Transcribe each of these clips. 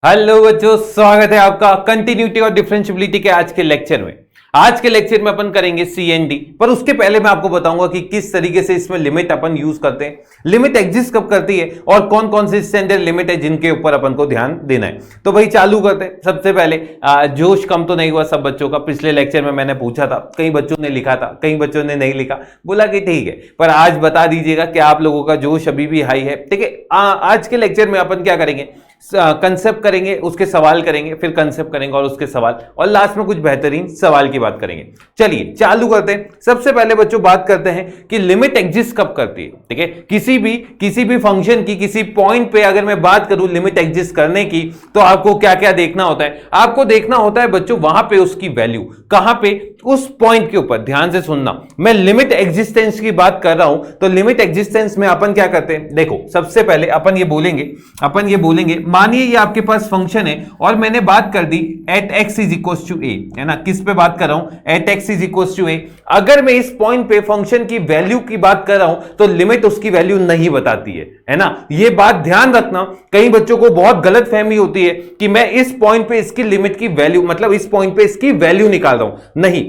Hello बच्चों, स्वागत है आपका कंटिन्यूटी और डिफरेंशियबिलिटी के आज के लेक्चर में। आज के लेक्चर में अपन करेंगे सी एंड डी, पर उसके पहले मैं आपको बताऊंगा कि किस तरीके से इसमें लिमिट अपन यूज करते हैं, लिमिट एग्जिस्ट कब करती है और कौन कौन सी स्टैंडर्ड लिमिट है जिनके ऊपर अपन को ध्यान देना है। तो भाई चालू करते हैं। सबसे पहले जोश कम तो नहीं हुआ सब बच्चों का। पिछले लेक्चर में मैंने पूछा था, कई बच्चों ने लिखा था, कई बच्चों ने नहीं लिखा, बोला कि ठीक है, पर आज बता दीजिएगा कि आप लोगों का जोश अभी भी हाई है। ठीक है, आज के लेक्चर में अपन क्या करेंगे, कंसेप्ट करेंगे, उसके सवाल करेंगे, फिर कंसेप्ट करेंगे और उसके सवाल, और लास्ट में कुछ बेहतरीन सवाल की बात करेंगे। चलिए चालू करते हैं। सबसे पहले बच्चों बात करते हैं कि लिमिट एग्जिस्ट कब करती है। ठीक है, किसी भी फंक्शन की किसी पॉइंट पे अगर मैं बात करूं लिमिट एग्जिस्ट करने की, तो आपको क्या क्या देखना होता है। आपको देखना होता है बच्चों वहां पे उसकी वैल्यू कहां पे, उस पॉइंट के ऊपर। ध्यान से सुनना, मैं लिमिट एग्जिस्टेंस की बात कर रहा हूं, तो लिमिट एग्जिस्टेंस में अपन क्या करते हैं, देखो सबसे पहले अपन ये बोलेंगे मानिए ये आपके पास फंक्शन है और मैंने बात कर दी at x is equal to a, है ना। किस पे बात कर रहा हूं, at x is equal to a. अगर मैं इस पॉइंट पे फंक्शन की वैल्यू की बात कर रहा हूं तो लिमिट उसकी वैल्यू नहीं बताती है ना। ये बात ध्यान रखना, कई बच्चों को बहुत गलत फहमी होती है कि मैं इस पॉइंट पे इसकी लिमिट की वैल्यू, मतलब इस पॉइंट पे इसकी वैल्यू निकाल रहा हूं। नहीं,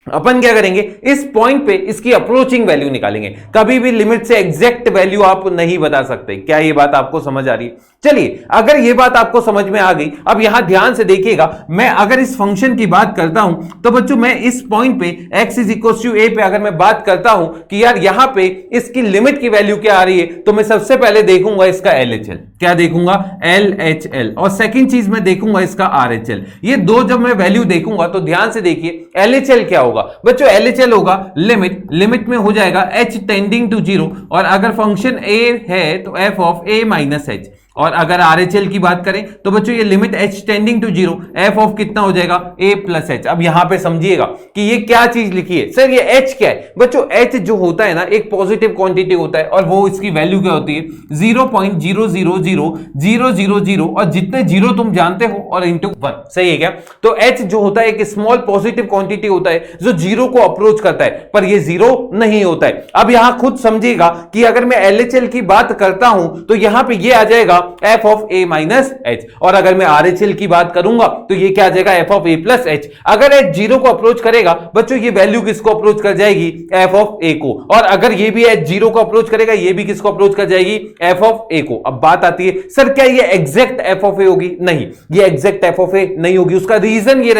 अपन क्या करेंगे, इस पॉइंट पे इसकी अप्रोचिंग वैल्यू निकालेंगे। कभी भी लिमिट से एग्जैक्ट वैल्यू आप नहीं बता सकते। क्या ये बात आपको समझ आ रही है? चलिए, अगर ये बात आपको समझ में आ गई, अब यहां ध्यान से देखिएगा, मैं अगर इस फंक्शन की बात करता हूं तो बच्चों मैं इस पॉइंट पे x इज इक्वल टू ए पे अगर मैं बात करता हूं कि यार यहां पे इसकी लिमिट की वैल्यू क्या आ रही है, तो मैं सबसे पहले देखूंगा इसका LHL। क्या देखूंगा? LHL। और सेकंड चीज मैं देखूंगा इसका RHL। ये दो जब मैं वैल्यू देखूंगा तो ध्यान से देखिए LHL क्या होगा बच्चों, LHL होगा लिमिट में हो जाएगा h टेंडिंग टू 0, और अगर फंक्शन a है तो f of a minus h। और अगर RHL की बात करें तो बच्चों ये limit h tending to 0, f of कितना हो जाएगा, a प्लस h। अब यहां पे समझिएगा कि ये क्या चीज लिखी है सर, ये h क्या है बच्चों। h जो होता है ना, एक पॉजिटिव क्वांटिटी होता है और वो इसकी वैल्यू क्या होती है, 0.000000, और जितने जीरो तुम जानते हो और इंटू 1। सही है क्या? तो h जो होता है एक स्मॉल पॉजिटिव क्वांटिटी होता है जो जीरो को अप्रोच करता है, पर ये जीरो नहीं होता है। अब यहां खुद समझिएगा कि अगर मैं LHL की बात करता हूं तो यहां पे ये आ जाएगा f of a minus h, और अगर मैं RHL की बात करूंगा तो ये क्या आ जाएगा, f of a plus h। अगर h जीरो को अप्रोच करेगा बच्चों, ये वैल्यू किसको अप्रोच कर जाएगी, f ऑफ a को, और अगर ये भी h जीरो को अप्रोच करेगा, ये भी किसको अप्रोच कर जाएगी, f ऑफ a को। अब बात आती है सर क्या ये एग्जैक्ट f ऑफ a होगी? नहीं, ये एग्जैक्ट f ऑफ a नहीं होगी। उसका रीजन ये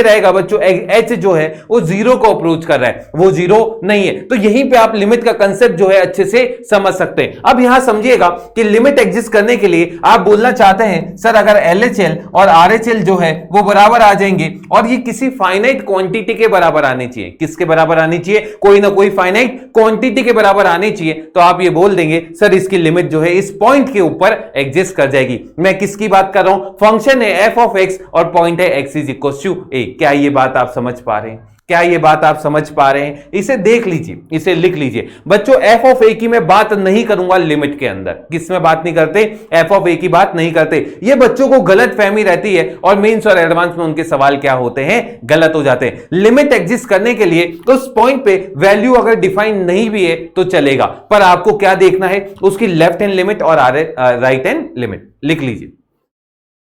रहेगा बच्चों, h जो है वो जीरो को अप्रोच कर रहा है, वो जीरो नहीं है। तो यहीं पे आप लिमिट का कंसेप्ट जो है अच्छे से समझ सकते हैं। अब यहां समझिएगा कि लिमिट एग्जिस्ट करने के लिए आप बोलना चाहते हैं सर अगर LHL और RHL जो है वो बराबर आ जाएंगे और ये किसी फाइनाइट क्वांटिटी के बराबर आने चाहिए। किसके बराबर आनी चाहिए? कोई ना कोई फाइनाइट क्वांटिटी के बराबर आनी चाहिए। तो आप ये बोल देंगे सर इसकी लिमिट जो है इस पॉइंट के ऊपर एग्जिस्ट कर जाएगी। मैं किसकी बात कर रहा हूं? फंक्शन है f ऑफ x और पॉइंट है x is equal to a। क्या ये बात आप समझ पा रहे हैं? इसे देख लीजिए, इसे लिख लीजिए बच्चों। f ऑफ a की मैं बात नहीं करूंगा लिमिट के अंदर। किस में बात नहीं करते? f ऑफ a की बात नहीं करते। ये बच्चों को गलत फहमी रहती है और मेंस और एडवांस में उनके सवाल क्या होते हैं, गलत हो जाते हैं। लिमिट एग्जिस्ट करने के लिए उस पॉइंट पे वैल्यू अगर डिफाइन नहीं भी है तो चलेगा, पर आपको क्या देखना है, उसकी लेफ्ट हैंड लिमिट और राइट हैंड लिमिट। लिख लीजिए।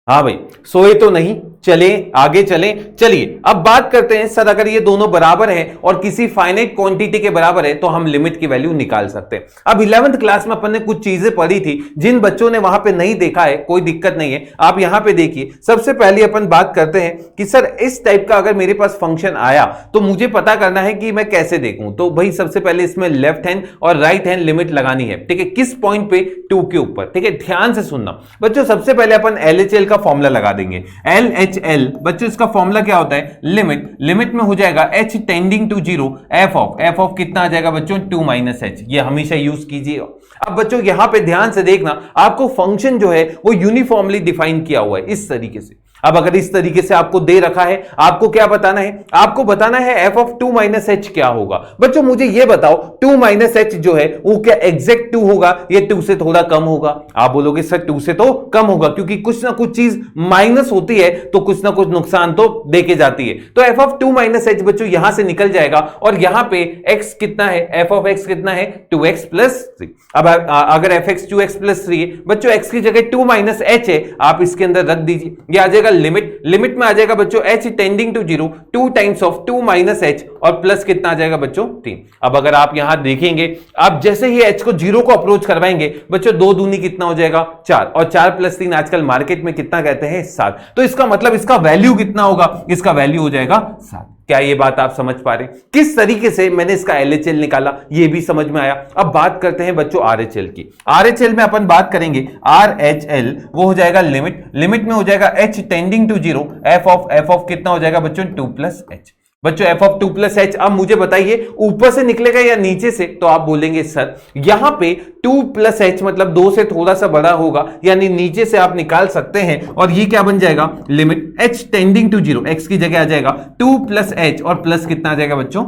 हाँ भाई, सोए तो नहीं, चले आगे चलिए अब बात करते हैं सर अगर ये दोनों बराबर हैं और किसी फाइनाइट क्वांटिटी के बराबर है तो हम लिमिट की वैल्यू निकाल सकते हैं। अब 11th क्लास में अपन ने कुछ चीजें पढ़ी थी, जिन बच्चों ने वहां पे नहीं देखा है कोई दिक्कत नहीं है, आप यहां पे देखिए। सबसे पहले अपन बात करते हैं कि सर इस टाइप का अगर मेरे पास फंक्शन आया तो मुझे पता करना है कि मैं कैसे देखूं। तो भाई सबसे पहले इसमें लेफ्ट हैंड और राइट हैंड लिमिट लगानी है। ठीक है, किस पॉइंट पे? 2 के ऊपर। ठीक है, ध्यान से सुनना बच्चों। सबसे पहले अपन LHL का फॉर्मूला लगा देंगे। LHL बच्चों इसका फॉर्मूला क्या होता है, लिमिट में हो जाएगा h tending to 0, f of कितना आ जाएगा बच्चों, 2 माइनस h। ये हमेशा यूज कीजिएगा। अब बच्चों यहां पे ध्यान से देखना, आपको फंक्शन जो है वो यूनिफॉर्मली डिफाइन किया हुआ है इस तरीके से। अब अगर इस तरीके से आपको दे रखा है, आपको क्या बताना है, आपको बताना है एफ ऑफ 2 माइनस एच क्या होगा। बच्चों मुझे ये बताओ 2 माइनस एच जो है वो क्या एग्जैक्ट 2 होगा, ये 2 से थोड़ा कम होगा। आप बोलोगे सर 2 से तो कम होगा, क्योंकि कुछ ना कुछ चीज माइनस होती है तो कुछ ना कुछ नुकसान तो देके जाती है। तो एफ ऑफ 2 माइनस एच बच्चों यहां से निकल जाएगा और यहां पे x कितना है, एफ ऑफ x कितना है 2x प्लस 3। अब अगर एफ एक्स 2x प्लस 3 है बच्चों, x की जगह 2 माइनस एच है, आप इसके अंदर रख दीजिए, ये आ जाएगा लिमिट में आ जाएगा बच्चों h tending to 0 2 times of 2 minus H और प्लस कितना आ जाएगा बच्चों 3। अब अगर आप यहां देखेंगे, आप जैसे ही h को 0 को अप्रोच करवाएंगे बच्चों 2 दूनी कितना हो जाएगा 4 और 4 प्लस 3 आजकल मार्केट में कितना कहते हैं 7। तो इसका मतलब इसका वैल्यू कितना होगा, इसका वैल्यू हो जाएगा 7। क्या ये बात आप समझ पा रहे हैं? किस तरीके से मैंने इसका LHL निकाला ये भी समझ में आया। अब बात करते हैं बच्चों RHL की। RHL में अपन बात करेंगे RHL, वो हो जाएगा लिमिट में हो जाएगा h tending to 0 F of कितना हो जाएगा बच्चों 2 प्लस एच। बच्चों एफ ऑफ 2 प्लस एच, अब मुझे बताइए ऊपर से निकलेगा या नीचे से, तो आप बोलेंगे सर यहां पे 2 प्लस एच मतलब 2 से थोड़ा सा बड़ा होगा, यानी नीचे से आप निकाल सकते हैं और ये क्या बन जाएगा limit h tending to 0, x की जगह आ जाएगा 2 प्लस एच और प्लस कितना आ जाएगा बच्चों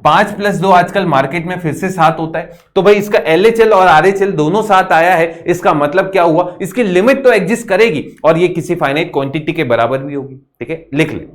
5 प्लस 2 आजकल मार्केट में फिर से 7 होता है। तो भाई इसका LHL और RHL दोनों 7 आया है, इसका मतलब क्या हुआ, इसकी लिमिट तो एग्जिस्ट करेगी और ये किसी फाइनाइट क्वांटिटी के बराबर भी होगी। ठीक है, लिख लें,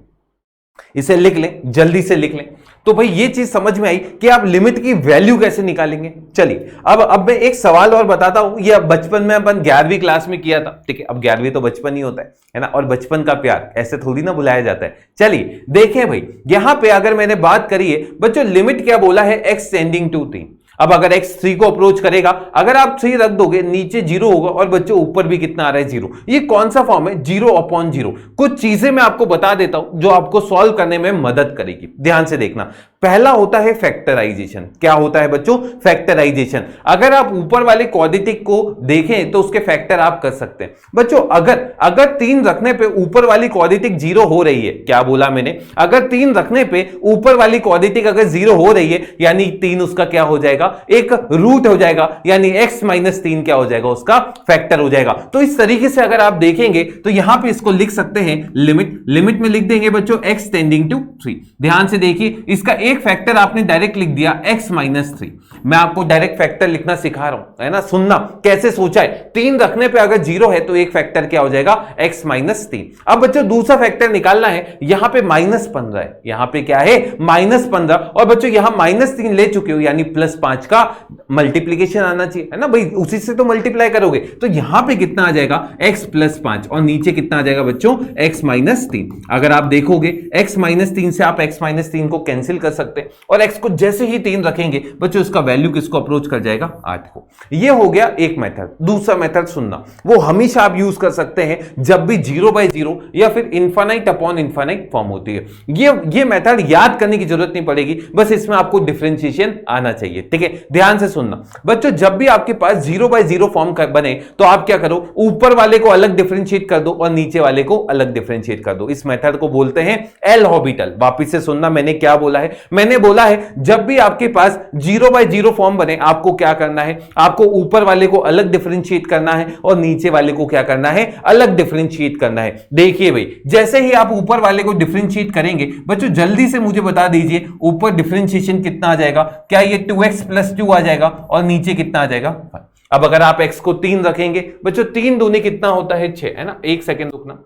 इसे लिख लें, जल्दी से लिख लें। तो भाई ये चीज समझ में आई कि आप लिमिट की वैल्यू कैसे निकालेंगे। चलिए अब मैं एक सवाल और बताता हूं, ये बचपन में अपन 11वीं क्लास में किया था। ठीक है, अब 11वीं तो बचपन ही होता है ना, और बचपन का प्यार ऐसे थोड़ी ना बुलाया जाता है। चलिए देखें भाई, यहां पे अगर मैंने बात करी है बच्चों, लिमिट क्या बोला है x टेंडिंग टू 3। अब अगर x 3 को अप्रोच करेगा, अगर आप 3 रख दोगे नीचे 0 होगा और बच्चों ऊपर भी कितना आ रहा है 0। ये कौन सा फॉर्म है 0 अपॉन 0। कुछ चीजें मैं आपको बता देता हूं जो आपको सॉल्व करने में मदद करेगी, ध्यान से देखना। पहला होता है फैक्टराइजेशन। क्या होता है बच्चों, फैक्टराइजेशन। अगर आप ऊपर वाले क्वाड्रेटिक को देखें तो उसके फैक्टर आप कर सकते हैं। बच्चों अगर 3 रखने पे ऊपर वाली क्वाड्रेटिक 0 हो रही है, क्या बोला मैंने, अगर 3 रखने पे ऊपर वाली क्वाड्रेटिक अगर 0 हो रही है, यानी 3 उसका क्या हो जाएगा, एक रूट हो जाएगा, यानी x माइनस 3 क्या हो जाएगा, उसका फैक्टर हो जाएगा। तो इस तरीके से अगर आप देखेंगे तो यहां पे इसको लिख सकते हैं लिमिट में लिख देंगे बच्चों x टेंडिंग टू 3। ध्यान से देखिए, इसका एक फैक्टर आपने डायरेक्ट लिख दिया x माइनस 3। मैं आपको डायरेक्ट फैक्टर लिखना सिखा रहा हूं, है ना, सुनना कैसे सोचा है। 3 रखने पे अगर 0 है तो एक फैक्टर क्या हो जाएगा x माइनस 3। अब बच्चों दूसरा फैक्टर निकालना है, यहां पे -15 है, यहां पे क्या है -15, और बच्चों यहां -3 ले चुके हो, यानी +5 का मल्टीप्लीकेशन आना चाहिए, है ना भाई, उसी से तो मल्टीप्लाई करोगे। तो यहां पे कितना आ जाएगा x प्लस 5 और नीचे कितना आ जाएगा बच्चों x माइनस 3। अगर आप देखोगे x माइनस 3 से आप x माइनस 3 को कैंसिल कर सकते हैं और x को जैसे ही 3 रखेंगे बच्चों इसका वैल्यू किसको अप्रोच कर जाएगा 8 को। ये हो गया एक मेथड। दूसरा मेथड सुनना, वो हमेशा आप यूज कर सकते हैं जब भी 0/0 या फिर इनफाइनाइट अपॉन इनफाइनाइट फॉर्म होती है। ये मेथड याद करने की जरूरत नहीं पड़ेगी, बस इसमें आपको डिफरेंशिएशन आना चाहिए। ठीक है, ध्यान से सुनना बच्चों, जब भी आपके पास 0/0 फॉर्म बने तो आप क्या करो, ऊपर वाले को अलग डिफरेंशिएट कर दो और नीचे वाले को अलग डिफरेंशिएट कर दो। इस मेथड को बोलते हैं एल ऑर्बिटल। वापिस से सुनना, मैंने क्या बोला है, मैंने बोला है जब भी आपके पास 0/0 फॉर्म बने आपको क्या करना है, आपको ऊपर वाले को अलग डिफरेंशिएट करना है और नीचे वाले को क्या करना है, अलग डिफरेंशिएट करना है। देखिए भाई, जैसे ही आप ऊपर वाले को डिफरेंशिएट करेंगे बच्चों, जल्दी से मुझे बता दीजिए ऊपर डिफरेंशिएशन कितना आ जाएगा, क्या ये 2x प्लस 2 आ जाएगा और नीचे कितना आ जाएगा 5। अब अगर आप x को 3 रखेंगे बच्चों, 3 दूनी कितना होता है 6, है ना, एक सेकेंड रुकना,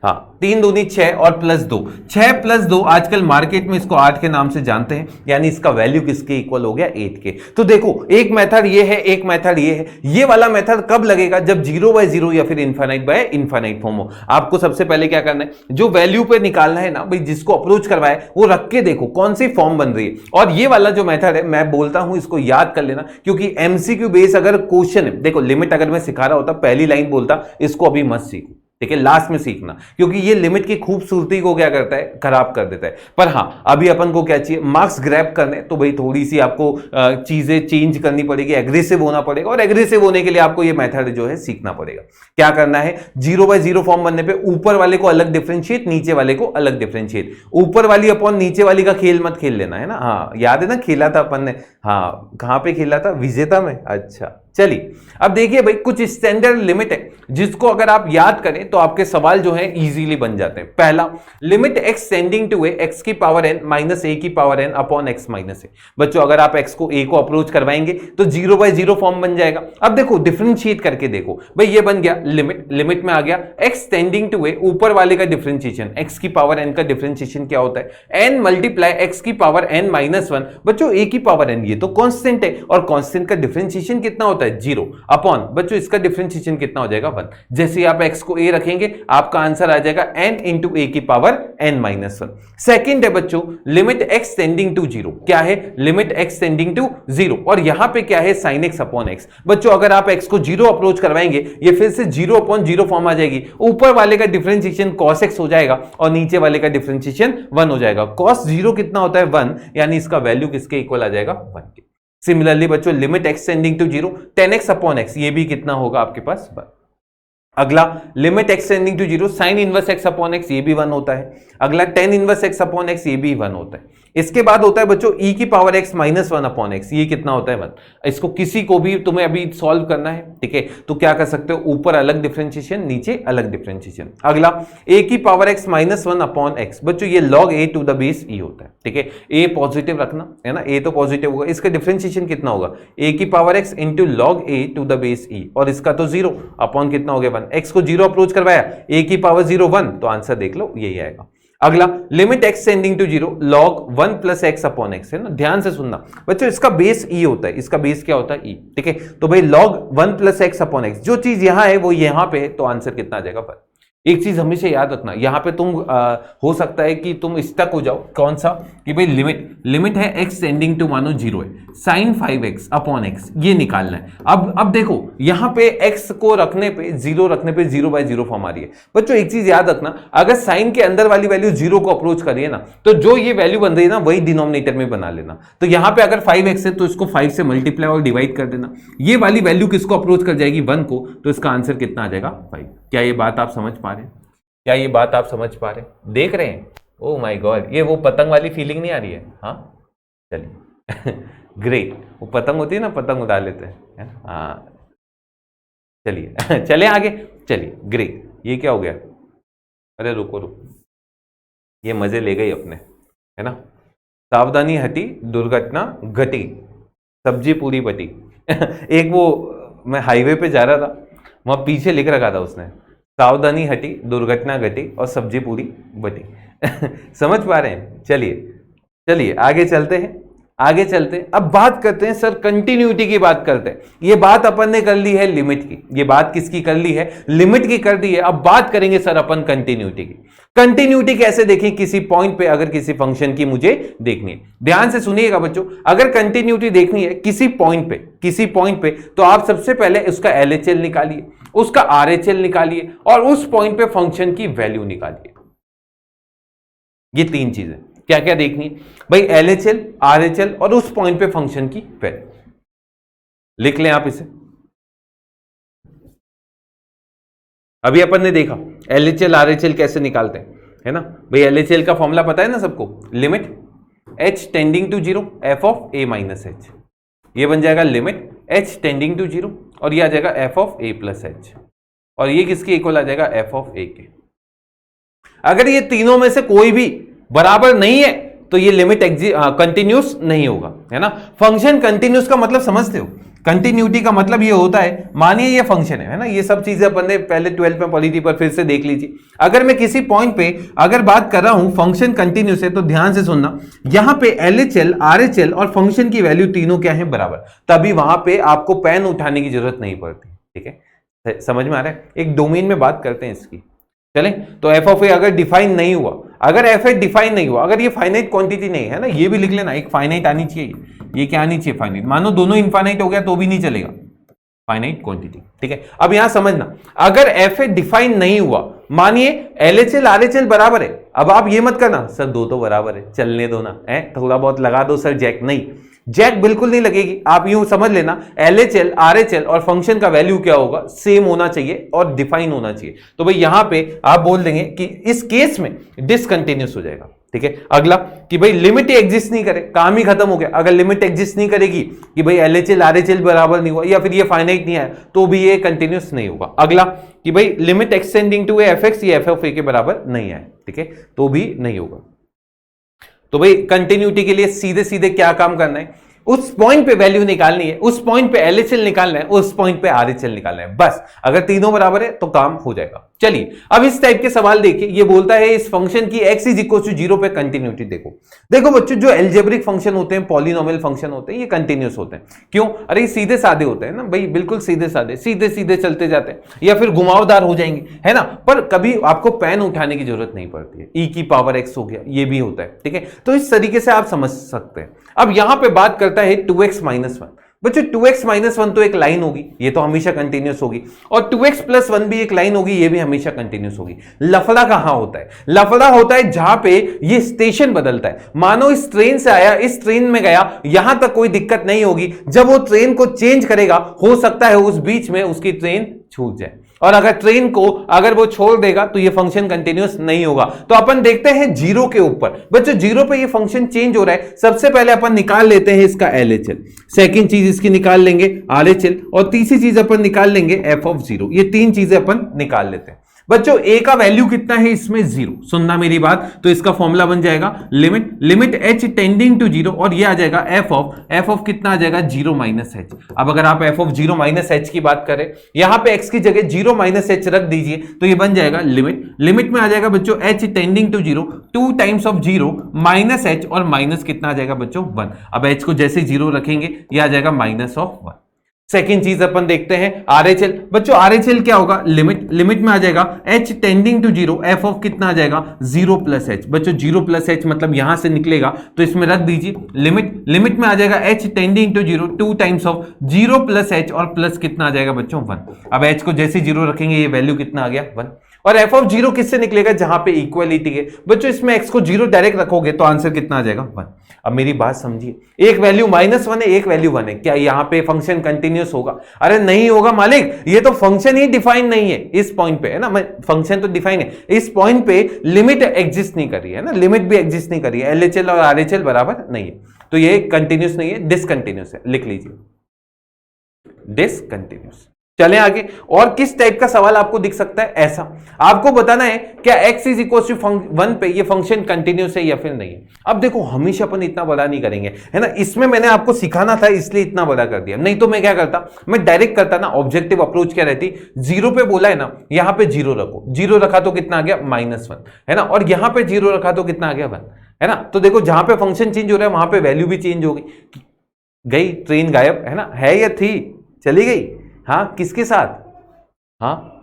हाँ 3 दूनी 6 और प्लस 2, 6 प्लस 2 आजकल मार्केट में इसको 8 के नाम से जानते हैं, यानी इसका वैल्यू किसके इक्वल हो गया 8 के। तो देखो एक मेथड ये है, एक मेथड ये है। ये वाला मेथड कब लगेगा, जब 0/0 या फिर इनफाइनाइट बाय इनफाइनाइट फॉर्म हो। आपको सबसे पहले क्या करना है, जो वैल्यू पे निकालना है ना भाई, जिसको अप्रोच करवाए वो रख के देखो कौन सी फॉर्म बन रही है। और ये वाला जो मेथड है मैं बोलता हूं इसको याद कर लेना, क्योंकि एमसीक्यू बेस अगर क्वेश्चन है, देखो लिमिट अगर मैं सिखा रहा होता पहली लाइन बोलता, इसको अभी मत सीखो, ठीक है, लास्ट में सीखना, क्योंकि ये लिमिट की खूबसूरती को क्या करता है, खराब कर देता है। पर हाँ अभी अपन को क्या चाहिए, मार्क्स ग्रैब करने, तो भाई थोड़ी सी आपको चीजें चेंज करनी पड़ेगी, एग्रेसिव होना पड़ेगा, और एग्रेसिव होने के लिए आपको ये मेथड जो है सीखना पड़ेगा। क्या करना है, 0/0 फॉर्म बनने पे ऊपर वाले को अलग डिफरेंशिएट, नीचे वाले को अलग डिफरेंशिएट। ऊपर वाली अपॉन नीचे वाली का खेल मत खेल लेना, है ना। हाँ याद है ना, खेला था अपन ने, हाँ कहां पे खेला था, विजेता में। अच्छा चलिए अब देखिए भाई, कुछ स्टैंडर्ड लिमिट है जिसको अगर आप याद करें तो आपके सवाल जो है इजीली बन जाते हैं। पहला, limit x tending to a x की पावर n माइनस ए की power n upon x minus a. बच्चों अगर आप x को a को अप्रोच करवाएंगे तो 0/0 फॉर्म बन जाएगा। अब देखो डिफरेंशिएट करके देखो भाई, ये बन गया लिमिट में आ गया x टेंडिंग टू ए, ऊपर वाले का डिफरेंशिएशन x की पावर n का डिफरेंशिएशन क्या होता है, n मल्टीप्लाई x की पावर n माइनस 1। बच्चों a की पावर n ये तो कांस्टेंट है और कांस्टेंट का डिफरेंशिएशन कितना होता है 0 अपॉन, बच्चों इसका डिफरेंशिएशन कितना हो जाएगा 1। जैसे आप x को a रखेंगे आपका आंसर आ जाएगा n इंटू a की पावर n माइनस 1। सेकेंड है बच्चों लिमिट x टेंडिंग टू 0, क्या है लिमिट x टेंडिंग टू 0 और यहां पे क्या है sin x अपॉन x। बच्चों अगर आप x को 0 अप्रोच करवाएंगे ये फिर से 0 अपॉन 0 फॉर्म आ जाएगी, ऊपर वाले का डिफरेंशिएशन cos x हो जाएगा और नीचे वाले का डिफरेंशिएशन 1 हो जाएगा। cos 0 कितना होता है 1, यानी इसका वैल्यू किसके इक्वल आ जाएगा 1 के। सिमिलरली बच्चों limit x tending to 0 10x upon x, ये भी कितना होगा आपके पास 1। अगला limit x tending to 0 sine inverse x upon x, ये भी 1 होता है। अगला tan inverse x upon x, ये भी 1 होता है। इसके बाद होता है बच्चों e की power x minus 1 upon x, ये कितना होता है 1। इसको किसी को भी तुम्हें अभी सॉल्व करना है, ठीक है, तो क्या कर सकते हो, ऊपर अलग डिफरेंशिएशन नीचे अलग डिफरेंशिएशन। अगला a की power x minus 1 upon x, बच्चों ये log a to the base e होता है, ठीक है, a पॉजिटिव रखना है ना, a तो पॉजिटिव होगा, इसका डिफरेंशिएशन कितना होगा a की power x into log a to the base e और इसका तो 0 अपॉन कितना हो गया 1। x को 0 अप्रोच करवाया, a की पावर 0 1, तो आंसर देख लो यही आएगा। अगला limit x tending to 0 log 1 plus X upon X है ना, ध्यान से सुनना बच्चों, इसका बेस e होता है, इसका बेस क्या होता है e, ठीक है, तो भाई log 1 plus X upon x, जो चीज यहां है वो यहां पे है, तो आंसर कितना आ जाएगा 1। एक चीज हमेशा याद रखना, यहां पे तुम हो सकता है कि तुम स्टक हो जाओ, कौन सा, कि भाई लिमिट है x टेंडिंग टू मानो 0 है, sin 5x अपॉन x ये निकालना है। अब देखो यहां पे x को रखने पे 0 रखने पे 0/0 फॉर्म आ रही है। बच्चों एक चीज याद रखना, अगर साइन के अंदर वाली वैल्यू 0 को अप्रोच करिए ना, तो जो ये वैल्यू बन रही है ना वही डिनोमिनेटर में बना लेना। तो यहां पे अगर 5x है तो इसको 5 से मल्टीप्लाई और डिवाइड कर देना, ये वाली वैल्यू किसको अप्रोच कर जाएगी 1 को, तो इसका आंसर कितना आ जाएगा 5। क्या ये बात आप समझ पा रहे हैं, क्या ये बात आप समझ पा रहे हैं, देख रहे हैं, ओ माय गॉड, ये वो पतंग वाली फीलिंग नहीं आ रही है, हाँ चलिए ग्रेट, वो पतंग होती है ना, पतंग उड़ा लेते हैं, हाँ चलिए चले आगे, चलिए ग्रेट। ये क्या हो गया, अरे रुको, ये मजे ले गई अपने, है ना, सावधानी हटी दुर्घटना घटी सब्जी पूरी बटी एक वो मैं हाईवे पे जा रहा था, वहां पीछे लिख रखा था उसने, सावधानी हटी दुर्घटना घटी और सब्जी पूरी बटी समझ पा रहे हैं। चलिए आगे चलते हैं। अब बात करते हैं सर कंटिन्यूटी की बात करते हैं। ये बात अपन ने कर ली है लिमिट की, ये बात किसकी कर ली है, लिमिट की कर दी है। अब बात करेंगे सर अपन कंटिन्यूटी की। कंटिन्यूटी कैसे देखें, किसी पॉइंट पे अगर किसी फंक्शन की मुझे देखनी है, ध्यान से सुनिएगा बच्चों, अगर कंटिन्यूटी देखनी है किसी पॉइंट पे तो आप सबसे पहले उसका LHL निकालिए, उसका RHL निकालिए और उस पॉइंट पे फंक्शन की वैल्यू निकालिए। ये तीन चीजें क्या क्या देखनी है भाई, LHL, RHL और उस पॉइंट पे फंक्शन की वैल्यू। लिख लें आप इसे, अभी अपन ने देखा LHL RHL कैसे निकालते हैं, है ना भाई। LHL का फॉर्मूला पता है ना सबको, limit h tending to 0 f of a minus h, ये बन जाएगा लिमिट h टेंडिंग टू 0 और ये आ जाएगा f of a plus h और ये किसके इक्वल आ जाएगा f ऑफ a के। अगर ये तीनों में से कोई भी बराबर नहीं है तो ये लिमिट कंटिन्यूस नहीं होगा, है ना। फंक्शन कंटिन्यूस का मतलब समझते हो, कंटिन्यूटी का मतलब ये होता है, मानिए ये फंक्शन है ना, ये सब चीजें अपन ने पहले 12th में पढ़ी थी पर फिर से देख लीजिए। अगर मैं किसी पॉइंट पे अगर बात कर रहा हूं फंक्शन कंटिन्यूस है, तो ध्यान से सुनना, यहां पे LHL RHL और फंक्शन की वैल्यू तीनों क्या है बराबर, तभी वहां पे आपको पेन उठाने की जरूरत नहीं पड़ती, ठीक है, समझ में आ रहा है। एक डोमेन में बात करते हैं इसकी, चलें। तो f ऑफ a अगर डिफाइन नहीं हुआ, अगर f डिफाइन नहीं हुआ, अगर ये फाइनाइट क्वांटिटी नहीं है ना, ये भी लिख लेना, एक फाइनाइट आनी चाहिए, ये क्या आनी चाहिए फाइनाइट। मानो दोनों इनफाइनाइट हो गया तो भी नहीं चलेगा, फाइनाइट क्वांटिटी, ठीक है। अब यहां समझना, अगर f डिफाइन नहीं हुआ, मानिए LHL RHL बराबर है, अब आप ये मत करना सर दो तो बराबर है चलने दो ना, थोड़ा बहुत लगा दो सर जैक, नहीं जैक बिल्कुल नहीं लगेगी। आप यूं समझ लेना LHL RHL और फंक्शन का वैल्यू क्या होगा, सेम होना चाहिए और डिफाइन होना चाहिए। तो भाई यहां पे आप बोल देंगे कि इस केस में डिसकंटिन्यूस हो जाएगा, ठीक है। अगला कि भाई लिमिट एग्जिस्ट नहीं करे, काम ही खत्म हो गया। अगर लिमिट एग्जिस्ट नहीं करेगी कि भाई LHL RHL बराबर नहीं हुआ या फिर ये फाइनाइट नहीं है तो भी ये कंटिन्यूस नहीं होगा। अगला कि भाई लिमिट एक्सटेंडिंग टू fx ये f(a) के बराबर नहीं है, ठीक है, तो भी नहीं होगा। तो भाई कंटिन्यूटी के लिए सीधे सीधे क्या काम करना है, उस पॉइंट पे वैल्यू निकालनी है, उस पॉइंट पे LHL निकालना है, उस पॉइंट पे RHL निकालना है, बस। अगर तीनों बराबर है तो काम हो जाएगा। चलिए अब इस टाइप के सवाल देखिए, ये बोलता है इस फंक्शन की x इज इक्वल टू 0 पे कंटिन्यूटी देखो। देखो बच्चों, जो एल्जेब्रिक फंक्शन होते हैं, पॉलिनोमियल फंक्शन होते हैं, ये कंटिन्यूस होते हैं। क्यों? अरे सीधे साधे होते हैं ना भाई, बिल्कुल सीधे साधे, सीधे सीधे चलते जाते हैं, या फिर घुमावदार हो जाएंगे, है ना, पर कभी आपको पेन उठाने की जरूरत नहीं पड़ती है। e की पावर x हो गया, ये भी होता है, ठीक है। तो इस तरीके से आप समझ सकते हैं। अब यहां पे बात करता है 2x माइनस 1। बच्चों 2x माइनस 1 तो एक लाइन होगी, ये तो हमेशा कंटिन्यूस होगी, और 2x प्लस 1 भी एक लाइन होगी, ये भी हमेशा कंटिन्यूस होगी। लफड़ा कहां होता है? लफड़ा होता है जहां पे ये स्टेशन बदलता है। मानो इस ट्रेन से आया, इस ट्रेन में गया, यहां तक कोई दिक्कत नहीं होगी। जब वो ट्रेन को चेंज करेगा, हो सकता है उस बीच में उसकी ट्रेन छूट जाए, और अगर ट्रेन को अगर वो छोड़ देगा तो ये फंक्शन कंटिन्यूस नहीं होगा। तो अपन देखते हैं जीरो के ऊपर। बच्चों जीरो पे ये फंक्शन चेंज हो रहा है, सबसे पहले अपन निकाल लेते हैं इसका LHL, सेकंड चीज इसकी निकाल लेंगे RHL, और तीसरी चीज अपन निकाल लेंगे f(0). ये तीन चीजें अपन निकाल लेते हैं। बच्चों a का वैल्यू कितना है इसमें? 0। सुनना मेरी बात, तो इसका फॉर्मूला बन जाएगा लिमिट h टेंडिंग टू 0, और ये आ जाएगा f ऑफ कितना आ जाएगा? 0 माइनस h। अब अगर आप f ऑफ 0 माइनस h की बात करें, यहां पे x की जगह 0 माइनस h रख दीजिए, तो ये बन जाएगा लिमिट में आ जाएगा बच्चों h tending to 0 2 times of 0 minus h, और माइनस कितना आ जाएगा बच्चों? 1। अब h को जैसे 0 रखेंगे, ये आ जाएगा माइनस ऑफ 1। सेकेंड चीज अपन देखते हैं RHL। बच्चों RHL क्या होगा? लिमिट में आ जाएगा h tending to 0 f of कितना आ जाएगा? 0 प्लस h। बच्चों 0 प्लस h मतलब यहां से निकलेगा, तो इसमें रख दीजिए लिमिट में आ जाएगा h tending to 0 2 times of 0 plus h, और प्लस कितना आ जाएगा बच्चों? 1। अब h को जैसे 0 रखेंगे, ये वैल्यू कितना आ गया? 1। और f ऑफ 0 किससे निकलेगा? जहां पे इक्वलिटी है। बच्चों इसमें x को 0 डायरेक्ट रखोगे तो आंसर कितना आ जाएगा? 1। अब मेरी बात समझिए, एक वैल्यू -1 है, एक वैल्यू 1 है, क्या यहां पे फंक्शन कंटिन्यूस होगा? अरे नहीं होगा मालिक, ये तो फंक्शन ही डिफाइन नहीं है इस पॉइंट पे, है ना। फंक्शन तो डिफाइन है, इस पॉइंट पे लिमिट एग्जिस्ट नहीं कर रही है ना, लिमिट भी एग्जिस्ट नहीं कर रही है, LHL और RHL बराबर नहीं है, तो ये कंटिन्यूस नहीं है, डिसकंटिन्यूस है। लिख लीजिए डिसकंटिन्यूस। चलें आगे, और किस टाइप का सवाल आपको दिख सकता है? ऐसा आपको बताना है क्या x इज इक्वल टू 1 पे ये फंक्शन कंटिन्यूस है या फिर नहीं है। अब देखो हमेशा अपन इतना बड़ा नहीं करेंगे, है ना, इसमें मैंने आपको सिखाना था इसलिए इतना बड़ा कर दिया, नहीं तो मैं क्या करता, मैं डायरेक्ट करता ना। ऑब्जेक्टिव अप्रोच क्या रहती, 0 पे बोला है ना, यहां पे 0 रखो, 0 रखा तो कितना आ गया? -1, है ना, और यहां पे 0 रखा तो कितना आ गया? 1, है ना। तो देखो जहां पे फंक्शन चेंज हो रहा है वहां पे वैल्यू भी चेंज हो गई, ट्रेन गायब, है ना, है या थी, चली गई। हाँ किसके साथ? हाँ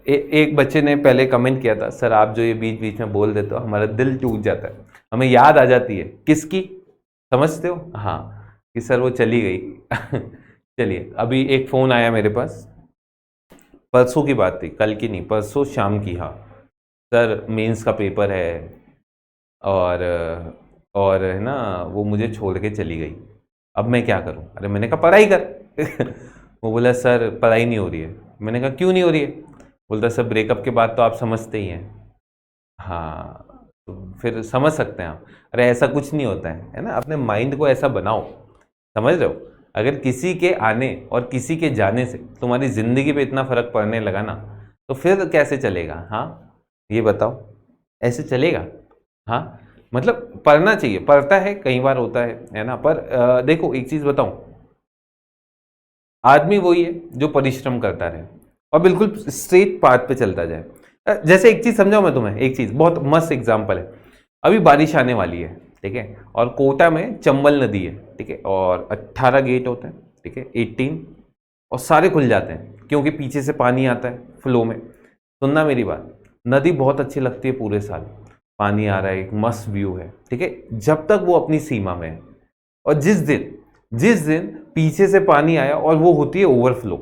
एक बच्चे ने पहले कमेंट किया था, सर आप जो ये बीच बीच में बोल देते हो हमारा दिल टूट जाता है, हमें याद आ जाती है किसकी, समझते हो? हाँ कि सर वो चली गई। चलिए अभी एक फोन आया मेरे पास, परसों की बात थी, कल की नहीं, परसों शाम की। हाँ सर मेंस का पेपर है और है ना वो मुझे छोड़ के चली गई, अब मैं क्या करूं? अरे मैंने कहा पढ़ाई कर। वो बोला सर पढ़ाई नहीं हो रही है। मैंने कहा क्यों नहीं हो रही है? बोलता सर ब्रेकअप के बाद तो आप समझते ही हैं। हाँ तो फिर समझ सकते हैं आप। अरे ऐसा कुछ नहीं होता है ना, अपने माइंड को ऐसा बनाओ, समझ रहे हो? अगर किसी के आने और किसी के जाने से तुम्हारी जिंदगी पे इतना फर्क पड़ने लगा ना, तो फिर कैसे चलेगा? हाँ ये बताओ, ऐसे चलेगा? हाँ मतलब पढ़ना चाहिए, पढ़ता है कई बार होता है ना, पर देखो एक चीज बताऊं, आदमी वही है जो परिश्रम करता रहे और बिल्कुल स्ट्रेट पाथ पे चलता जाए। जैसे एक चीज समझाऊं मैं तुम्हें, एक चीज बहुत मस्त एग्जांपल है। अभी बारिश आने वाली है, ठीक है, और कोटा में चंबल नदी है, ठीक है, और 18 गेट होते हैं, ठीक है, 18, और सारे खुल जाते हैं क्योंकि पीछे से पानी आता है फ्लो में। सुनना मेरी बात, नदी बहुत अच्छी लगती है पूरे साल, पानी आ रहा है, एक मस्त व्यू है, ठीक है, जब तक वो अपनी सीमा में है। और जिस दिन पीछे से पानी आया और वो होती है ओवरफ्लो,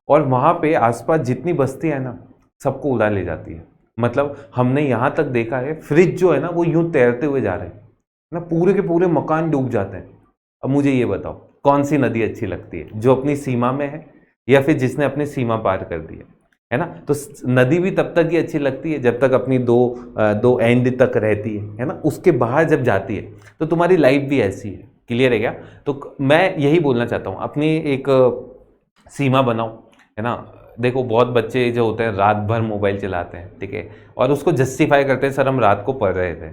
और वहां पे आसपास जितनी बस्तियां है ना सबको उड़ा ले जाती है। मतलब हमने यहां तक देखा है फ्रिज जो है ना वो यूं तैरते हुए जा रहे हैं ना, पूरे के पूरे मकान डूब जाते हैं। अब मुझे ये बताओ कौन सी नदी अच्छी लगती है, जो अपनी सीमा में है या फिर जिसने अपनी सीमा पार कर दी है ना। तो नदी भी तब तक ही अच्छी लगती है जब तक अपनी दो एंड तक रहती है ना। उसके बाहर जब जाती है तो तुम्हारी लाइफ भी ऐसी है। क्लियर है क्या? तो मैं यही बोलना चाहता हूँ, अपनी एक सीमा बनाओ, है ना। देखो बहुत बच्चे जो होते हैं रात भर मोबाइल चलाते हैं, ठीक है, और उसको जस्टिफाई करते हैं, सर हम रात को पढ़ रहे थे,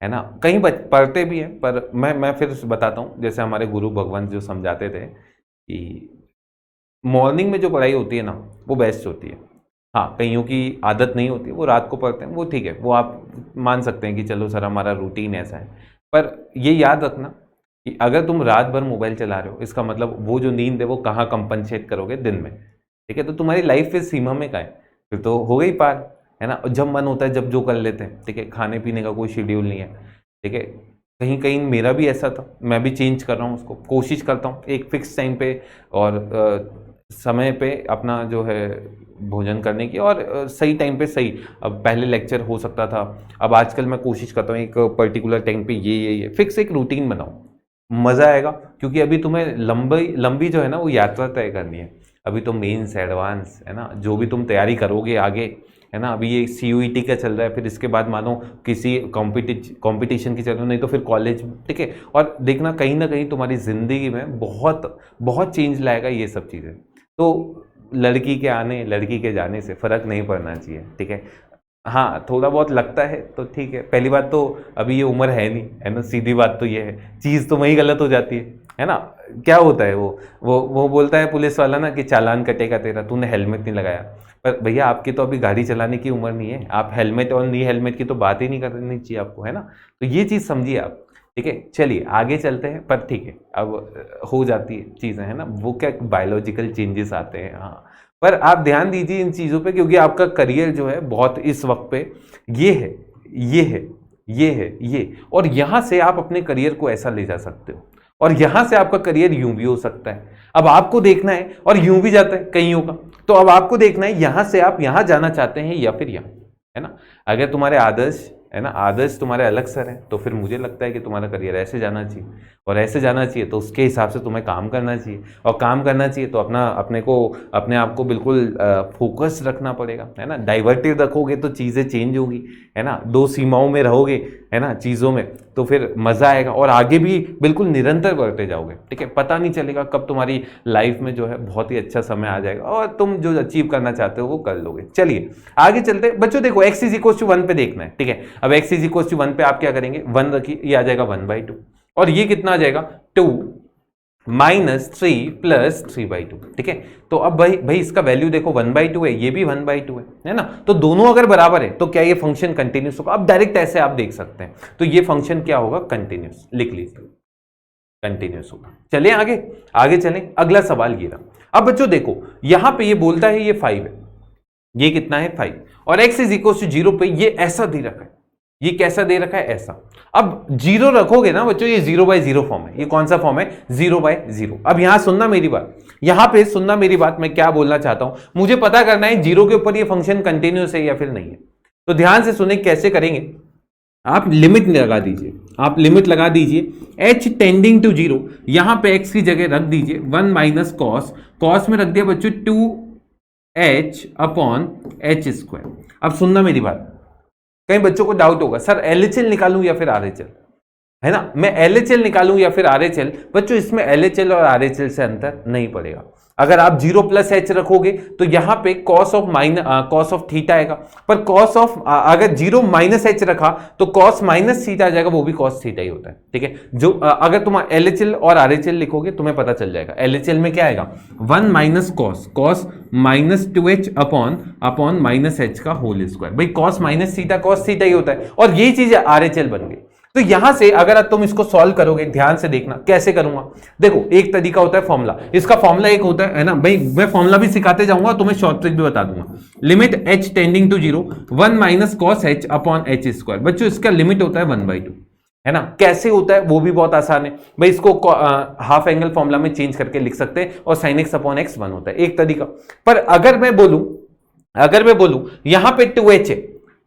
है ना। कहीं पढ़ते भी हैं, पर मैं फिर बताता हूँ, जैसे हमारे गुरु भगवान जो समझाते थे कि मॉर्निंग में जो पढ़ाई होती है ना वो बेस्ट होती है। हाँ, कईयों की आदत नहीं होती, वो रात को पढ़ते हैं, वो ठीक है, वो आप मान सकते हैं कि चलो सर हमारा रूटीन ऐसा है। पर ये याद रखना कि अगर तुम रात भर मोबाइल चला रहे हो, इसका मतलब वो जो नींद है वो कहाँ कंपनसेट करोगे? दिन में, ठीक है। तो तुम्हारी लाइफ फिर सीमा में का है, फिर तो हो गई पार, है ना। जब मन होता है जब जो कर लेते हैं, ठीक है। खाने पीने का कोई शेड्यूल नहीं है, ठीक है। कहीं कहीं मेरा भी ऐसा था, मैं भी चेंज कर रहा हूँ उसको, कोशिश करता हूँ एक फिक्स टाइम पे और समय पे अपना जो है भोजन करने की, और सही टाइम पे सही। अब पहले लेक्चर हो सकता था, अब आजकल मैं कोशिश करता हूँ एक पर्टिकुलर टाइम पे ये फिक्स एक रूटीन बनाओ, मज़ा आएगा। क्योंकि अभी तुम्हें लंबी जो है ना वो यात्रा तय करनी है। अभी तो मेंस एडवांस, है ना, जो भी तुम तैयारी करोगे आगे, है ना। अभी ये CUET का चल रहा है, फिर इसके बाद मानो किसी कंपटीशन की चल रही है, नहीं तो फिर कॉलेज, ठीक है। और देखना कहीं ना कहीं तुम्हारी ज़िंदगी में बहुत बहुत चेंज लाएगा ये सब चीज़ें। तो लड़की के आने लड़की के जाने से फ़र्क नहीं पड़ना चाहिए, ठीक है। हाँ, थोड़ा बहुत लगता है तो ठीक है। पहली बात तो अभी ये उम्र है नहीं, है ना, सीधी बात तो ये है। चीज़ तो वही गलत हो जाती है ना। क्या होता है वो बोलता है पुलिस वाला ना कि चालान कटेगा तेरा, तूने हेलमेट नहीं लगाया। पर भैया आपकी तो अभी गाड़ी चलाने की उम्र नहीं है, आप हेलमेट और नहीं हेलमेट की तो बात ही नहीं करनी चाहिए आपको, है ना। तो ये चीज़ समझिए आप, ठीक है। चलिए आगे चलते हैं, पर ठीक है अब हो जाती है चीज़ें, है ना, वो क्या बायोलॉजिकल चेंजेस आते हैं, हाँ। पर आप ध्यान दीजिए इन चीज़ों पे, क्योंकि आपका करियर जो है बहुत इस वक्त पे ये है, ये है, ये है, ये, और यहाँ से आप अपने करियर को ऐसा ले जा सकते हो, और यहाँ से आपका करियर यूं भी हो सकता है। अब आपको देखना है, और यूं भी जाता है कईयों का, तो अब आपको देखना है यहाँ से आप यहाँ जाना चाहते हैं या फिर यहाँ, है ना। अगर तुम्हारे आदर्श, है ना, आदर्श तुम्हारे अलग सर हैं, तो फिर मुझे लगता है कि तुम्हारा करियर ऐसे जाना चाहिए, और ऐसे जाना चाहिए तो उसके हिसाब से तुम्हें काम करना चाहिए, और काम करना चाहिए तो अपने आप को बिल्कुल फोकस रखना पड़ेगा, है ना। डाइवर्टेड रखोगे तो चीज़ें चेंज होगी, है ना। दो सीमाओं में रहोगे, है ना, चीज़ों में, तो फिर मज़ा आएगा, और आगे भी बिल्कुल निरंतर बढ़ते जाओगे, ठीक है। पता नहीं चलेगा कब तुम्हारी लाइफ में जो है बहुत ही अच्छा समय आ जाएगा, और तुम जो अचीव करना चाहते हो वो कर लोगे। चलिए आगे चलते बच्चों। देखो x = 1 पे देखना है, ठीक है। अब x = 1 पे आप क्या करेंगे, 1 रखिए, ये आ जाएगा 1/2, और ये कितना आ जाएगा 2 - 3 + 3/2, ठीक है। तो अब भाई इसका वैल्यू देखो 1/2 है, ये भी 1/2 है ना। तो दोनों अगर बराबर है तो क्या ये फंक्शन कंटिन्यूस होगा? अब डायरेक्ट ऐसे आप देख सकते हैं, तो ये फंक्शन क्या होगा, कंटिन्यूस, लिख लीजिए, कंटिन्यूस होगा। चलें आगे चलें। अगला सवाल ये रहा। अब बच्चों देखो यहां पे ये बोलता है ये 5 है, ये कितना है 5, और x = 0 पे ये ऐसा दे रखा है, ये कैसा दे रखा है, ऐसा। अब 0 रखोगे ना बच्चों, ये 0/0 फॉर्म है। ये कौन सा फॉर्म है, 0/0। अब यहां सुनना मेरी बात, यहां पे सुनना मेरी बात, मैं क्या बोलना चाहता हूं, मुझे पता करना है 0 के ऊपर ये फंक्शन कंटिन्यूस है या फिर नहीं है। तो ध्यान से सुने कैसे करेंगे। आप लिमिट लगा दीजिए, आप लिमिट लगा दीजिए h टेंडिंग टू 0, यहां पे x की जगह रख दीजिए 1 - cos में रख दिया बच्चों 2h/h²। अब सुनना मेरी बात, कई बच्चों को डाउट होगा सर LHL निकालूं या फिर RHL, है ना। मैं LHL निकालूं या फिर RHL, बच्चों इसमें LHL और RHL से अंतर नहीं पड़ेगा। अगर आप 0 + h रखोगे तो यहां पे cos ऑफ थीटा आएगा, पर अगर 0 - h रखा तो cos - थीटा आ जाएगा, वो भी cos थीटा ही होता है, ठीक है। जो अगर तुम LHL और RHL लिखोगे तुम्हें पता चल जाएगा। LHL में क्या आएगा, 1 - cos -2h अपॉन -h का होल स्क्वायर। भाई cos थीटा ही होता है, और यही चीज RHL बन गई। तो यहां से अगर तुम इसको सॉल्व करोगे, ध्यान से देखना कैसे करूंगा। देखो एक तरीका होता है फॉर्मूला, इसका फॉर्मूला एक होता है ना भाई, मैं फॉर्मूला भी सिखाते जाऊंगा, तुम्हें शॉर्ट ट्रिक भी बता दूंगा। Limit h tending to 0 1 - cos h upon h²। बच्चों इसका लिमिट होता है 1/2, है ना। कैसे होता है वो भी बहुत आसान है भाई, इसको हाफ एंगल फॉर्मूला में चेंज करके लिख सकते हैं, और sin x अपॉन x 1 होता है, एक तरीका। पर अगर मैं बोलूं यहां पे 2h है,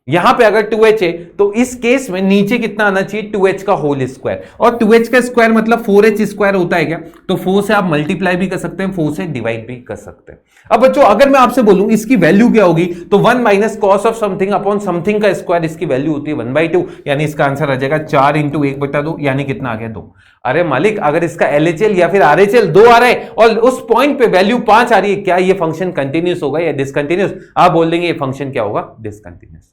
यहां पे अगर 2h है तो इस केस में नीचे कितना आना चाहिए 2h का होल स्क्वायर, और 2h का स्क्वायर मतलब 4h स्क्वायर होता है क्या, तो 4 से आप मल्टीप्लाई भी कर सकते हैं, 4 से डिवाइड भी कर सकते हैं। अब बच्चों अगर मैं आपसे बोलूं इसकी वैल्यू क्या होगी, तो 1 minus cos of something upon something का स्क्वायर, इसकी वैल्यू होती है 1/2, यानी इसका आंसर आ जाएगा 4 इंटू 1/2, यानी कितना आ गया 2। अरे मालिक अगर इसका LHL या फिर RHL 2 आ रहा है और उस पॉइंट पे वैल्यू 5 आ रही है, क्या ये फंक्शन कंटिन्यूस होगा या डिसकंटिन्यूस? आप बोल देंगे ये फंक्शन क्या होगा, डिसकंटिन्यूस।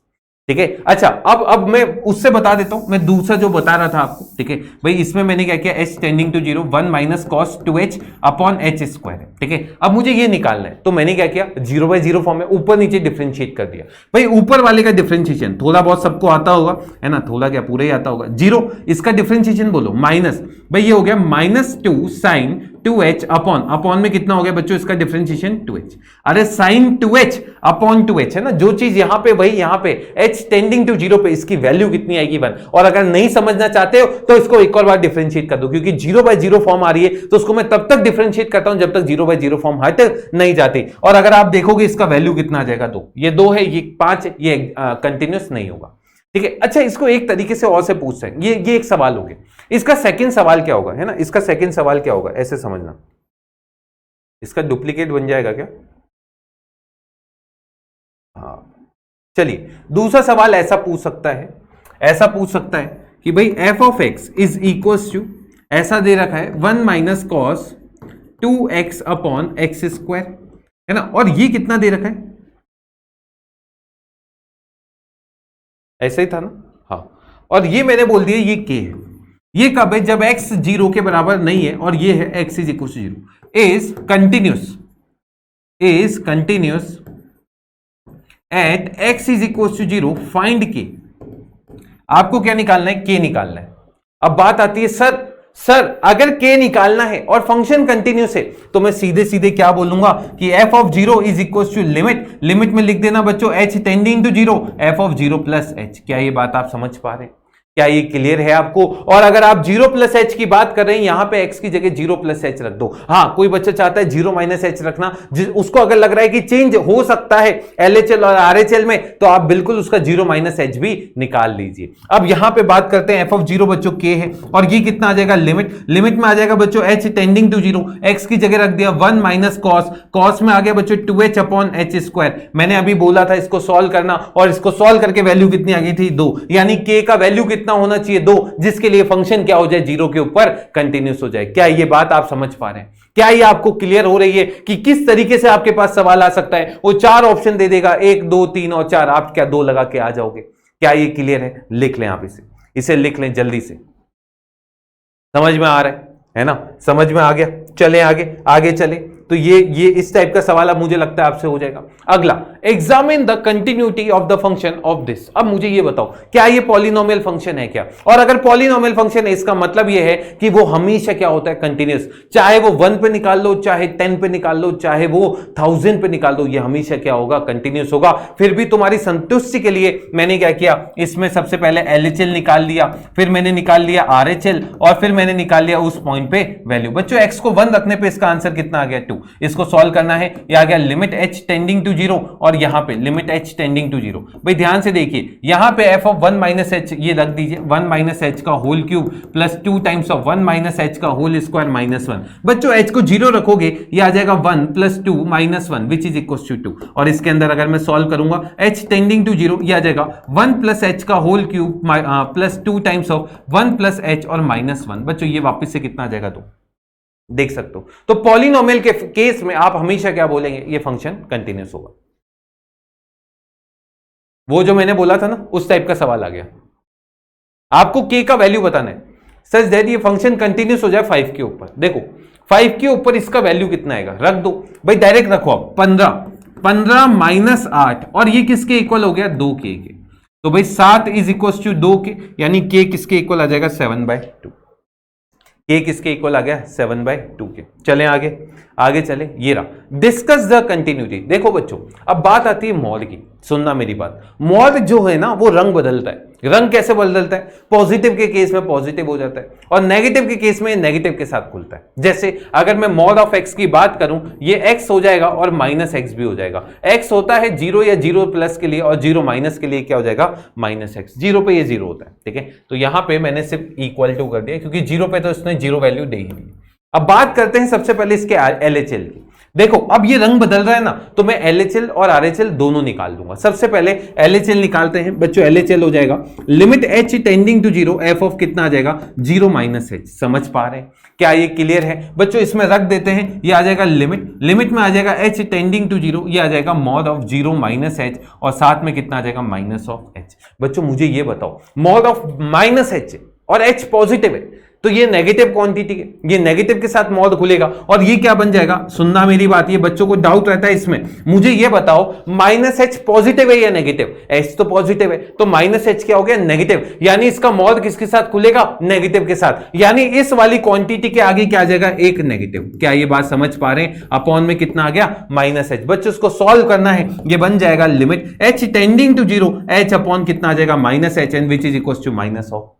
ठीक है, अच्छा अब मैं उससे बता देता हूं, मैं दूसरा जो बता रहा था आपको। ठीक है भाई, इसमें मैंने क्या किया, h tending to 0 1 minus cos 2h upon h square है। ठीक है, अब मुझे ये निकालना है, तो मैंने क्या किया, 0/0 फॉर्म में ऊपर नीचे डिफरेंशिएट कर दिया। भाई ऊपर वाले का डिफरेंशिएशन थोड़ा बहुत सबको आता होगा, है ना, थोड़ा क्या पूरा ही आता होगा। 0 इसका डिफरेंशिएशन बोलो माइनस, भाई ये हो गया -2 साइन 2h अपॉन में कितना हो गया बच्चों इसका डिफरेंशिएशन 2h। अरे साइन 2h अपॉन 2h है ना, जो चीज यहां पे वही यहां पे h टेंडिंग टू 0 पे इसकी वैल्यू कितनी आएगी 1। और अगर नहीं समझना चाहते हो तो इसको एक और बार डिफरेंशिएट कर दो, क्योंकि 0/0 फॉर्म आ रही है तो उसको मैं तब तक डिफरेंशिएट करता हूं जब तक 0/0 फॉर्म हट नहीं जाती। और अगर आप देखोगे इसका वैल्यू कितना आ जाएगा 2, ये 2 है, ये 5 है, ये कंटिन्यूस नहीं होगा। ठीक है, अच्छा इसको एक तरीके से और से पूछ सकते हैं, ये एक सवाल हो गया। इसका सेकंड सवाल क्या होगा, है ना, इसका सेकंड सवाल क्या होगा, ऐसे समझना, इसका डुप्लीकेट बन जाएगा क्या? हाँ चलिए, दूसरा सवाल ऐसा पूछ सकता है, कि भाई f of x is equal to, ऐसा दे रखा है 1 minus cos 2x upon X square, है ना, और ये कितना दे रखा है, ऐसा ही था ना, हाँ, और ये मैंने बोल दिया ये k है। ये कब है, जब x 0 के बराबर नहीं है, और ये है x is equal to 0, is continuous at x is equal to 0, find k। आपको क्या निकालना है, k निकालना है। अब बात आती है सर अगर k निकालना है और फंक्शन कंटिन्यूस है तो मैं सीधे सीधे क्या बोलूंगा कि f of 0 is equal to limit में लिख देना बच्चों h tending to 0 f of 0 plus h। क्या ये बात आप समझ पा रहे हैं, क्या ये क्लियर है आपको? और अगर आप 0 प्लस h की बात कर रहे हैं, यहां पे x की जगह 0 प्लस h रख दो। हाँ, कोई बच्चा चाहता है 0 माइनस h रखना, उसको अगर लग रहा है कि चेंज हो सकता है LHL और RHL में, तो आप बिल्कुल उसका 0 माइनस h भी निकाल लीजिए। अब यहां पे बात करते हैं f ऑफ 0 बच्चों k है, और ये कितना आ जाएगा, लिमिट में आ जाएगा बच्चों h टेंडिंग टू 0, x की जगह रख दिया 1 माइनस कॉस में आ गया बच्चों 2h अपॉन h स्क्वायर। मैंने अभी बोला था इसको सॉल्व करना, और इसको सॉल्व करके वैल्यू कितनी आ गई थी 2, यानी k का वैल्यू कितना होना चाहिए 2, जिसके लिए फंक्शन क्या हो जाए, 0 के ऊपर कंटिन्यूस हो जाए। क्या ये बात आप समझ पा रहे हैं? क्या ये आपको क्लियर हो रही है कि किस तरीके से आपके पास सवाल आ सकता है? वो 4 ऑप्शन दे देगा, 1 2 3 और 4, आप क्या 2 लगा के आ जाओगे? क्या ये क्लियर है? लिख लें आप इसे लिख लें जल्दी से। समझ में आ रहा है ना, समझ में आ गया? चले आगे चले। तो ये इस टाइप का सवाल अब मुझे लगता है आपसे हो जाएगा। अगला, examine the continuity of the function of this. अब मुझे ये बताओ, क्या ये पॉलिनोमियल फंक्शन है क्या? और अगर पॉलिनोमियल फंक्शन है, इसका मतलब ये है कि वो हमेशा क्या होता है, कंटिन्यूस। चाहे वो 1 पे निकाल लो, चाहे 10 पे निकाल लो, चाहे वो 1000 पे निकाल दो, ये हमेशा क्या होगा, कंटिन्यूस होगा। फिर भी तुम्हारी संतुष्टि के लिए मैंने क्या किया, इसमें सबसे पहले LHL निकाल लिया, फिर मैंने निकाल लिया RHL, और फिर मैंने निकाल लिया उस पॉइंट पे वैल्यू। बच्चों x को 1 रखने पे इसका आंसर कितना आ गया, 2। इसको सॉल्व करना है, ये आ गया लिमिट h टेंडिंग टू 0, और यहां पे लिमिट h टेंडिंग टू 0। भाई ध्यान से देखिए, यहां पे f ऑफ 1 माइनस h ये रख दीजिए, 1 माइनस h का whole cube plus 2 times of 1 minus h का होल स्क्वायर माइनस 1। बच्चों h को 0 रखोगे, ये आ जाएगा 1 plus 2 minus 1 which is equal to 2। और इसके अंदर अगर मैं सॉल्व करूंगा, h टेंडिंग टू 0 ये आ जाएगा 1 प्लस h का whole cube plus 2 times of 1 plus h और माइनस 1। बच्चों ये वापस से कितना आ जाएगा, तो देख सकते हो। तो पॉलिनोमियल के केस में आप हमेशा क्या बोलेंगे, ये फंक्शन कंटिन्यूस होगा। वो जो मैंने बोला था ना, उस टाइप का सवाल आ गया। आपको k का वैल्यू बताना है सच दैट ये फंक्शन कंटिन्यूस हो जाए 5 के ऊपर। देखो 5 के ऊपर इसका वैल्यू कितना आएगा, रख दो भाई, डायरेक्ट रखो आप 15 माइनस 8, और ये किसके इक्वल हो गया, 2k के। तो भाई 7 इज इक्वल टू 2k, यानी k किसके इक्वल आ जाएगा, 7/2। k किसके इक्वल आ गया, 7/2 के। चलें आगे चले, ये रहा। Discuss the continuity. देखो बच्चों, अब बात आती है मॉड की, सुनना मेरी बात। मॉड जो है ना वो रंग बदलता है। रंग कैसे बदलता है? पॉजिटिव के केस में पॉजिटिव हो जाता है और नेगेटिव के केस में नेगेटिव के साथ खुलता है। जैसे अगर मैं मॉड ऑफ एक्स की बात करूं, ये एक्स हो जाएगा और माइनस एक्स भी हो जाएगा। एक्स होता है जीरो या जीरो प्लस के लिए और जीरो माइनस के लिए क्या हो जाएगा? Minus x. जीरो पे ये जीरो होता है, ठीक है। तो यहां पे मैंने सिर्फ इक्वल टू कर दिया क्योंकि जीरो पे तो इसने जीरो वैल्यू दे ही नहीं। अब बात करते हैं सबसे पहले इसके LHL की। देखो अब ये रंग बदल रहा है ना, तो मैं LHL और RHL दोनों निकाल दूंगा। सबसे पहले LHL निकालते हैं बच्चों। LHL हो जाएगा limit h tending to zero, f of कितना आ जाएगा? Zero minus h. समझ पा रहे हैं? क्या ये क्लियर है बच्चों? इसमें रख देते हैं, ये आ जाएगा लिमिट में आ जाएगा h टेंडिंग टू जीरो, ये आ जाएगा mod of zero minus H और साथ में कितना आ जाएगा? Minus of H. बच्चों मुझे ये बताओ, मॉड ऑफ माइनस एच और h पॉजिटिव है तो ये नेगेटिव क्वांटिटी है, ये नेगेटिव के साथ मॉड खुलेगा और ये क्या बन जाएगा? सुनना मेरी बात, ये बच्चों को डाउट रहता है इसमें। मुझे ये बताओ माइनस एच पॉजिटिव है या नेगेटिव? एच तो पॉजिटिव है तो माइनस एच क्या हो गया? नेगेटिव। यानी इसका मॉड किसके साथ खुलेगा? नेगेटिव के साथ। यानी इस वाली क्वांटिटी के आगे क्या आ जाएगा? एक नेगेटिव। क्या ये बात समझ पा रहे हैं? अपॉन में कितना आ गया? Minus h. बच्चों इसको सॉल्व करना है, ये बन जाएगा limit h tending to zero, h upon कितना आ जाएगा? Minus h and which is equal to minus of.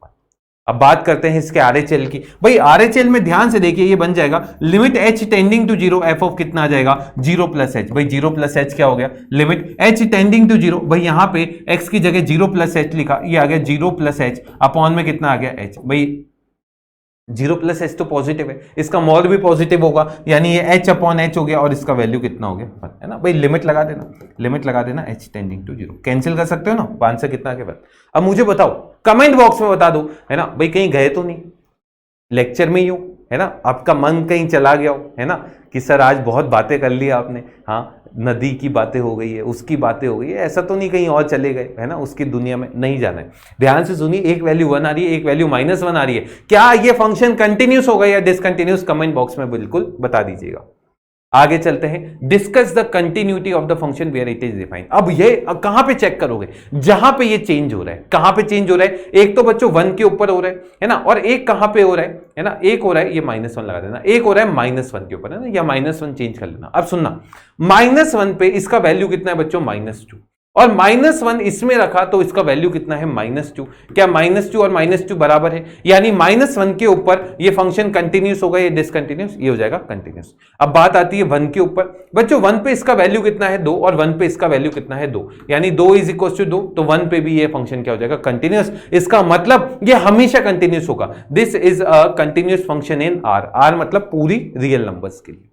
अब बात करते हैं इसके RHL की। भाई RHL में ध्यान से देखिए, ये बन जाएगा limit h tending to zero, f of कितना आ जाएगा? Zero plus h. भाई जीरो प्लस एच क्या हो गया? Limit h tending to zero. भाई यहां पे x की जगह जीरो प्लस एच लिखा, ये आ गया जीरो प्लस एच अपॉन में कितना आ गया? h। भाई जीरो प्लस एच तो पॉजिटिव है, इसका मॉड भी पॉजिटिव होगा, यानी ये h अपॉन एच हो गया और इसका वैल्यू कितना हो गया? है ना भाई। लिमिट लगा देना h tending to zero. Cancel कर सकते हो ना, 5 से कितना के बाद। अब मुझे बताओ, कमेंट बॉक्स में बता दो, है ना भाई, कहीं गए तो नहीं, लेक्चर में ही हो, है ना, आपका मन कहीं चला गया हो, है ना, कि सर आज बहुत बातें कर ली आपने, हाँ नदी की बातें हो गई है, उसकी बातें हो गई है, ऐसा तो नहीं कहीं और चले गए, है ना, उसकी दुनिया में नहीं जाना है। ध्यान से सुनिए, एक वैल्यू 1 आ रही है, एक वैल्यू -1 आ रही है। क्या ये फंक्शन कंटिन्यूस होगा या डिसकंटिन्यूस? कमेंट बॉक्स में बिल्कुल बता दीजिएगा। आगे चलते हैं, discuss the continuity of the function where it is defined. अब ये कहां पे चेक करोगे? जहां पे ये चेंज हो रहा है। कहां पे चेंज हो रहा है? एक तो बच्चों 1 के ऊपर हो रहा है ना, और एक कहां पे हो रहा है ना, एक हो रहा है, ये -1 लगा देना, एक हो रहा है -1 के ऊपर, है ना, या -1 चेंज कर लेना। अब सुनना, -1 पे इसका वैल्यू कितना है बच्चों? -2, और -1 इसमें रखा तो इसका वैल्यू कितना है? -2। क्या -2 और -2 बराबर है? यानी -1 के ऊपर ये फंक्शन कंटिन्यूस होगा या डिसकंटिन्यूस? ये हो जाएगा कंटिन्यूस। अब बात आती है 1 के ऊपर। बच्चों 1 पे इसका वैल्यू कितना है? 2, और 1 पे इसका वैल्यू कितना है? 2, यानी 2 = 2, तो 1 पे भी ये फंक्शन क्या हो जाएगा? कंटिन्यूस। इसका मतलब ये हमेशा कंटिन्यूस होगा। This is a continuous function in R मतलब पूरी रियल नंबर्स के लिए।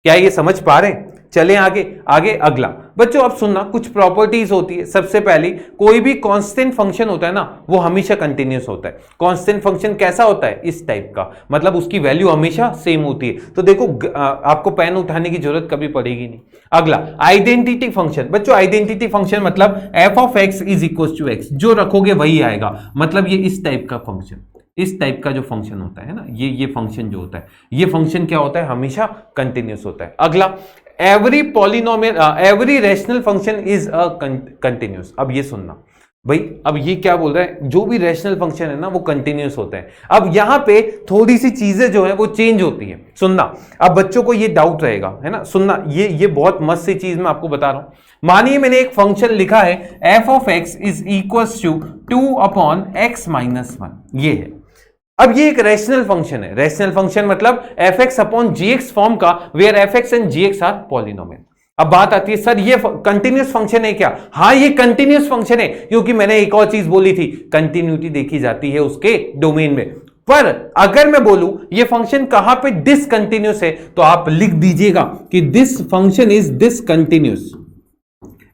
क्या ये समझ पा रहे हैं? चलें आगे अगला। बच्चों अब सुनना, कुछ प्रॉपर्टीज होती है। सबसे पहली, कोई भी कांस्टेंट फंक्शन होता है ना, वो हमेशा कंटिन्यूस होता है। कांस्टेंट फंक्शन कैसा होता है? इस टाइप का, मतलब उसकी वैल्यू हमेशा सेम होती है। तो देखो आपको पेन उठाने की जरूरत कभी पड़ेगी नहीं। अगला, आइडेंटिटी फंक्शन। बच्चों आइडेंटिटी फंक्शन मतलब f of x is equal to x, जो रखोगे वही आएगा। मतलब ये इस टाइप का फंक्शन, इस टाइप का जो फंक्शन होता है ना, ये फंक्शन जो होता है, ये फंक्शन क्या होता है? हमेशा कंटिन्यूस होता है। अगला, every polynomial every rational function is a continuous. अब ये सुनना भाई, अब ये क्या बोल रहा है? जो भी रैशनल फंक्शन है ना वो कंटिन्यूस होता है। अब यहां पे थोड़ी सी चीजें जो है वो चेंज होती हैं। सुनना, अब बच्चों को ये डाउट रहेगा, है ना, सुनना, ये बहुत मस्त सी चीज मैं आपको बता रहा हूं। मानिए मैंने एक फंक्शन लिखा है f of x is equals to 2/x-1, ये है। अब ये एक रैशनल फंक्शन है। रैशनल फंक्शन मतलब f(x/gx) फॉर्म का, where f(x) and gx are polynomial. अब बात आती है, सर ये कंटिन्यूस फंक्शन है क्या? हाँ ये कंटिन्यूस फंक्शन है, क्योंकि मैंने एक और चीज बोली थी, कंटिन्यूटी देखी जाती है उसके डोमेन में। पर अगर मैं बोलूं ये फंक्शन कहां पे डिसकंटिन्यूस है, तो आप लिख दीजिएगा कि this function is discontinuous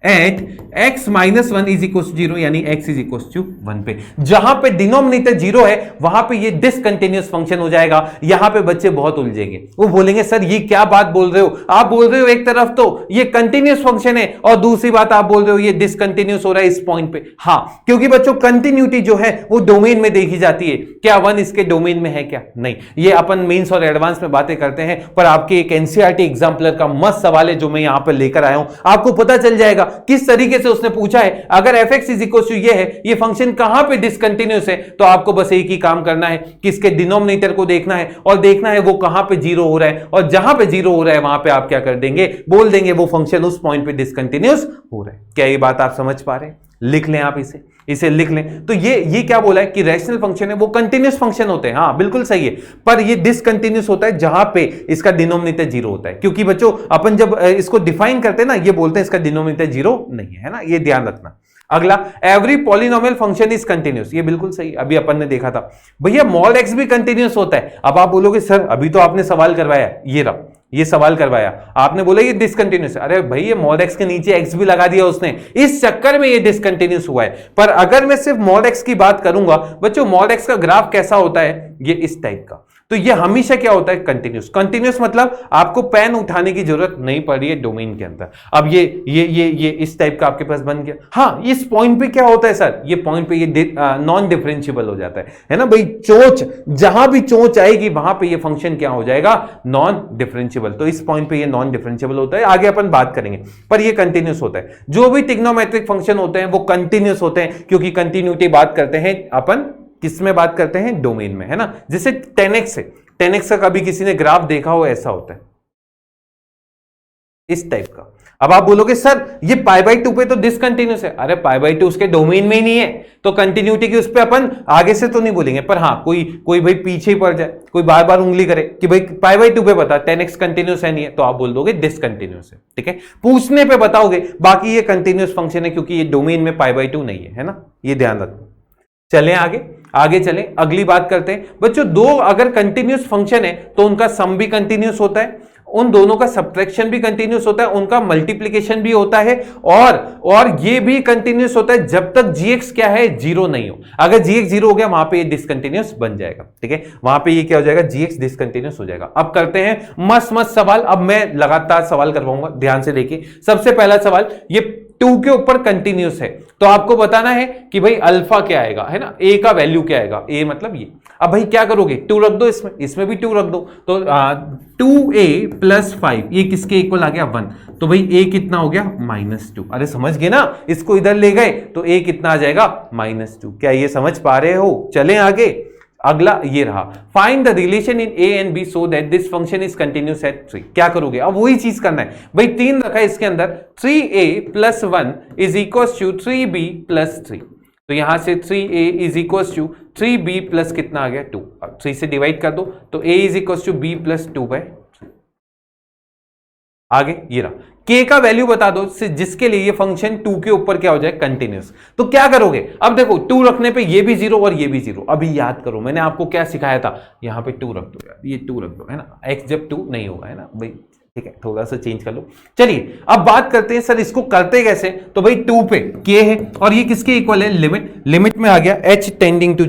at x-1 is equal to 0, यानी x इज इक्वल टू 1 पे। जहां पे डिनोमिनेटर 0 है वहां पे ये डिसकंटिन्यूस फंक्शन हो जाएगा। यहां पे बच्चे बहुत उलझेंगे, वो बोलेंगे सर ये क्या बात बोल रहे हो? आप बोल रहे हो एक तरफ तो ये कंटिन्यूस फंक्शन है और दूसरी बात आप बोल रहे हो ये डिसकंटिन्यूस हो रहा है इस पॉइंट पे। हाँ, क्योंकि बच्चों कंटिन्यूटी जो है वो डोमेन में देखी जाती है। क्या 1 इसके डोमेन में है क्या? नहीं। ये अपन मेंस और एडवांस में बातें करते हैं, पर आपके एक एनसीईआरटी एग्जाम्पलर का मस्त सवाल है जो मैं यहां पर लेकर आया हूं, आपको पता चल जाएगा किस तरीके से उसने पूछा है, अगर f x is equal to ये है, ये फंक्शन कहां पे डिसकंटिन्यूस है, तो आपको बस एक ही काम करना है कि इसके डिनोमिनेटर को देखना है और देखना है वो कहां पे जीरो हो रहा है, और जहां पे जीरो हो रहा है वहां पे आप क्या कर देंगे, बोल देंगे वो फंक्शन उस पॉइंट पे डिसकंटिन्यूस हो रहा है। क्या ये बात आप समझ पा रहे हैं? लिख लें आप इसे लिख लें। तो ये क्या बोला है कि रैशनल फंक्शन है वो कंटिन्यूस फंक्शन होते हैं, हाँ बिल्कुल सही है, पर ये डिसकंटिन्यूस होता है जहां पे इसका डिनोमिनेटर जीरो होता है, क्योंकि बच्चों अपन जब इसको डिफाइन करते हैं ना, ये बोलते हैं इसका डिनोमिनेटर जीरो नहीं है ना, ये ध्यान रखना। अगला, every polynomial function is continuous, ये बिल्कुल सही, अभी अपन ने देखा था भैया मॉड एक्स भी कंटिन्यूस होता है। अब आप बोलोगे सर अभी तो आपने सवाल करवाया, ये सवाल करवाया, आपने बोला ये डिसकंटिन्यूस है, अरे भाई ये मॉड एक्स के नीचे एक्स भी लगा दिया उसने, इस चक्कर में ये डिसकंटिन्यूस हुआ है। पर अगर मैं सिर्फ मॉड एक्स की बात करूंगा बच्चों, मॉड एक्स का ग्राफ कैसा होता है, ये इस टाइप का, तो ये हमेशा क्या होता है, कंटिन्यूस। कंटिन्यूस मतलब आपको पेन उठाने की जरूरत नहीं पड़ रही है डोमेन के अंदर। अब ये इस टाइप का आपके पास बन गया, हाँ इस पॉइंट पे क्या होता है सर, ये पॉइंट पे ये नॉन डिफरेंशिएबल हो जाता है ना भाई, चोंच जहां भी चोंच आएगी वहां पे ये फंक्शन क्या हो जाएगा, नॉन डिफरेंशिएबल। तो इस पॉइंट पे ये नॉन डिफरेंशिएबल होता है, आगे अपन बात करेंगे, पर ये कंटिन्यूस होता है। जो भी ट्रिग्नोमेट्रिक फंक्शन होते हैं वो कंटिन्यूस होते हैं, क्योंकि कंटिन्यूटी बात करते हैं अपन किसमें बात करते हैं, डोमेन में, है ना। जैसे 10x है, 10x का कभी किसी ने ग्राफ देखा हो, ऐसा होता है इस टाइप का। अब आप बोलोगे सर ये π/2 पे तो डिसकंटिन्यूस है, अरे π/2 उसके डोमेन में ही नहीं है, तो कंटिन्यूटी की उस पे अपन आगे से तो नहीं बोलेंगे, पर हाँ कोई भाई पीछे ही पड़ जाए, कोई बार बार उंगली करे कि भाई π/2 पे बता 10x कंटिन्यूस है नहीं है, तो आप बोल दोगे डिसकंटिन्यूस है, ठीक है, पूछने पे बताओगे, बाकी ये कंटिन्यूस फंक्शन है क्योंकि ये डोमेन में π/2 नहीं है ना, ये ध्यान रखो। चलें आगे चलें, अगली बात करते हैं बच्चों, दो अगर कंटिन्यूस फंक्शन है तो उनका सम भी कंटिन्यूस होता है, उन दोनों का सब्ट्रैक्शन भी कंटिन्यूस होता है, उनका मल्टीप्लिकेशन भी होता है, और ये भी कंटिन्यूस होता है जब तक जीएक्स क्या है, जीरो नहीं हो। अगर जीएक्स जीरो हो गया वहां पे ये डिसकंटिन्यूस बन जाएगा, ठीक है, वहां पे ये क्या हो जाएगा, जीएक्स डिसकंटिन्यूस हो जाएगा। अब करते हैं मस्त सवाल, अब मैं लगातार सवाल करवाऊंगा, ध्यान से देखिए। सबसे पहला सवाल, ये 2 के ऊपर कंटिन्यूस है, तो आपको बताना है कि भाई अल्फा क्या आएगा, है ना, ए का वैल्यू क्या आएगा, ए मतलब ये। अब भाई क्या करोगे, 2 रख दो, इसमें भी 2 रख दो, तो 2a + 5 ये किसके इक्वल आ गया, 1, तो भाई a कितना हो गया, -2। अरे समझ गए ना, इसको इधर ले गए तो a कितना आ जाएगा, -2। क्या ये समझ पा रहे हो? चलें आगे। अगला ये रहा, find the relation in a and b so that this function is continuous eight 3। क्या करोगे, अब वही चीज करना है भाई, 3 रखा है इसके अंदर, 3a + 1 is equal to 3b + 3, तो यहां से 3a is equal to 3b plus कितना आ गया, 2। अब 3 से डिवाइड कर दो तो a is equal to b + 2/3। आगे ये रहा, k का वैल्यू बता दो जिसके लिए ये फंक्शन 2 के ऊपर क्या हो जाए, कंटिन्यूस। तो क्या करोगे, अब देखो 2 रखने पे ये भी 0 और ये भी 0। अभी याद करो मैंने आपको क्या सिखाया था, यहां पे 2 रख दो यार, ये 2 रख दो, है ना, x जब 2 नहीं होगा, है ना भाई, ठीक है, थोड़ा सा चेंज कर लो। चलिए अब बात करते हैं सर इसको करते कैसे, तो भाई 2 पे k है और ये किसके इक्वल है, लिमिट में आ गया h टेंडिंग टू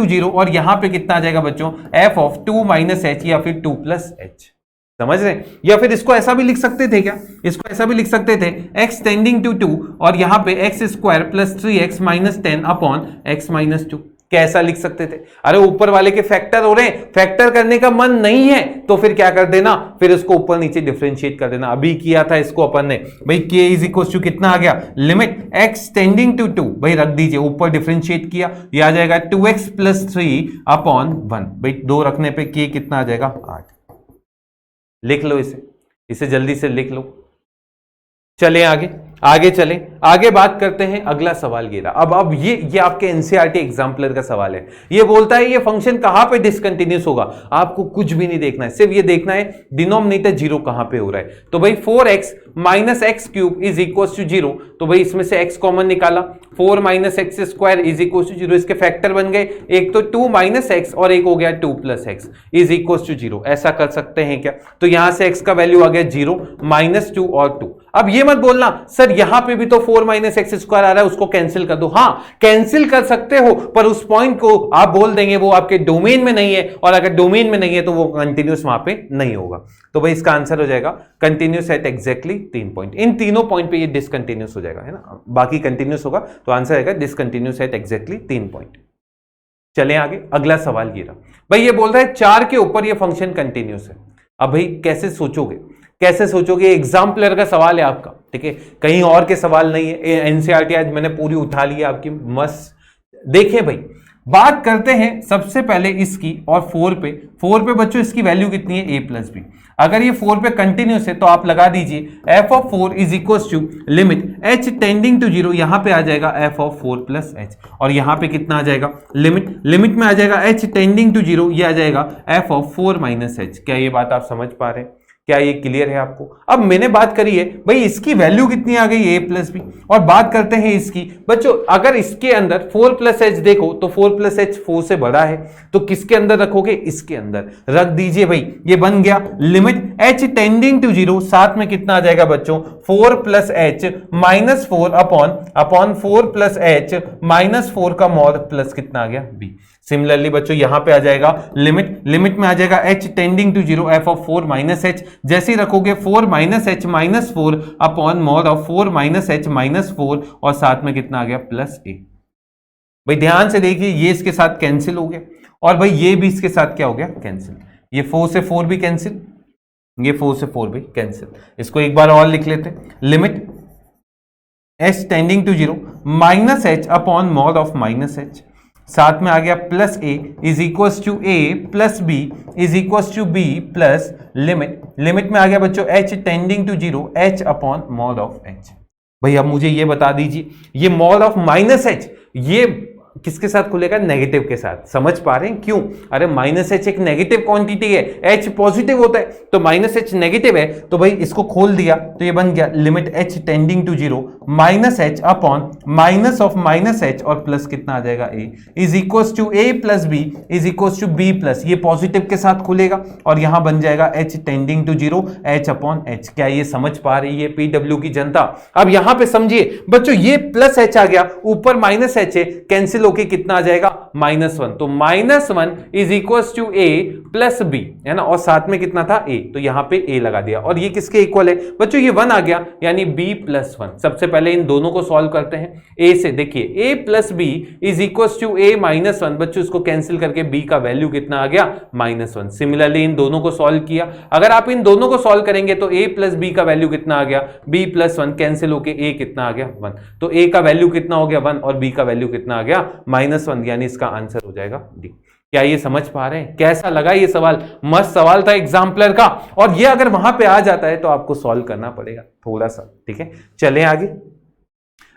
0, और यहां पे कितना आ जाएगा बच्चों, f(2 - h) या फिर 2 + h। समझ रहे हैं? या फिर इसको ऐसा भी लिख सकते थे, क्या इसको ऐसा भी लिख सकते थे, x टेंडिंग टू 2 और यहां पे x² + 3x - 10/x - 2। कैसा लिख सकते थे, अरे ऊपर वाले के फैक्टर हो रहे हैं, फैक्टर करने का मन नहीं है तो फिर क्या कर देना, फिर इसको ऊपर नीचे डिफरेंशिएट कर देना। अभी किया था इसको अपन ने भाई, k इज इक्वल टू कितना आ गया, लिमिट x टेंडिंग टू 2, भाई रख दीजिए, ऊपर डिफरेंशिएट किया, ये आ जाएगा 2x + 3/1। भाई 2 रखने पे k कितना आ जाएगा, 8। लिख लो इसे जल्दी से लिख लो। चले आगे चलें, आगे बात करते हैं। अगला सवाल ये रहा, अब ये आपके एनसीईआरटी एग्जाम्पलर का सवाल है। ये बोलता है ये फंक्शन कहां पे डिसकंटिन्यूस होगा, आपको कुछ भी नहीं देखना है, सिर्फ ये देखना है डिनोमिनेटर जीरो कहां पे हो रहा है। तो भाई 4x - x³ is equal to 0, तो भाई इसमें से x कॉमन निकाला, 4 - x² इज इक्वल टू 0, इसके फैक्टर बन गए, एक तो 2 - x और एक हो गया 2 + x इज इक्वल टू 0। ऐसा कर सकते हैं क्या, तो यहां से x का वैल्यू आ गया 0, -2 और 2। अब ये मत बोलना सर यहां पे भी तो 4 - x² आ रहा है, उसको कैंसिल कर दो। हां कैंसिल कर सकते हो, पर उस पॉइंट को आप बोल देंगे वो आपके डोमेन में नहीं है, और अगर डोमेन में नहीं है तो वो कंटिन्यूस वहां पे नहीं होगा। तो भाई इसका आंसर हो जाएगा कंटिन्यूस एट एग्जैक्टली 3 पॉइंट। इन तीनों पॉइंट पे ये डिसकंटिन्यूस हो जाएगा, है ना, बाकी कंटिन्यूस होगा, तो आंसर आएगा डिसकंटिन्यूस एट एग्जैक्टली 3 पॉइंट। चलें आगे, अगला सवाल ये रहा, भाई ये बोल रहा है 4 के ऊपर ये फंक्शन कंटिन्यूस है। अब भाई कैसे सोचोगे, एग्जाम्पलर का सवाल है आपका, ठीक है, कहीं और के सवाल नहीं है। एनसीईआरटी आज मैंने पूरी उठा ली है आपकी, मस्त। देखिए भाई, बात करते हैं सबसे पहले इसकी और 4 पे बच्चों इसकी वैल्यू कितनी है, a प्लस बी। अगर ये 4 पे कंटिन्यूस है तो आप लगा दीजिए f of 4 is equal to limit h tending to 0, यहां पे आ जाएगा f ऑफ 4 प्लस h, और यहां पे कितना आ जाएगा, लिमिट में आ जाएगा h टेंडिंग टू 0, ये आ जाएगा f ऑफ 4 माइनस h। क्या ये बात आप समझ पा रहे हैं? क्या ये क्लियर है आपको? अब मैंने बात करी है भाई इसकी वैल्यू कितनी आ गई, a प्लस बी, और बात करते हैं इसकी। बच्चों अगर इसके अंदर 4 प्लस एच देखो तो 4 प्लस एच 4 से बड़ा है, तो किसके अंदर रखोगे, इसके अंदर रख दीजिए भाई। ये बन गया लिमिट h टेंडिंग टू 0, साथ में कितना आ जाएगा बच्चों, 4 plus H minus 4 upon 4 plus H minus 4 का मॉड प्लस कितना आ गया, b। सिमिलरली बच्चों यहां पे आ जाएगा लिमिट में आ जाएगा h tending to 0 f of 4 minus h, जैसे ही रखोगे 4 minus h minus 4 upon mod of 4 minus h minus 4, और साथ में कितना आ गया, प्लस a। भाई ध्यान से देखिए, ये इसके साथ कैंसिल हो गया, और भाई ये भी इसके साथ क्या हो गया, कैंसिल। ये 4 से 4 भी कैंसिल, ये 4 से 4 भी कैंसिल। इसको एक बार और लिख लेते हैं, limit h tending to 0 minus h upon mod of minus h, साथ में आ गया plus a is equals to a plus b is equals to b plus limit में आ गया बच्चों h tending to 0 h upon mod of h। भाई अब मुझे ये बता दीजिए, ये मॉड ऑफ माइनस h ये किसके साथ खुलेगा, नेगेटिव के साथ। समझ पा रहे हैं क्यों? अरे माइनस एच एक नेगेटिव क्वांटिटी है, एच पॉजिटिव होता है, तो माइनस एच नेगेटिव है, तो भाई इसको खोल दिया तो ये बन गया limit h tending to 0 minus h upon minus of minus H, और प्लस कितना आ जाएगा, a is equals to a plus b is equals to b plus, ये पॉजिटिव के साथ खुलेगा और यहां बन जाएगा h tending to 0 h upon h. क्या ये समझ पा रही है पीडब्ल्यू की जनता? अब यहां पे समझिए बच्चों, ये प्लस एच आ गया, ऊपर माइनस एच है, कैंसिल होके कितना आ जाएगा, -1, तो -1 is equals to a plus b, है ना, और साथ में कितना था, a, तो यहां पे a लगा दिया, और ये किसके इक्वल है बच्चों, ये 1 आ गया, यानी b प्लस 1। सबसे पहले इन दोनों को सॉल्व करते हैं a से। देखिए a plus b is equals to a minus 1, बच्चों इसको कैंसिल करके b का वैल्यू कितना आ गया, -1। सिमिलरली इन दोनों को सॉल्व किया, अगर आप इन दोनों को सॉल्व करेंगे तो a प्लस बी का वैल्यू कितना आ गया, b प्लस 1, कैंसिल होके a कितना आ गया, 1, तो a का वैल्यू कितना हो गया, 1, और b का वैल्यू कितना आ गया, -1, यानी इसका आंसर हो जाएगा डी। क्या ये समझ पा रहे हैं? कैसा लगा ये सवाल? मस्त सवाल था एग्जाम्पलर का, और ये अगर वहां पे आ जाता है तो आपको सॉल्व करना पड़ेगा थोड़ा सा, ठीक है। चलें आगे,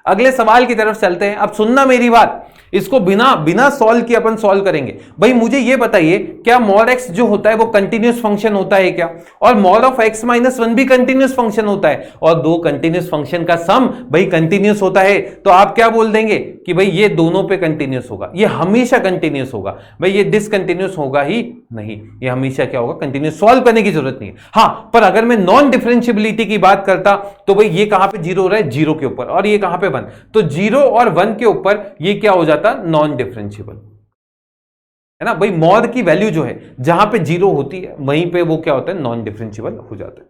अगले सवाल की तरफ चलते हैं। अब सुनना मेरी बात, इसको बिना सॉल्व किए अपन सॉल्व करेंगे। भाई मुझे ये बताइए, क्या मॉड एक्स जो होता है वो कंटिन्यूस फंक्शन होता है क्या? और मॉड ऑफ एक्स माइनस 1 भी कंटिन्यूस फंक्शन होता है, और दो कंटिन्यूस फंक्शन का सम भाई कंटिन्यूस होता है, तो आप क्या बोल देंगे कि भाई ये दोनों पे कंटिन्यूस होगा, ये हमेशा कंटिन्यूस होगा। भाई ये डिसकंटिन्यूस होगा ही नहीं, ये हमेशा क्या होगा, कंटिन्यूस। सॉल्व करने की जरूरत नहीं है। हाँ, पर अगर मैं नॉन डिफरेंशियबिलिटी की बात करता तो भाई ये कहां पे 0 हो रहा है, 0 के ऊपर, और ये कहां पे 1, तो 0 और 1 के ऊपर ये क्या हो जाता, नॉन डिफरेंशिएबल, है ना। भाई मॉड की वैल्यू जो है जहां पे 0 होती है वहीं पे वो क्या होता है, नॉन डिफरेंशिएबल हो जाता है।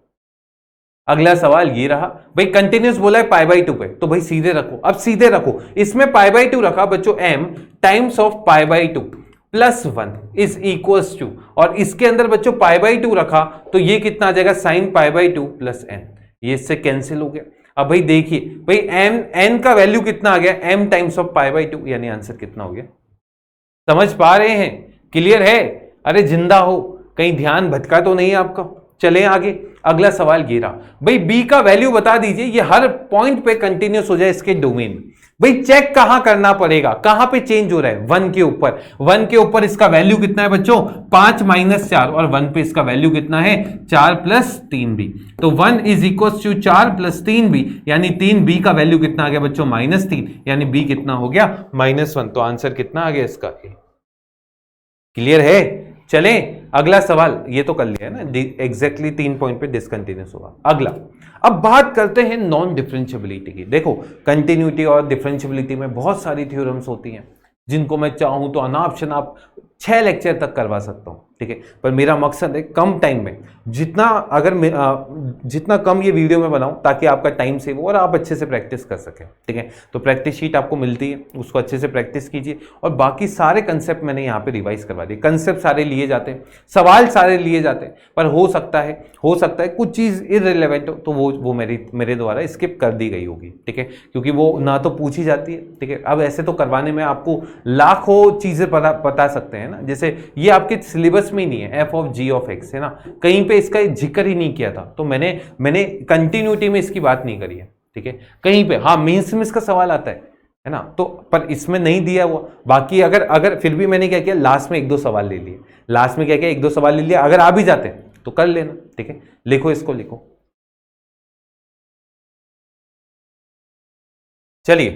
अगला सवाल ये रहा, भाई कंटिन्यूस बोला है π/2 पे, तो भाई सीधे रखो, अब सीधे रखो, इसमें π/2 रखा बच्चों, m times of π/2 plus 1 is equals to, और इसके अंदर बच्चों π/2 रखा तो ये कितना आ जाएगा, sin π/2 प्लस n, ये इससे कैंसिल हो गया। अब भाई देखिए, भाई n का वैल्यू कितना आ गया, m टाइम्स ऑफ π/2, यानी आंसर कितना हो गया। समझ पा रहे हैं? क्लियर है? अरे जिंदा हो, कहीं ध्यान भटका तो नहीं आपका? चले आगे, अगला सवाल ये रहा, भाई b का वैल्यू बता दीजिए, ये हर पॉइंट पे कंटिन्यूस हो जाए इसके डोमेन में। भाई चेक कहां करना पड़ेगा, कहां पे चेंज हो रहा है, 1 के ऊपर। 1 के ऊपर इसका वैल्यू कितना है बच्चों, 5 - 4, और 1 पे इसका वैल्यू कितना है, 4 + 3b, तो 1 इज इक्वल टू 4 + 3b, यानी 3b का वैल्यू कितना आ गया बच्चों, -3, यानी b कितना हो गया, -1, तो आंसर कितना आ गया इसका, ए। क्लियर है? चलें अगला सवाल, ये तो कर लिया है ना, एग्जैक्टली 3 पॉइंट पे डिसकंटिन्यूस होगा। अगला, अब बात करते हैं नॉन डिफरेंशिएबिलिटी की। देखो कंटिन्यूटी और डिफरेंशिएबिलिटी में बहुत सारी थ्योरम्स होती हैं, जिनको मैं चाहूं तो अनाप शनाप 6 लेक्चर तक करवा सकता हूं, ठीक है। पर मेरा मकसद है कम टाइम में जितना कम ये वीडियो में बनाऊं ताकि आपका टाइम सेव हो और आप अच्छे से प्रैक्टिस कर सकें, ठीक है। तो प्रैक्टिस शीट आपको मिलती है, उसको अच्छे से प्रैक्टिस कीजिए और बाकी सारे कंसेप्ट मैंने यहाँ पे रिवाइज करवा दिए। कंसेप्ट सारे लिए जाते हैं, सवाल सारे लिए जाते हैं, पर हो सकता है कुछ चीज़ इररिलेवेंट हो तो वो मेरे द्वारा स्किप कर दी गई होगी, ठीक है, क्योंकि वो ना तो पूछी जाती है, ठीक है। अब ऐसे तो करवाने में आपको लाखों चीज़ें बता सकते हैं ना, जैसे ये आपके सिलेबस में ही नहीं है, f(g(x) है ना, कहीं पे इसका जिक्र ही नहीं किया था, तो मैंने कंटिन्यूटी में इसकी बात नहीं करी है, ठीक है। कहीं पे हाँ मेंस में इसका सवाल आता है ना, तो पर इसमें नहीं दिया हुआ। बाकी अगर फिर भी मैंने क्या किया, लास्ट में 1-2 सवाल ले लिए, लास्ट में क्या किया 1-2 सवाल ले लिया, अगर आ भी जाते तो कर लेना, ठीक है। लिखो इसको, लिखो। चलिए,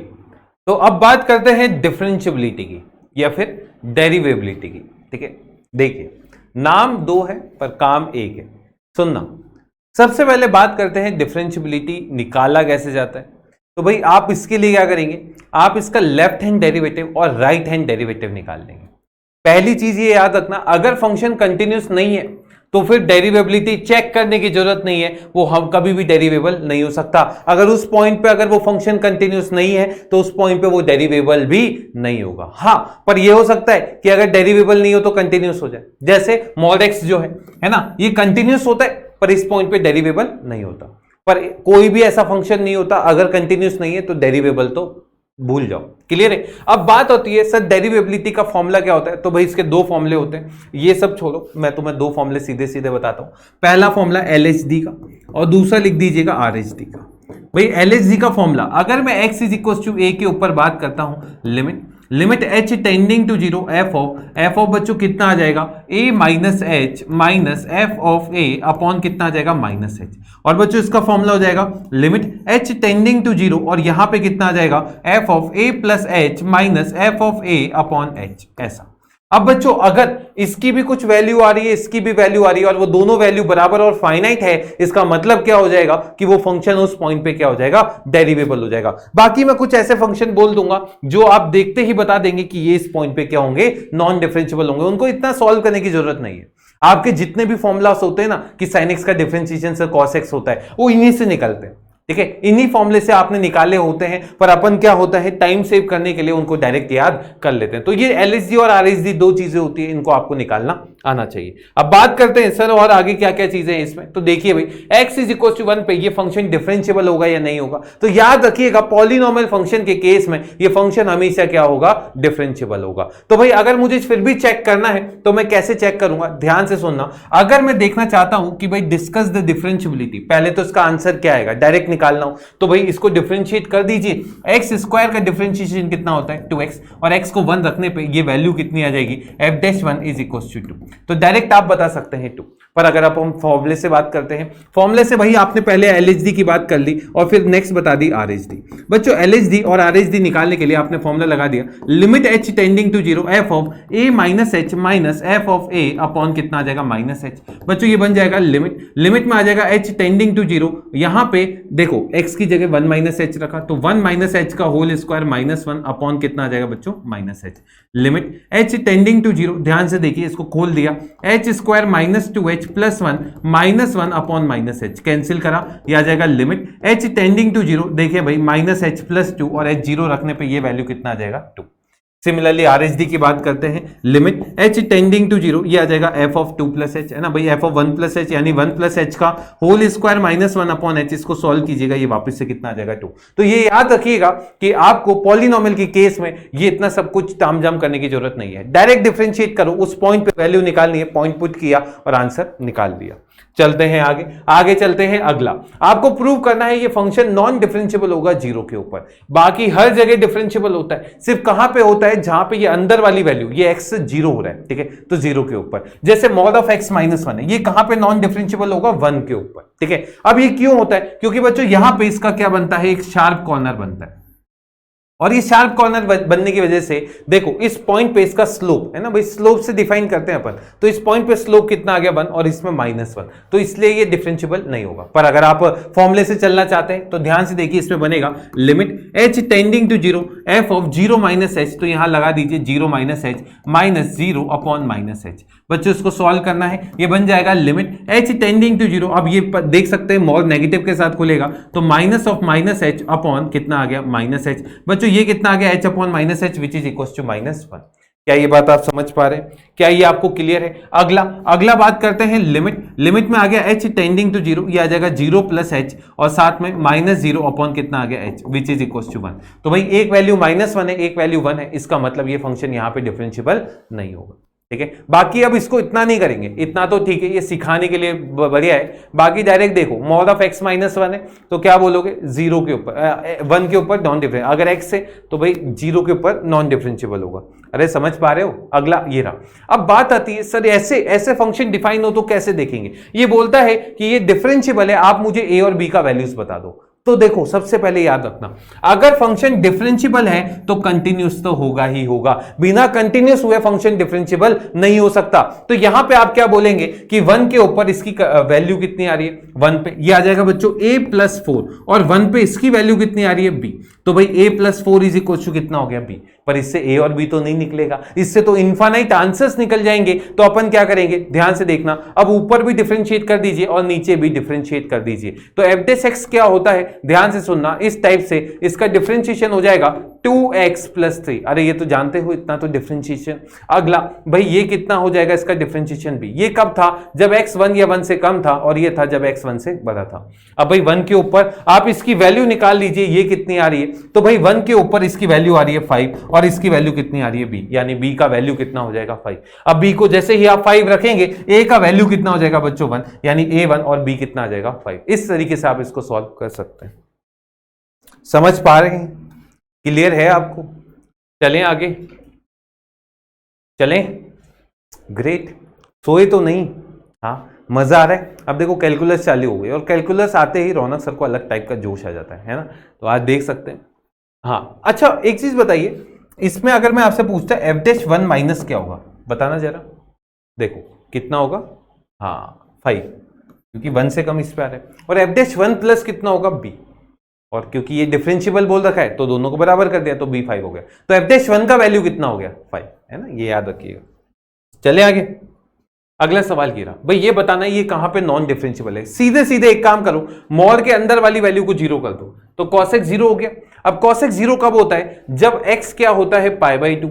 तो अब बात करते हैं डिफरेंशियबिलिटी की या फिर डेरिवेबिलिटी की, ठीक है। देखिए, नाम 2 है पर काम 1 है। सुनना, सबसे पहले बात करते हैं डिफरेंशियबिलिटी निकाला कैसे जाता है। तो भाई आप इसके लिए क्या करेंगे, आप इसका लेफ्ट हैंड डेरिवेटिव और राइट हैंड डेरिवेटिव निकाल लेंगे। पहली चीज ये याद रखना, अगर फंक्शन कंटिन्यूस नहीं है तो फिर डेरिवेबिलिटी चेक करने की जरूरत नहीं है, वो हम कभी भी डेरिवेबल नहीं हो सकता। अगर उस पॉइंट पे अगर वो फंक्शन कंटिन्यूस नहीं है तो उस पॉइंट पे वो डेरिवेबल भी नहीं होगा। हाँ, पर ये हो सकता है कि अगर डेरिवेबल नहीं हो तो कंटिन्यूस हो जाए, जैसे mod x जो है ना, ये कंटिन्यूस होता है पर इस पॉइंट पे डेरिवेबल नहीं होता। पर कोई भी ऐसा फंक्शन नहीं होता अगर कंटिन्यूस नहीं है तो डेरिवेबल तो भूल जाओ। क्लियर है। अब बात होती है सर डेरिवेबिलिटी का फॉर्मूला क्या होता है, तो भाई इसके 2 फॉर्मूले होते हैं, ये सब छोड़ो, मैं तुम्हें 2 फॉर्मूले सीधे सीधे बताता हूं। पहला फॉर्मूला LHD का और दूसरा लिख दीजिएगा RHD का। भाई LHD का फॉर्मूला, अगर मैं x = a के ऊपर बात करता हूं, limit h tending to 0 f of बच्चों कितना आ जाएगा, a minus h minus f of a upon कितना आ जाएगा, माइनस h। और बच्चों इसका फॉर्मूला हो जाएगा लिमिट h टेंडिंग टू 0 और यहां पे कितना आ जाएगा, f of a plus h minus f of a upon h। ऐसा। अब बच्चों अगर इसकी भी कुछ वैल्यू आ रही है, इसकी भी वैल्यू आ रही है और वो दोनों वैल्यू बराबर और फाइनाइट है, इसका मतलब क्या हो जाएगा कि वो फंक्शन उस पॉइंट पे क्या हो जाएगा, डेरिवेबल हो जाएगा। बाकी मैं कुछ ऐसे फंक्शन बोल दूंगा जो आप देखते ही बता देंगे कि ये इस पॉइंट पे क्या होंगे, नॉन डिफरेंशिएबल होंगे, उनको इतना सॉल्व करने की जरूरत नहीं है। आपके जितने भी फॉर्मुलास होते हैं ना कि sin x का डिफरेंशिएशन से cos x होता है, वो इन्हीं से निकलते हैं, ठीक है, इन्हीं फॉर्मूले से आपने निकाले होते हैं। पर अपन क्या होता है, टाइम सेव करने के लिए उनको डायरेक्ट याद कर लेते हैं। तो ये LHD और RHD 2 चीजें होती है, इनको आपको निकालना आना चाहिए। अब बात करते हैं सर और आगे क्या क्या चीजें हैं इसमें। तो देखिए भाई, x = 1 पे ये फंक्शन डिफरेंशिएबल होगा या नहीं होगा, तो याद रखिएगा पॉलिनोमियल फंक्शन के केस में ये फंक्शन हमेशा क्या होगा, डिफरेंशिएबल होगा। तो भाई अगर मुझे फिर भी चेक करना है तो मैं कैसे चेक करूंगा, ध्यान से सुनना। अगर मैं देखना चाहता हूं कि भाई डिस्कस द डिफरेंशिएबिलिटी, पहले तो इसका आंसर क्या आएगा, डायरेक्ट निकालना हो तो भाई इसको डिफरेंशिएट कर दीजिए। x² का डिफरेंशिएशन कितना होता है, 2x, और x को 1 रखने पे ये वैल्यू कितनी आ जाएगी, f'1 = 2। तो डायरेक्ट आप बता सकते हैं 2। पर अगर आप हम फॉर्मूले से बात करते हैं, फॉर्मूले से भाई आपने पहले LHD की बात कर ली और फिर नेक्स्ट बता दी RHD। बच्चों LHD और RHD निकालने के लिए आपने फॉर्मूला लगा दिया, limit h tending to 0 f of a minus h minus f of a upon कितना आ जाएगा, माइनस h। बच्चों ये बन जाएगा लिमिट में आ जाएगा h टेंडिंग टू 0, यहां पे देखो x की जगह 1 माइनस h रखा तो 1 माइनस h का होल स्क्वायर माइनस 1 अपॉन कितना आ जाएगा बच्चों, minus h। Limit h tending to 0, ध्यान से देखिए इसको खोल दिया, h² minus 2h plus 1 minus 1 upon minus h, cancel करा, यह आ जाएगा लिमिट h टेंडिंग टू 0, देखिए भाई माइनस h प्लस 2 और h 0 रखने पे ये वैल्यू कितना आ जाएगा, 2। सिमिलरली RHD की बात करते हैं, लिमिट h टेंडिंग टू 0, ये आ जाएगा f ऑफ 2 प्लस h, है ना भाई, f ऑफ 1 प्लस h यानी 1 प्लस h का whole square minus 1 upon h, इसको सॉल्व कीजिएगा, ये वापस से कितना आ जाएगा, 2। तो ये याद रखिएगा कि आपको पॉलिनोमियल के केस में ये इतना सब कुछ तामझाम करने की जरूरत नहीं है, डायरेक्ट डिफरेंशिएट करो, उस पॉइंट पे वैल्यू निकालनी है, पॉइंट पुट किया और आंसर निकाल दिया। चलते हैं आगे चलते हैं। अगला आपको प्रूव करना है ये फंक्शन नॉन डिफरेंशिएबल होगा 0 के ऊपर। बाकी हर जगह डिफरेंशिएबल होता है, सिर्फ कहां पे होता है, जहां पे ये अंदर वाली वैल्यू ये x 0 हो रहा है, ठीक है, तो 0 के ऊपर। जैसे mod ऑफ x माइनस 1 है, ये कहां पे नॉन डिफरेंशिएबल होगा, 1 के ऊपर, ठीक है। अब ये क्यों होता है, क्योंकि बच्चों यहां पे इसका क्या बनता है, एक शार्प कॉर्नर बनता है, और ये शार्प कॉर्नर बनने की वजह से देखो इस पॉइंट पे इसका स्लोप है ना भाई, स्लोप से डिफाइन करते हैं अपन, तो इस पॉइंट पे स्लोप कितना आ गया 1 और इसमें -1, तो इसलिए ये डिफरेंशिएबल नहीं होगा। पर अगर आप फॉर्मूले से चलना चाहते हैं तो ध्यान से देखिए, इसमें बनेगा limit h tending to 0 f of 0 - h, तो यहां लगा दीजिए 0 - h माइनस 0 अपॉन -h। बच्चों इसको सॉल्व करना है, ये बन जाएगा लिमिट h टेंडिंग टू 0, अब ये देख सकते हैं मॉड नेगेटिव के साथ खुलेगा, तो माइनस ऑफ -h अपॉन कितना आ गया -h। बच्चों ये कितना आ गया h upon -h which is equal to -1। क्या ये बात आप समझ पा रहे हैं? क्या ये आपको क्लियर है? अगला बात करते हैं लिमिट में आ गया h टेंडिंग टू 0, ये आ जाएगा 0 + h और साथ में -0 अपॉन कितना आ गया h which is equal to 1। तो भाई एक वैल्यू -1 है, एक वैल्यू 1 है, इसका मतलब ये फंक्शन यहां पे डिफरेंशिएबल नहीं होगा। ठीक है, बाकी अब इसको इतना नहीं करेंगे, इतना तो ठीक है, ये सिखाने के लिए बढ़िया है। बाकी डायरेक्ट देखो मॉड ऑफ x - 1 है तो क्या बोलोगे 0 के ऊपर 1 के ऊपर नॉन डिफरेंशिएबल, अगर x है तो भाई 0 के ऊपर नॉन डिफरेंशिएबल होगा। अरे समझ पा रहे हो? अगला ये रहा। अब बात आती है सर ऐसे फंक्शन डिफाइन हो तो कैसे देखेंगे? ये बोलता है कि ये डिफरेंशिएबल है, आप मुझे a और b का वैल्यूज बता दो। तो देखो सबसे पहले याद रखना, अगर फंक्शन डिफरेंशिएबल है तो कंटिन्यूअस तो होगा ही होगा, बिना कंटिन्यूअस हुए फंक्शन डिफरेंशिएबल नहीं हो सकता। तो यहां पे आप क्या बोलेंगे कि 1 के ऊपर इसकी वैल्यू कितनी आ रही है 1 पे, ये आ जाएगा बच्चों a + 4 और 1 पे इसकी वैल्यू कितनी आ रही है b, तो भाई a + 4 इज इक्वल टू कितना हो गया b। पर इससे a और b तो नहीं निकलेगा, इससे तो इनफाइनाइट आंसर्स निकल जाएंगे। तो अपन क्या करेंगे, ध्यान से देखना, अब ऊपर भी डिफरेंशिएट कर दीजिए और नीचे भी डिफरेंशिएट कर दीजिए। तो f' क्या होता है, ध्यान से सुनना, इस टाइप से इसका डिफरेंशिएशन हो जाएगा 2x + 3। अरे ये तो जानते हो, इतना तो डिफरेंशिएशन। अगला भाई ये कितना हो जाएगा इसका डिफरेंशिएशन भी, ये कब था जब x 1 या 1 से कम था और ये था जब x 1 से बड़ा था। अब भाई 1 के ऊपर आप इसकी वैल्यू निकाल लीजिए, ये कितनी आ रही है, तो भाई 1 के ऊपर इसकी वैल्यू आ रही है 5 और इसकी वैल्यू कितनी आ रही है b, यानी b का वैल्यू कितना हो जाएगा 5। अब b को जैसे ही आप 5 रखेंगे a का वैल्यू कितना हो जाएगा बच्चों 1, यानी a1 और b कितना आ जाएगा 5। इस तरीके से आप इसको सॉल्व कर सकते हैं। समझ पा रहे हैं? क्लियर है आपको? चलें आगे, चलें, ग्रेट। सोए तो नहीं? हाँ, मजा आ रहा है। अब देखो कैलकुलस चालू हो गई और कैलकुलस आते ही रौनक सर को अलग टाइप का जोश आ जाता है ना, तो आज देख सकते हैं। हाँ अच्छा, एक चीज बताइए, इसमें अगर मैं आपसे पूछता f'1 माइनस क्या होगा, बताना जरा। देखो कितना होगा, हाँ 5, क्योंकि 1 से कम इस पे आ रहा है, और f'1 प्लस कितना होगा b, और क्योंकि ये डिफरेंशिएबल बोल रखा है तो दोनों को बराबर कर दिया तो b 5 हो गया। तो f'1 का वैल्यू कितना हो गया 5, है ना, ये याद रखिएगा। चले आगे, अगला सवाल ये रहा, भाई ये बताना है ये कहां पे नॉन डिफरेंशिएबल है। सीधे सीधे एक काम करो, मॉड के अंदर वाली वैल्यू को 0 कर दो, तो cos x 0 हो गया। अब cos x 0 कब होता है, जब x क्या होता है π/2,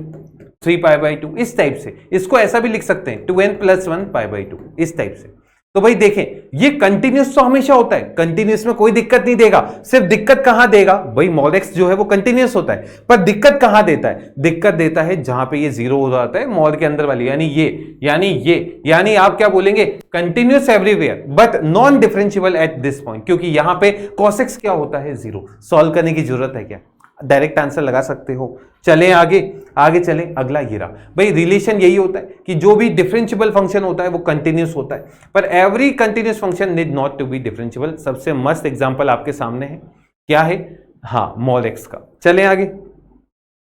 3π/2, इस टाइप से। इसको ऐसा भी लिख सकते हैं 2n + 1 π/2, इस टाइप से। तो भाई देखें, ये कंटिन्यूस तो हमेशा होता है, कंटिन्यूस में कोई दिक्कत नहीं देगा। सिर्फ दिक्कत कहां देगा भाई, मॉड x जो है वो कंटिन्यूस होता है, पर दिक्कत कहां देता है, दिक्कत देता है जहां पे ये 0 हो जाता है मॉड के अंदर वाली, यानी आप क्या बोलेंगे, continuous everywhere but non differentiable at this point, क्योंकि यहां पे cos x क्या होता है 0। सॉल्व करने की जरूरत है क्या, डायरेक्ट आंसर लगा सकते हो। चलें आगे चलें, अगला ये रहा। भाई रिलेशन यही होता है कि जो भी डिफरेंशिएबल फंक्शन होता है वो कंटिन्यूस होता है, पर every continuous function need not to be differentiable. सबसे मस्त एग्जांपल आपके सामने है, क्या है, हाँ मॉड x का। चलें आगे,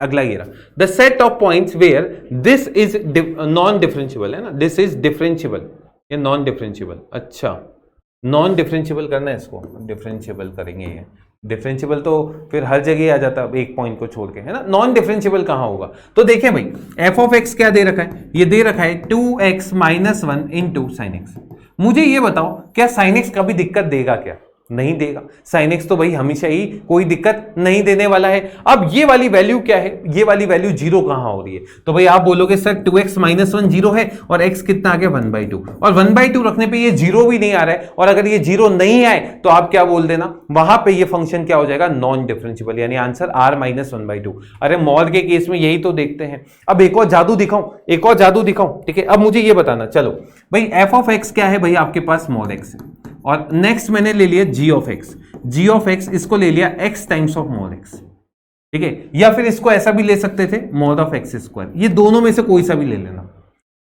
अगला ये रहा, the set of points where this is non differentiable, है ना, दिस इज डिफरेंशिएबल, ये नॉन डिफरेंशिएबल। अच्छा, नॉन डिफरेंशिएबल करना है, इसको डिफरेंशिएबल करेंगे। ये डिफरेंशिएबल तो फिर हर जगह आ जाता है एक पॉइंट को छोड़ के, है ना। नॉन डिफरेंशिएबल कहां होगा, तो देखिए भाई f ऑफ x क्या दे रखा है, ये दे रखा है 2x - 1 × sin x। मुझे ये बताओ क्या sin x कभी दिक्कत देगा क्या, नहीं देगा। sin x तो भाई हमेशा ही कोई दिक्कत नहीं देने वाला है। अब ये वाली वैल्यू क्या है, ये वाली वैल्यू 0 कहां हो रही है, तो भाई आप बोलोगे सर 2x - 1 0 है और x कितना आ गया 1/2, और 1/2 रखने पे ये 0 भी नहीं आ रहा है, और अगर ये 0 नहीं आए तो आप क्या बोल देना, वहां पे ये फंक्शन क्या हो जाएगा, नॉन डिफरेंशिएबल, यानी आंसर r - 1/2। अरे मॉड के केस में यही तो देखते हैं। अब एक और जादू दिखाऊं, ठीक है। अब मुझे ये बताना, चलो भाई f ऑफ x क्या है, भाई आपके पास मॉड x है, और नेक्स्ट मैंने ले लिया g ऑफ x, इसको ले लिया x times of mod x, ठीक है। या फिर इसको ऐसा भी ले सकते थे मॉड ऑफ x², ये दोनों में से कोई सा भी ले लेना,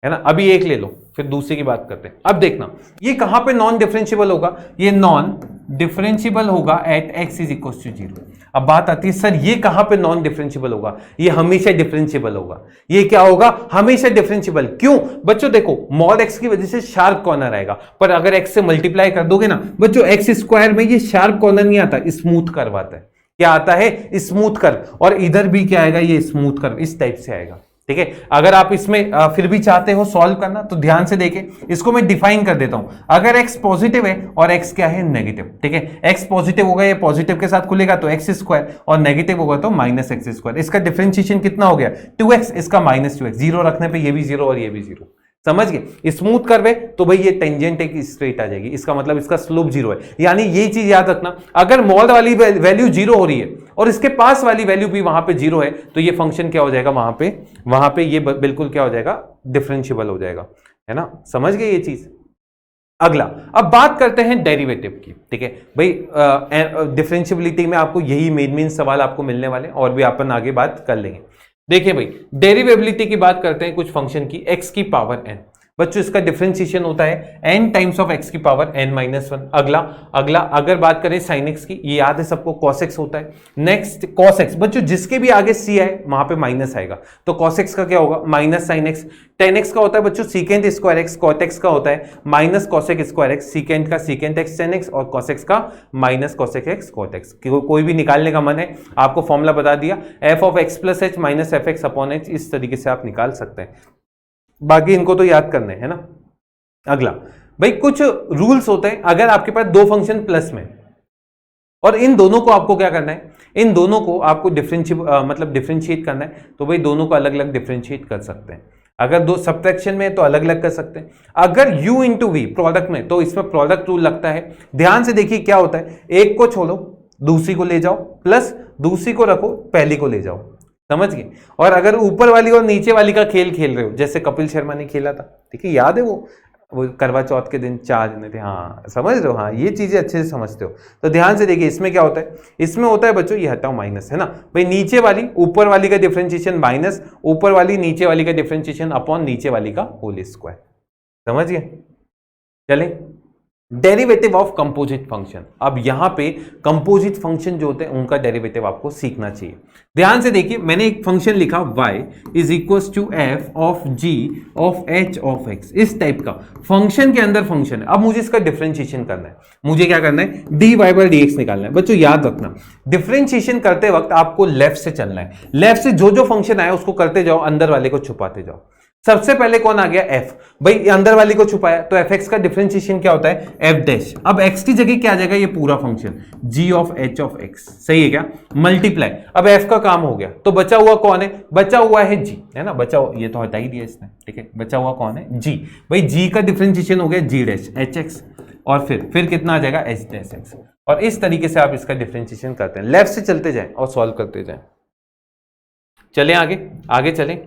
है ना। अभी एक ले लो फिर दूसरे की बात करते हैं। अब देखना ये कहां पे नॉन डिफरेंशिएबल होगा, ये नॉन डिफरेंशियबल होगा at x is equal to 0। अब बात आती है सर ये कहां पे नॉन डिफरेंशियबल होगा? ये हमेशा डिफरेंशियबल होगा। ये क्या होगा? हमेशा डिफरेंशियबल। क्यों बच्चों? देखो मॉड x की वजह से शार्प कॉर्नर आएगा, पर अगर x से मल्टीप्लाई कर दोगे ना बच्चों, x स्क्वायर में ये शार्प कॉर्नर नहीं आता, स्मूथ कर्व आता है। क्या आता है? Smooth curve. और इधर भी क्या आएगा? ये स्मूथ कर्व इस टाइप से आएगा। ठीक है, अगर आप इसमें फिर भी चाहते हो सॉल्व करना तो ध्यान से देखें, इसको मैं डिफाइन कर देता हूं। अगर x पॉजिटिव है और x क्या है? नेगेटिव। ठीक है, x पॉजिटिव होगा, ये पॉजिटिव के साथ खुलेगा तो x स्क्वायर, और नेगेटिव होगा तो माइनस एक्स स्क्वायर। इसका डिफरेंशिएशन कितना हो गया? 2x, इसका माइनस 2x। जीरो रखने पे ये भी जीरो और ये भी जीरो। समझ गए? स्मूथ कर्व है तो भाई ये टेंजेंट एक स्ट्रेट आ जाएगी, इसका मतलब इसका स्लोप जीरो है। यानी ये चीज याद रखना, अगर मॉड वाली वैल्यू जीरो हो रही है और इसके पास वाली वैल्यू भी वहां पे जीरो है तो ये फंक्शन क्या हो जाएगा? वहां पे ये बिल्कुल क्या हो जाएगा? डिफरेंशियबल हो जाएगा। है ना? समझ गए ये चीज? अगला, अब बात करते हैं डेरिवेटिव की। ठीक है भाई, डिफरेंशियबिलिटी में आपको यही मेन सवाल आपको मिलने वाले, और भी अपन आगे बात कर लेंगे। देखिए भाई, डेरिवेबिलिटी की बात करते हैं कुछ फंक्शन की, x की पावर n। बच्चों इसका डिफरेंशिएशन होता है n टाइम्स ऑफ x की पावर n माइनस 1। अगला अगर बात करें sin x की, ये याद है सबको, cos x होता है। नेक्स्ट cos x, बच्चों जिसके भी आगे c आए वहां पे माइनस आएगा, तो cos x का क्या होगा? Minus sin x। tan x का होता है बच्चों secant square x, cot x का होता है minus cosec square x, secant का सीकेंट x tan x, और cos x का minus cosec x cot x। कोई भी निकालने का मन है, आपको फॉर्मूला बता दिया, f of x plus h minus F x upon h, इस तरीके से आप निकाल सकते हैं। बाकी इनको तो याद करने है ना। अगला भाई, कुछ रूल्स होते हैं अगर आपके पास दो फंक्शन प्लस में, और इन दोनों को आपको क्या करना है? इन दोनों को आपको डिफरेंशिएट करना है, तो भाई दोनों को अलग अलग डिफरेंशिएट कर सकते हैं। अगर दो सब्ट्रैक्शन में तो अलग अलग कर सकते हैं, अगर u इंटू वी प्रोडक्ट में तो इसमें प्रोडक्ट रूल लगता है। ध्यान से देखिए क्या होता है, एक को छोड़ो दूसरी को ले जाओ, प्लस दूसरी को रखो पहली को ले जाओ। समझ गए? और अगर ऊपर वाली और नीचे वाली का खेल खेल रहे हो, जैसे कपिल शर्मा ने खेला था, ठीक है, याद है वो करवा चौथ के दिन 4 जने थे। हाँ समझ रहे हो? हाँ ये चीजें अच्छे से समझते हो, तो ध्यान से देखिए इसमें क्या होता है। इसमें होता है बच्चों, ये हटाओ माइनस, है ना भाई, नीचे वाली ऊपर वाली का डिफरेंशिएशन माइनस, ऊपर वाली नीचे वाली का डिफरेंशिएशन अपॉन नीचे वाली का होल स्क्वायर। समझ गए? चले, डेरिवेटिव ऑफ कंपोजिट फंक्शन। अब यहां पे कंपोजिट फंक्शन जो होते हैं उनका डेरिवेटिव आपको सीखना चाहिए। ध्यान से देखिए, मैंने एक फंक्शन लिखा y is equal to f of g of h of x, इस टाइप का फंक्शन के अंदर फंक्शन है। अब मुझे इसका डिफरेंशिएशन करना है, मुझे क्या करना है? dy बाई dx निकालना है। बच्चों याद रखना, डिफरेंशिएशन करते वक्त आपको लेफ्ट से चलना है, लेफ्ट से जो जो फंक्शन आया उसको करते जाओ, अंदर वाले को छुपाते जाओ। सबसे पहले कौन आ गया? f। भाई अंदर वाली को छुपाया तो fx का डिफरेंशिएशन क्या होता है? f dash. अब x की जगह क्या आ जाएगा? ये पूरा function g of h of x। सही है क्या? मल्टीप्लाई। अब f का काम हो गया, तो बचा हुआ कौन है? बचा हुआ है g, है ना। बचा हुआ, ये तो हटा ही दिया इसने, ठीक है। बचा हुआ कौन है? g। भाई g का डिफरेंशिएशन हो गया g डैश hx, और फिर कितना आ जाएगा? h dash x। और इस तरीके से आप इसका डिफरेंशिएशन करते हैं, लेफ्ट से चलते जाएं और सॉल्व करते जाएं। चलें आगे चलें।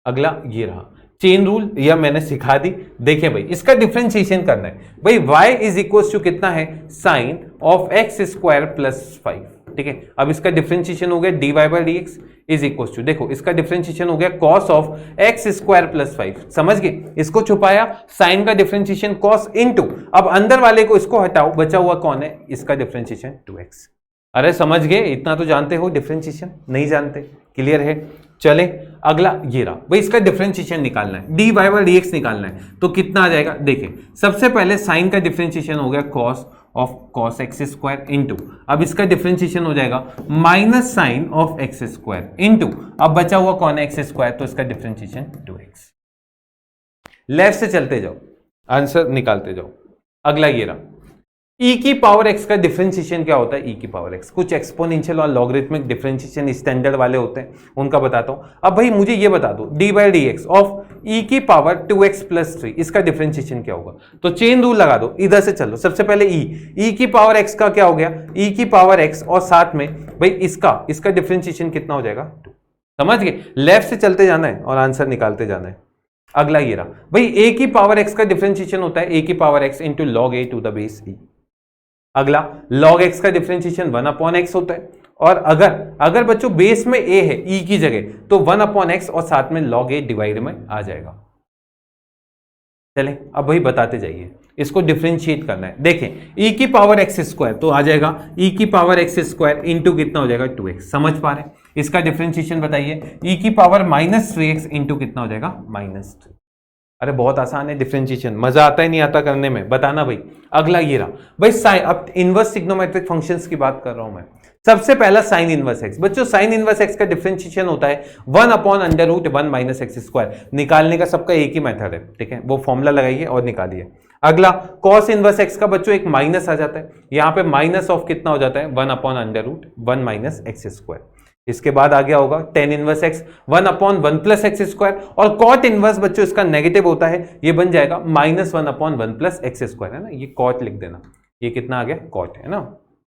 अगला ये रहा चेन रूल, या मैंने सिखा दी। देखिए भाई, इसका डिफरेंशिएशन करना है। भाई y इज इक्वल टू कितना है? Sine of x square plus 5। ठीक है, अब इसका डिफरेंशिएशन हो गया dy by dx is equal to, देखो इसका डिफरेंशिएशन हो गया cos of x square plus 5। समझ गए? इसको छुपाया, साइन का डिफरेंशिएशन cos इनटू, अब अंदर वाले को इसको हटाओ, बचा हुआ कौन है? इसका डिफरेंशिएशन 2x। अरे समझ गए? इतना तो जानते हो डिफरेंशिएशन, नहीं जानते? क्लियर है? चले, अगला ये रहा भाई, इसका डिफरेंशिएशन निकालना है, dy बाई dx निकालना है, तो कितना आ जाएगा? देखिए सबसे पहले साइन का डिफरेंशिएशन हो गया cos of cos x square into, अब इसका डिफरेंशिएशन हो जाएगा minus sine of x square into, अब बचा हुआ कौन है? x स्क्वायर, तो इसका डिफरेंशिएशन 2x। लेफ्ट से चलते जाओ, आंसर निकालते जाओ। अगला ये रहा, e की पावर x का डिफरेंशिएशन क्या होता है? e की पावर x, कुछ एक्सपोनेंशियल और लॉगरिथमिक डिफरेंशिएशन स्टैंडर्ड वाले होते हैं, उनका बताता हूं। अब भाई मुझे ये बता दो, dy by dx of e की पावर 2x प्लस 3, इसका डिफरेंशिएशन क्या होगा? तो चेन रूल लगा दो, इधर से चलो। सबसे पहले e की पावर x का क्या हो गया? e की पावर x, और साथ में भाई इसका डिफरेंशिएशन कितना हो जाएगा? 2। समझ गए? लेफ्ट से चलते जाना है और आंसर निकालते जाना है। अगला ये रहा भाई, a की पावर x का डिफरेंशिएशन होता है a की power x into log a to the base e। अगला log x का डिफरेंशिएशन 1 अपॉन x होता है, और अगर बच्चों बेस में a है e की जगह, तो 1 अपॉन x और साथ में log a डिवाइड में आ जाएगा। चले अब भाई बताते जाइए, इसको डिफरेंशिएट करना है। देखें e की पावर एक्स स्क्वायर तो आ जाएगा e की पावर एक्स स्क्वायर इंटू कितना हो जाएगा 2x, समझ पा रहे हैं? इसका डिफरेंशिएशन बताइए, e की पावर -3x इंटू कितना हो जाएगा -3। अरे बहुत आसान है डिफरेंशिएशन, मजा आता है नहीं आता करने में, बताना भाई। अगला ये रहा भाई साइन, अब इनवर्स ट्रिग्नोमेट्रिक फंक्शंस की बात कर रहा हूं मैं। सबसे पहला साइन इनवर्स एक्स। बच्चों साइन इनवर्स एक्स का डिफरेंशिएशन होता है 1/√1 माइनस एक्स स्क्वायर। निकालने का सबका एक ही मेथड है, ठीक है, वो फॉर्मूला लगाइए और निकालिए। अगला कॉस इनवर्स एक्स का बच्चों एक माइनस आ जाता है, यहां पे माइनस ऑफ कितना हो जाता है 1/√1 माइनस एक्स स्क्वायर। इसके बाद आ गया होगा tan inverse x 1/1 plus x square, और कॉट इनवर्स बच्चों इसका नेगेटिव होता है, ये बन जाएगा -1/1 प्लस एक्स स्क्वायर, है ना, ये कॉट लिख देना। ये कितना आ गया कॉट, है ना,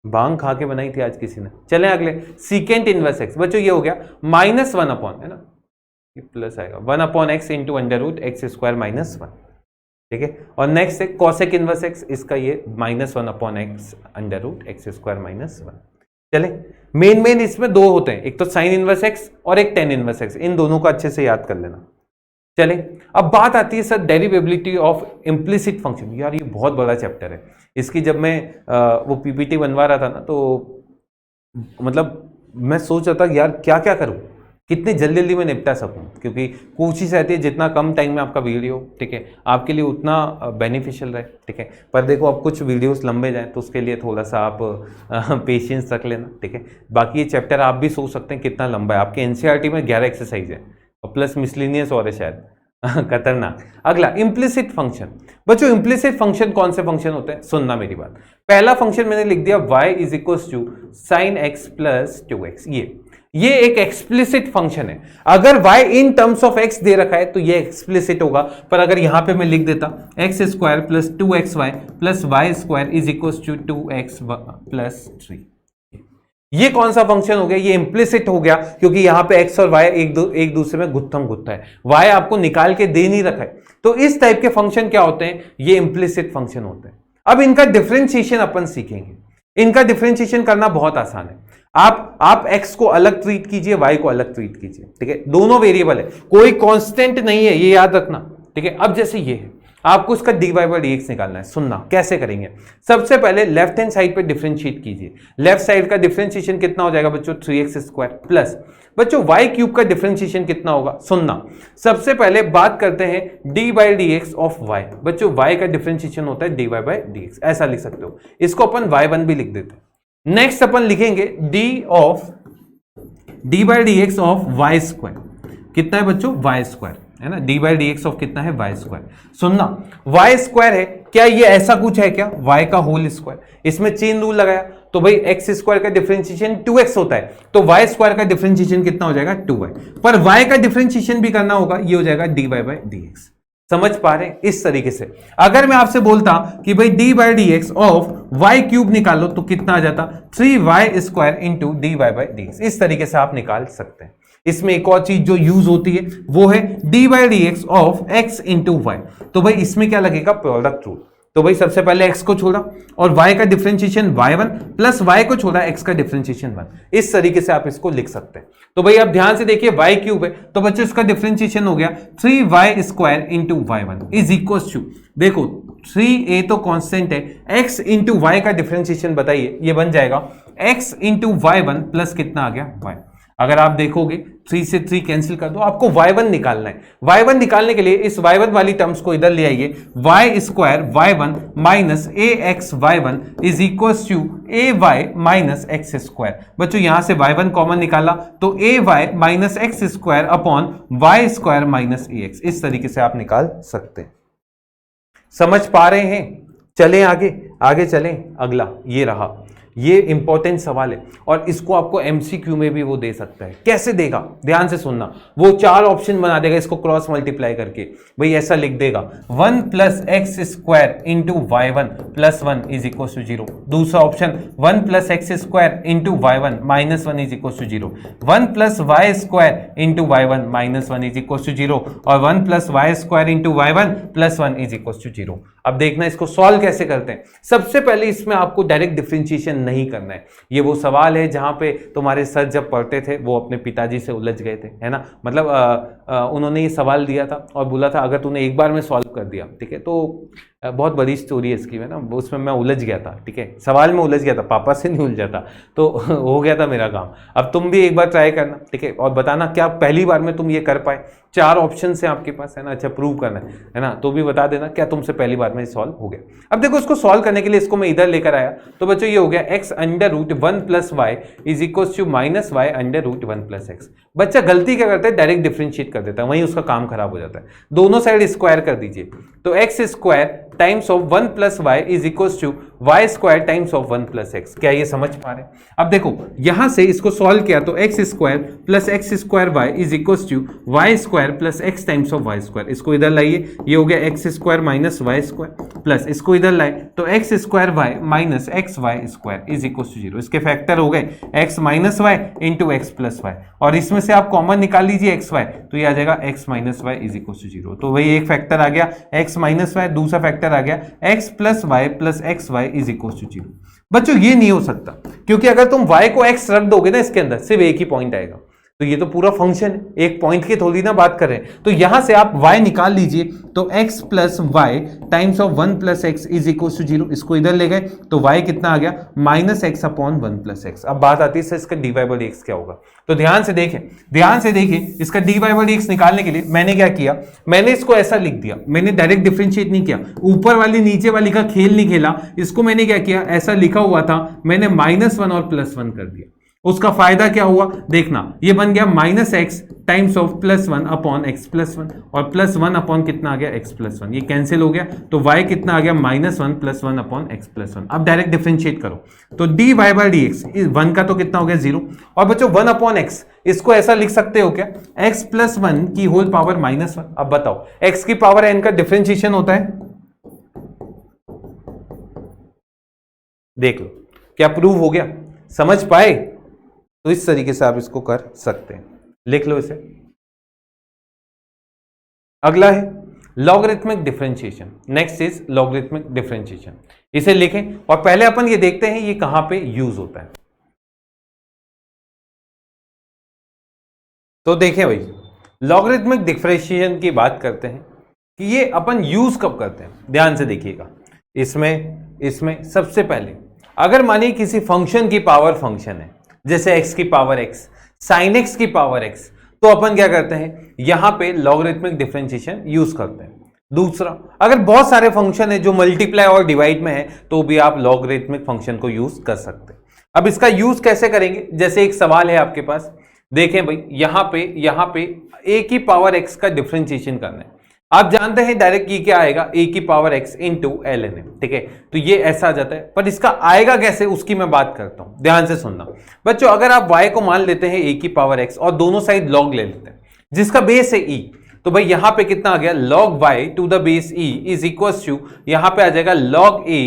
भांग खा के बनाई थी आज किसी ने। चले अगले सीकेंट इनवर्स एक्स, बच्चों ये हो गया -1/, है ना, ये प्लस आएगा 1/x इंटू √x स्क्वायर -1, ठीक है। और नेक्स्ट है कॉसेक इनवर्स एक्स, इसका ये -1/x √x स्क्वायर -1। चले मेन इसमें दो होते हैं, एक तो साइन इनवर्स एक्स और एक टेन इनवर्स एक्स, इन दोनों को अच्छे से याद कर लेना। चले अब बात आती है सर डेरिवेबिलिटी ऑफ इम्प्लिसिट फंक्शन। यार ये बहुत बड़ा चैप्टर है, इसकी जब मैं वो पीपीटी बनवा रहा था ना, तो मतलब मैं सोच रहा था यार क्या क्या करूं, कितनी जल्दी जल्दी मैं निपटा सकूं, क्योंकि कोशिश रहती है जितना कम टाइम में आपका वीडियो, ठीक है, आपके लिए उतना बेनिफिशियल रहे, ठीक है। पर देखो अब कुछ वीडियोस लंबे जाएं तो उसके लिए थोड़ा सा आप पेशेंस रख लेना, ठीक है। बाकी ये चैप्टर आप भी सोच सकते हैं कितना लंबा है, आपके एनसीईआरटी में 11 एक्सरसाइज है और प्लस मिसलिनियस और है शायद खतरनाक। अगला इम्प्लिसिट फंक्शन। बच्चों इम्प्लिसिट फंक्शन कौन से फंक्शन होते हैं, सुनना मेरी बात। पहला फंक्शन मैंने लिख दिया y is equals to sine x plus 2x। ये एक एक्सप्लिसिट फंक्शन है। अगर y in terms of x दे रखा है तो ये एक्सप्लिसिट होगा, पर अगर यहां पे मैं लिख देता x square plus 2xy plus y square is equals to 2x plus 3, ये कौन सा फंक्शन हो गया, ये इंप्लिसिट हो गया, क्योंकि यहां पे x और y एक दूसरे में गुत्थम गुत्था है, y आपको निकाल के दे नहीं रखा है। तो इस टाइप के फंक्शन क्या होते हैं, ये इंप्लिसिट फंक्शन होते हैं। अब इनका डिफरेंशिएशन अपन सीखेंगे। इनका डिफरेंशिएशन करना बहुत आसान है। आप x को अलग ट्रीट कीजिए, y को अलग ट्रीट कीजिए, ठीक है, दोनों वेरिएबल है, कोई कांस्टेंट नहीं है, ये याद रखना, ठीक है। अब जैसे ये है, आपको इसका dy/dx निकालना है। सुनना कैसे करेंगे, सबसे पहले लेफ्ट हैंड साइड पे डिफरेंशिएट कीजिए। लेफ्ट साइड का डिफरेंशिएशन कितना हो जाएगा बच्चों 3x स्क्वायर प्लस बच्चों y क्यूब का डिफरेंशिएशन कितना होगा। सुनना सबसे पहले बात करते हैं dy/dx ऑफ y। बच्चों y का डिफरेंशिएशन होता है dy/dx, ऐसा लिख सकते हो, इसको अपन y1 भी लिख देते हैं। नेक्स्ट अपन लिखेंगे dy/dx ऑफ y स्क्वायर, कितना है बच्चों y स्क्वायर, है ना, dy/dx ऑफ कितना है y स्क्वायर। सुनना y स्क्वायर है, क्या ये ऐसा कुछ है क्या, y का होल स्क्वायर, इसमें चेन रूल लगाया तो भाई x स्क्वायर का डिफरेंशिएशन 2x होता है, तो y स्क्वायर का डिफरेंशिएशन कितना हो जाएगा 2y, पर y का डिफरेंशिएशन भी करना होगा, ये हो जाएगा dy/dx। समझ पा रहे हैं, इस तरीके से अगर मैं आपसे बोलता कि भाई dy/dx ऑफ y क्यूब निकालो तो कितना आ जाता 3y स्क्वायर इंटू dy/dx, इस तरीके से आप निकाल सकते हैं। इसमें एक और चीज जो यूज होती है वो है dy/dx of x into Y, तो भाई इसमें क्या लगेगा प्रोडक्ट रूल। तो भाई सबसे पहले x को छोड़ा और y का डिफरेंशिएशन y1 प्लस y को छोड़ा x का डिफरेंशिएशन 1, इस तरीके से आप इसको लिख सकते हैं। तो भाई अब ध्यान से देखिए y क्यूब है, तो बच्चों इसका डिफरेंशिएशन हो गया 3y square into y1 is equal to, देखो 3a तो कांस्टेंट है, x इंटू y का डिफरेंशिएशन बताइए, ये बन जाएगा x इंटू y1 प्लस कितना आ गया y। अगर आप देखोगे 3 से 3 कैंसिल कर दो, आपको y1 निकालना है। y1 निकालने के लिए इस y1 वाली टर्म्स को इधर ले आइए, y square y1 minus ax y1 is equal to ay minus x square. बच्चों यहां से y1 कॉमन निकाला तो ay minus x square upon y square minus ax, इस तरीके से आप निकाल सकते हैं। समझ पा रहे हैं, चलें आगे चलें। अगला ये रहा, ये इंपॉर्टेंट सवाल है और इसको आपको एमसीक्यू में भी वो दे सकता है। कैसे देगा, ध्यान से सुनना, वो 4 ऑप्शन बना देगा इसको क्रॉस मल्टीप्लाई करके। भाई ऐसा लिख देगा 1 plus x square into y1 plus 1 is equal to 0। दूसरा option 1 plus x square into y1 minus 1 is equal to 0। 1 plus y square into y1 minus 1 is equal to 0 और 1 plus y square into y1 plus 1 is equal to 0। अब देखना इसको solve कैसे करते हैं। सबसे पहले इसमें आपको डायरेक्ट डिफरेंशिएशन नहीं करना है। ये वो सवाल है जहां पे तुम्हारे सर जब पढ़ते थे वो अपने पिताजी से उलझ गए थे, है ना, मतलब उन्होंने ये सवाल दिया था और बोला था अगर तूने एक बार में सॉल्व कर दिया, ठीक है, तो बहुत बड़ी स्टोरी है इसकी, है ना, उसमें मैं उलझ गया था, ठीक है, सवाल में उलझ गया था, पापा से नहीं उलझा था, तो हो गया था मेरा काम। अब तुम भी एक बार ट्राई करना, ठीक है, और बताना क्या पहली बार में तुम ये कर पाए। 4 ऑप्शन है आपके पास, है ना, अच्छा प्रूव करना है ना, तो भी बता देना क्या तुमसे पहली बार में सॉल्व हो गया। अब देखो इसको सॉल्व करने के लिए इसको मैं इधर लेकर आया, तो बच्चों ये हो गया x under root 1 plus y is equal to minus y under root 1 plus x. बच्चा गलती क्या करता है, डायरेक्ट डिफरेंशिएट कर देता है, वहीं उसका काम खराब हो जाता है। दोनों साइड स्क्वायर कर दीजिए, तो x square times of 1 plus y is equal to y square times of 1 plus x. क्या ये समझ पा रहे हैं? अब देखो यहां से इसको सॉल्व किया तो x square plus x square y is equal to y square plus x times of y square. इसको इधर लाइए, ये हो गया x square minus y square plus इसको इधर लाए तो x square y minus x y square is equal to 0। इसके फैक्टर हो गए x minus y into x plus y, और इसमें से आप कॉमन निकाल लीजिए एक्स वाई, तो ये आ जाएगा x minus y is equal to 0। तो वही एक फैक्टर आ गया एक्स माइनस वाई, दूसरा फैक्टर आ गया x plus y plus x y is equal to 0। बच्चों ये नहीं हो सकता, क्योंकि अगर तुम y को x रख दोगे ना इसके अंदर, सिर्फ एक ही पॉइंट आएगा, तो ये तो पूरा फंक्शन है, एक पॉइंट की थोड़ी ना बात कर रहे हैं। तो यहां से आप y निकाल लीजिए, तो x plus y times of 1 plus x is equal to 0। इसको इधर ले गए तो y कितना आ गया minus x upon 1 plus x. अब बात आती है सर इसका dy बाई dx क्या होगा, तो ध्यान से देखें इसका dy बाई dx निकालने के लिए मैंने क्या किया, मैंने इसको ऐसा लिख दिया, मैंने डायरेक्ट डिफरेंशिएट नहीं किया, ऊपर वाली नीचे वाली का खेल नहीं खेला, इसको मैंने क्या किया, ऐसा लिखा हुआ था, मैंने -1 और +1 कर दिया। उसका फायदा क्या हुआ देखना, ये बन गया minus x times of +1 upon x plus 1, और +1 अपॉन कितना आ गया एक्स प्लस 1, ये कैंसिल हो गया, तो y कितना आ गया -1 + 1 अपॉन एक्स प्लस 1। अब डायरेक्ट डिफरेंशिएट करो तो dy बाई dx 1 का तो कितना हो गया 0, और बच्चों 1 अपॉन एक्स, इसको ऐसा लिख सकते हो क्या, x प्लस 1 की होल पावर -1। अब बताओ x की पावर n का डिफरेंशिएशन होता है, देख लो क्या प्रूव हो गया, समझ पाए? तो इस तरीके से आप इसको कर सकते हैं, लिख लो इसे। अगला है logarithmic differentiation, next is logarithmic differentiation. इसे लिखें और पहले अपन ये देखते हैं ये कहां पे यूज होता है। तो देखें भाई, लॉगरिथमिक डिफरेंशिएशन की बात करते हैं कि ये अपन यूज कब करते हैं, ध्यान से देखिएगा। इसमें सबसे पहले अगर मानिए किसी फंक्शन की पावर फंक्शन है, जैसे x की पावर x, sin x की पावर x, तो अपन क्या करते हैं यहां पे लॉगरिथमिक डिफरेंशिएशन यूज करते हैं। दूसरा, अगर बहुत सारे फंक्शन है जो मल्टीप्लाई और डिवाइड में है, तो भी आप लॉगरिथमिक फंक्शन को यूज कर सकते हैं। अब इसका यूज कैसे करेंगे, जैसे एक सवाल है आपके पास, देखें भाई यहां पे a की पावर x का डिफरेंशिएशन करना है। आप जानते हैं डायरेक्ट ये क्या आएगा, a की power x into ln m, ठीक है, तो ये ऐसा आ जाता है। पर इसका आएगा कैसे उसकी मैं बात करता हूं, ध्यान से सुनना बच्चों। अगर आप y को मान लेते हैं a की पावर x और दोनों साइड log ले लेते हैं, जिसका बेस है e, तो भाई यहां पे कितना आ गया log y to the base e is equal to, यहां पे आ जाएगा log a,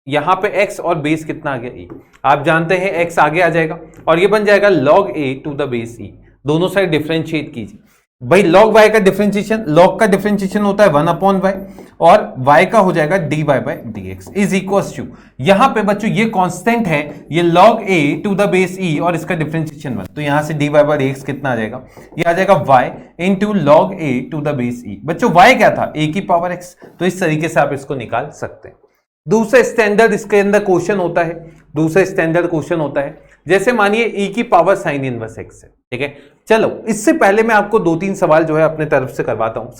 यहां पे x और बेस कितना आ गया e, आप जानते हैं x आगे आ जाएगा और ये बन जाएगा log a to the base e। दोनों साइड डिफरेंशिएट कीजिए भाई, log y का डिफरेंशिएशन, log का डिफरेंशिएशन होता है 1 अपॉन y, और y का हो जाएगा dy by dx is equal to, यहां पे बच्चों ये कांस्टेंट है, ये log a to the base e और इसका डिफरेंशिएशन 1, तो यहां से dy बाई dx कितना आ जाएगा, ये आ जाएगा y into log a to the base e। बच्चों y क्या था, a की पावर x, तो इस तरीके से आप इसको निकाल सकते हैं। दूसरा स्टैंडर्ड इसके अंदर क्वेश्चन होता है, जैसे मानिए e की पावर साइन इनवर्स x है, ठीक है। चलो इससे पहले मैं आपको 2-3 सवाल जो है अपने तरफ से करवाता हूं।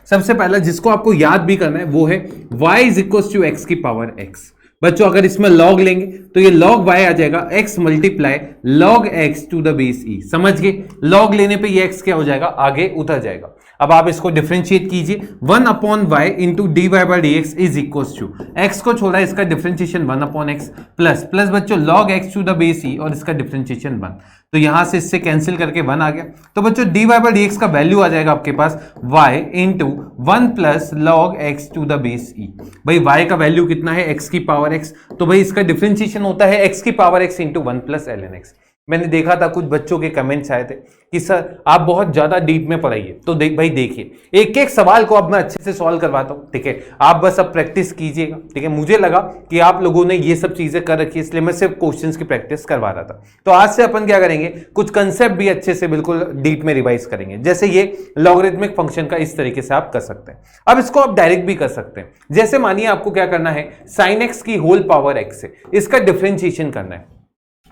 सबसे पहला जिसको आपको याद भी करना है वो है y is equal to x की पावर x। बच्चों अगर इसमें log लेंगे तो ये log y आ जाएगा x multiply log x to the base e, समझ गए। log लेने पे ये x क्या हो जाएगा, आगे उतर जाएगा। अब आप इसको डिफरेंशिएट कीजिए, 1 upon y into d y by d x is equal to, x को छोड़ा इसका डिफरेंशिएशन 1 अपॉन एक्स प्लस बच्चों log x to the base e और इसका डिफरेंशिएशन 1, तो यहां से इससे कैंसिल करके 1 आ गया। तो बच्चों d y by d x का वैल्यू आ जाएगा आपके पास y into 1 plus log x to the base e। भाई y का वैल्यू कितना है, x की पावर x, तो भाई इसका डिफरेंशिएशन होता है x की power x into 1 plus ln x। मैंने देखा था कुछ बच्चों के कमेंट्स आए थे कि सर आप बहुत ज्यादा डीप में पढ़ाइए, तो भाई देखिए एक एक सवाल को अब मैं अच्छे से सॉल्व करवाता हूं, ठीक है। आप बस अब प्रैक्टिस कीजिएगा, ठीक है। मुझे लगा कि आप लोगों ने ये सब चीजें कर रखी है, इसलिए मैं सिर्फ क्वेश्चंस की प्रैक्टिस करवा रहा था। तो आज से अपन क्या करेंगे, कुछ कंसेप्ट भी अच्छे से बिल्कुल डीप में रिवाइज करेंगे। जैसे ये लॉगरिथमिक फंक्शन का इस तरीके से आप कर सकते हैं। अब इसको आप डायरेक्ट भी कर सकते हैं। जैसे मानिए आपको क्या करना है, साइन एक्स की होल पावर एक्स से इसका डिफरेंशिएशन करना है।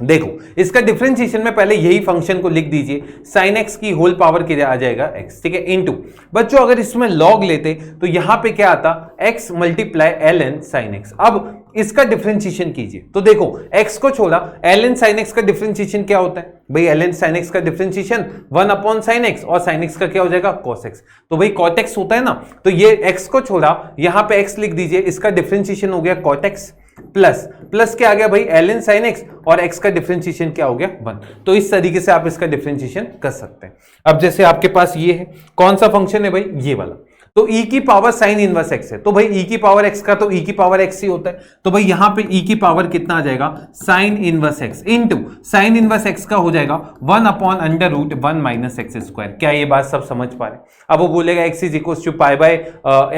देखो इसका डिफरेंशिएशन में पहले यही फंक्शन को लिख दीजिए, साइन एक्स की होल पावर क्या आ जाएगा एक्स, ठीक है, इनटू। बच्चों अगर इसमें लॉग लेते तो यहां पे क्या आता, x multiply l n sine x. अब इसका डिफरेंशिएशन कीजिए तो देखो x को छोड़ा एल एन साइन एक्स का डिफरेंशिएशन क्या होता है भाई, एल एन साइन एक्स का डिफरेंशिएशन 1 अपॉन साइन एक्स, और साइन एक्स का क्या हो जाएगा कॉस एक्स। तो भाई कॉट एक्स होता है ना, तो ये x को छोड़ा यहां पे x लिख दीजिए, इसका डिफरेंशिएशन हो गया कॉट एक्स प्लस क्या आ गया भाई एल एन साइन एक्स, और x का डिफरेंशिएशन क्या हो गया 1। तो इस तरीके से आप इसका डिफरेंशिएशन कर सकते हैं। अब जैसे आपके पास ये है, कौन सा फंक्शन है भाई, ये वाला, तो e की पावर साइन इनवर्स x है, तो भाई e की पावर x का तो e की पावर x ही होता है, तो भाई यहां पे e की पावर कितना आ जाएगा sine inverse x into sine inverse x का हो जाएगा 1 upon under root 1 minus x square. क्या ये बात सब समझ पा रहे हैं? अब वो बोलेगा x is equal to pi by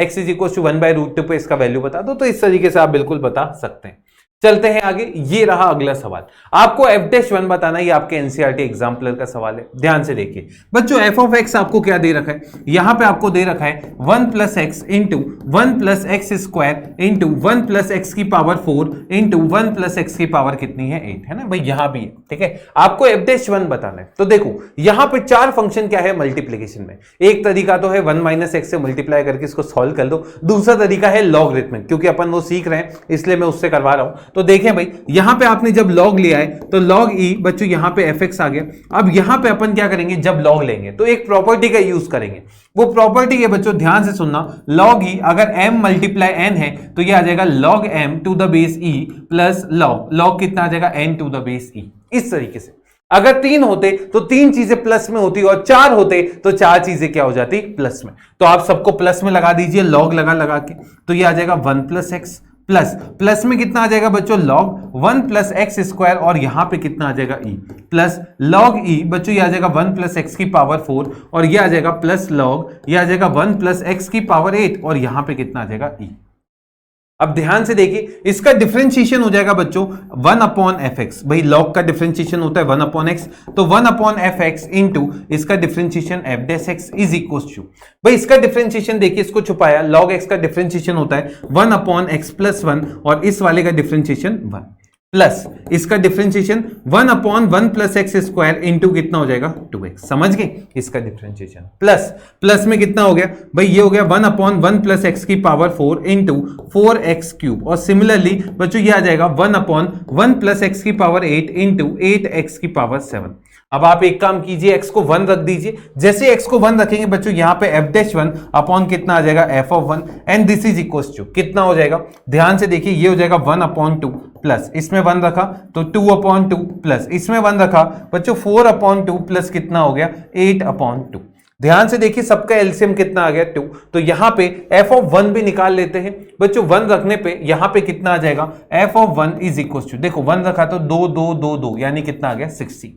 x is equal to 1 by root 2 पे इसका वैल्यू बता दो, तो इस तरीके से आप बिल्कुल बता सकते हैं। चलते हैं आगे, ये रहा अगला सवाल। आपको f'1 बताना, ये आपके एनसीईआरटी एग्जाम्पलर का सवाल है, ध्यान से देखिए बच्चों। f ऑफ x आपको क्या दे रखा है, यहां पे आपको दे रखा है 1 plus x into 1 plus x square into 1 plus x की पावर 4 इंटू 1 प्लस एक्स की पावर कितनी है 8, है ना भाई, यहां भी है, ठीक है। आपको f'1 बताना है, तो देखो यहां पे चार फंक्शन क्या है मल्टीप्लीकेशन में। एक तरीका तो है 1 माइनस एक्स से मल्टीप्लाई करके इसको सॉल्व कर दो, दूसरा तरीका है लॉगरिथमिक, क्योंकि अपन वो सीख रहे हैं इसलिए मैं उससे करवा रहा हूं। तो देखें भाई यहां पे आपने जब log लिया है तो log e, बच्चों यहां पे fx आ गया। अब यहां पे अपन क्या करेंगे, जब log लेंगे तो एक प्रॉपर्टी का यूज करेंगे। वो प्रॉपर्टी है बच्चों, ध्यान से सुनना, log e अगर m मल्टीप्लाई n है तो ये आ जाएगा log m to the base e plus log कितना आ जाएगा n to the base e। इस तरीके से अगर 3 होते तो 3 चीजें प्लस में होती, और 4 होते तो 4 चीजें क्या हो जाती प्लस में। तो आप सबको प्लस में लगा दीजिए log लगा के, तो ये आ जाएगा 1 प्लस एक्स प्लस में कितना आ जाएगा बच्चों log 1 प्लस एक्स स्क्वायर, और यहां पे कितना आ जाएगा e प्लस log e, बच्चों ये आ जाएगा 1 प्लस एक्स की पावर 4, और ये आ जाएगा प्लस log, ये आ जाएगा 1 प्लस एक्स की पावर 8, और यहां पे कितना आ जाएगा e। अब ध्यान से देखिए इसका डिफरेंशिएशन हो जाएगा बच्चों 1 अपॉन एफ एक्स, भाई log का डिफरेंशिएशन होता है 1 अपॉन एक्स, तो 1 अपॉन एफ एक्स इंटू इसका differentiation f dash x is equal to, भाई इसका डिफरेंशिएशन देखिए, इसको छुपाया, log x का डिफरेंशिएशन होता है 1 अपॉन एक्स प्लस 1, और इस वाले का डिफरेंशिएशन 1 प्लस इसका differentiation 1 upon 1 plus x square into कितना हो जाएगा 2x। समझ गए, इसका डिफरेंशिएशन प्लस में कितना हो गया भाई, ये हो गया 1 अपॉन 1 प्लस एक्स की पावर 4 इंटू 4x क्यूब, और सिमिलरली बच्चों ये आ जाएगा 1 अपॉन 1 प्लस एक्स की पावर 8 इंटू 8x की पावर 7। अब आप एक काम कीजिए, x को 1 रख दीजिए। जैसे x को 1 रखेंगे बच्चों यहां पे f'1 अपॉन कितना आ जाएगा f of 1, and this is equal to कितना हो जाएगा, ध्यान से देखिए, ये हो जाएगा 1 अपॉन 2 प्लस इसमें 1 रखा तो 2 अपॉन 2 प्लस इसमें 1 रखा बच्चों 4 अपॉन 2 प्लस कितना हो गया 8 अपॉन 2। ध्यान से देखिए सबका एलसीएम कितना आ गया 2, तो यहां पे f ऑफ 1 भी निकाल लेते हैं बच्चों। 1 रखने पे यहां पे कितना आ जाएगा f of 1 is equal to, देखो 1 रखा तो 2 2 2 2 यानी कितना आ गया 16,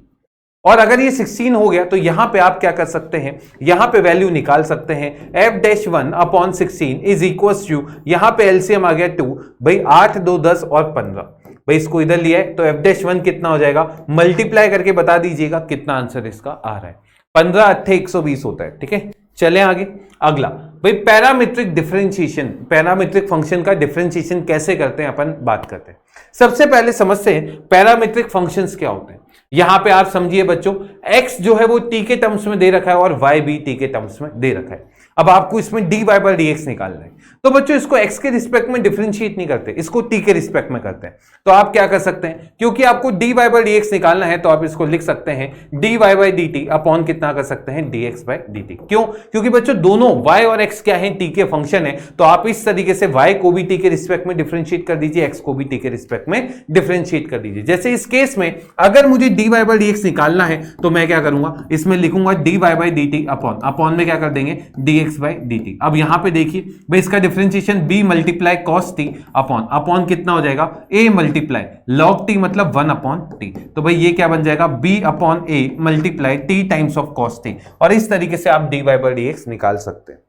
और अगर ये 16 हो गया तो यहां पे आप क्या कर सकते हैं, यहां पे वैल्यू निकाल सकते हैं f'1 upon 16 is equal to, यहां पे एलसीएम आ गया 2, भाई 8 2 10 और 15, भाई इसको इधर लिया है तो f'1 कितना हो जाएगा, मल्टीप्लाई करके बता दीजिएगा कितना आंसर इसका आ रहा है, 15 8 120 होता है, ठीक है। चले आगे, अगला भाई पैरामीट्रिक डिफरेंशिएशन, पैरामीट्रिक फंक्शन का डिफरेंशिएशन कैसे करते हैं अपन बात करते हैं। सबसे पहले समझते हैं पैरामीट्रिक फंक्शंस क्या होते हैं। यहां पे आप समझिए बच्चों, x जो है वो t के टर्म्स में दे रखा है और y भी t के टर्म्स में दे रखा है। अब आपको इसमें dy बाय dx निकालना है, तो बच्चों इसको x के रिस्पेक्ट में डिफरेंशिएट नहीं करते, इसको t के रिस्पेक्ट में करते हैं। तो आप क्या कर सकते हैं, क्योंकि आपको dy बाय dx निकालना है तो आप इसको लिख सकते हैं dy बाय dt अपॉन कितना कर सकते हैं dx बाय dt। क्यों, क्योंकि बच्चों दोनों y और x क्या है t के फंक्शन है, तो आप इस तरीके से y को भी t के रिस्पेक्ट में डिफरेंशिएट कर दीजिए, x को भी t के रिस्पेक्ट में डिफरेंशिएट कर दीजिए। जैसे इस केस में अगर मुझे dy बाय dx निकालना है तो मैं क्या करूंगा, इसमें लिखूंगा dy बाय dt अपॉन में क्या कर देंगे dx dx बाई dt। अब यहां पे देखिए भाई इसका differentiation b multiply cos t upon कितना हो जाएगा a मल्टीप्लाई log t मतलब 1 अपॉन t। तो भाई ये क्या बन जाएगा b upon a multiply t times of cos t, और इस तरीके से आप dy बाई dx निकाल सकते हैं।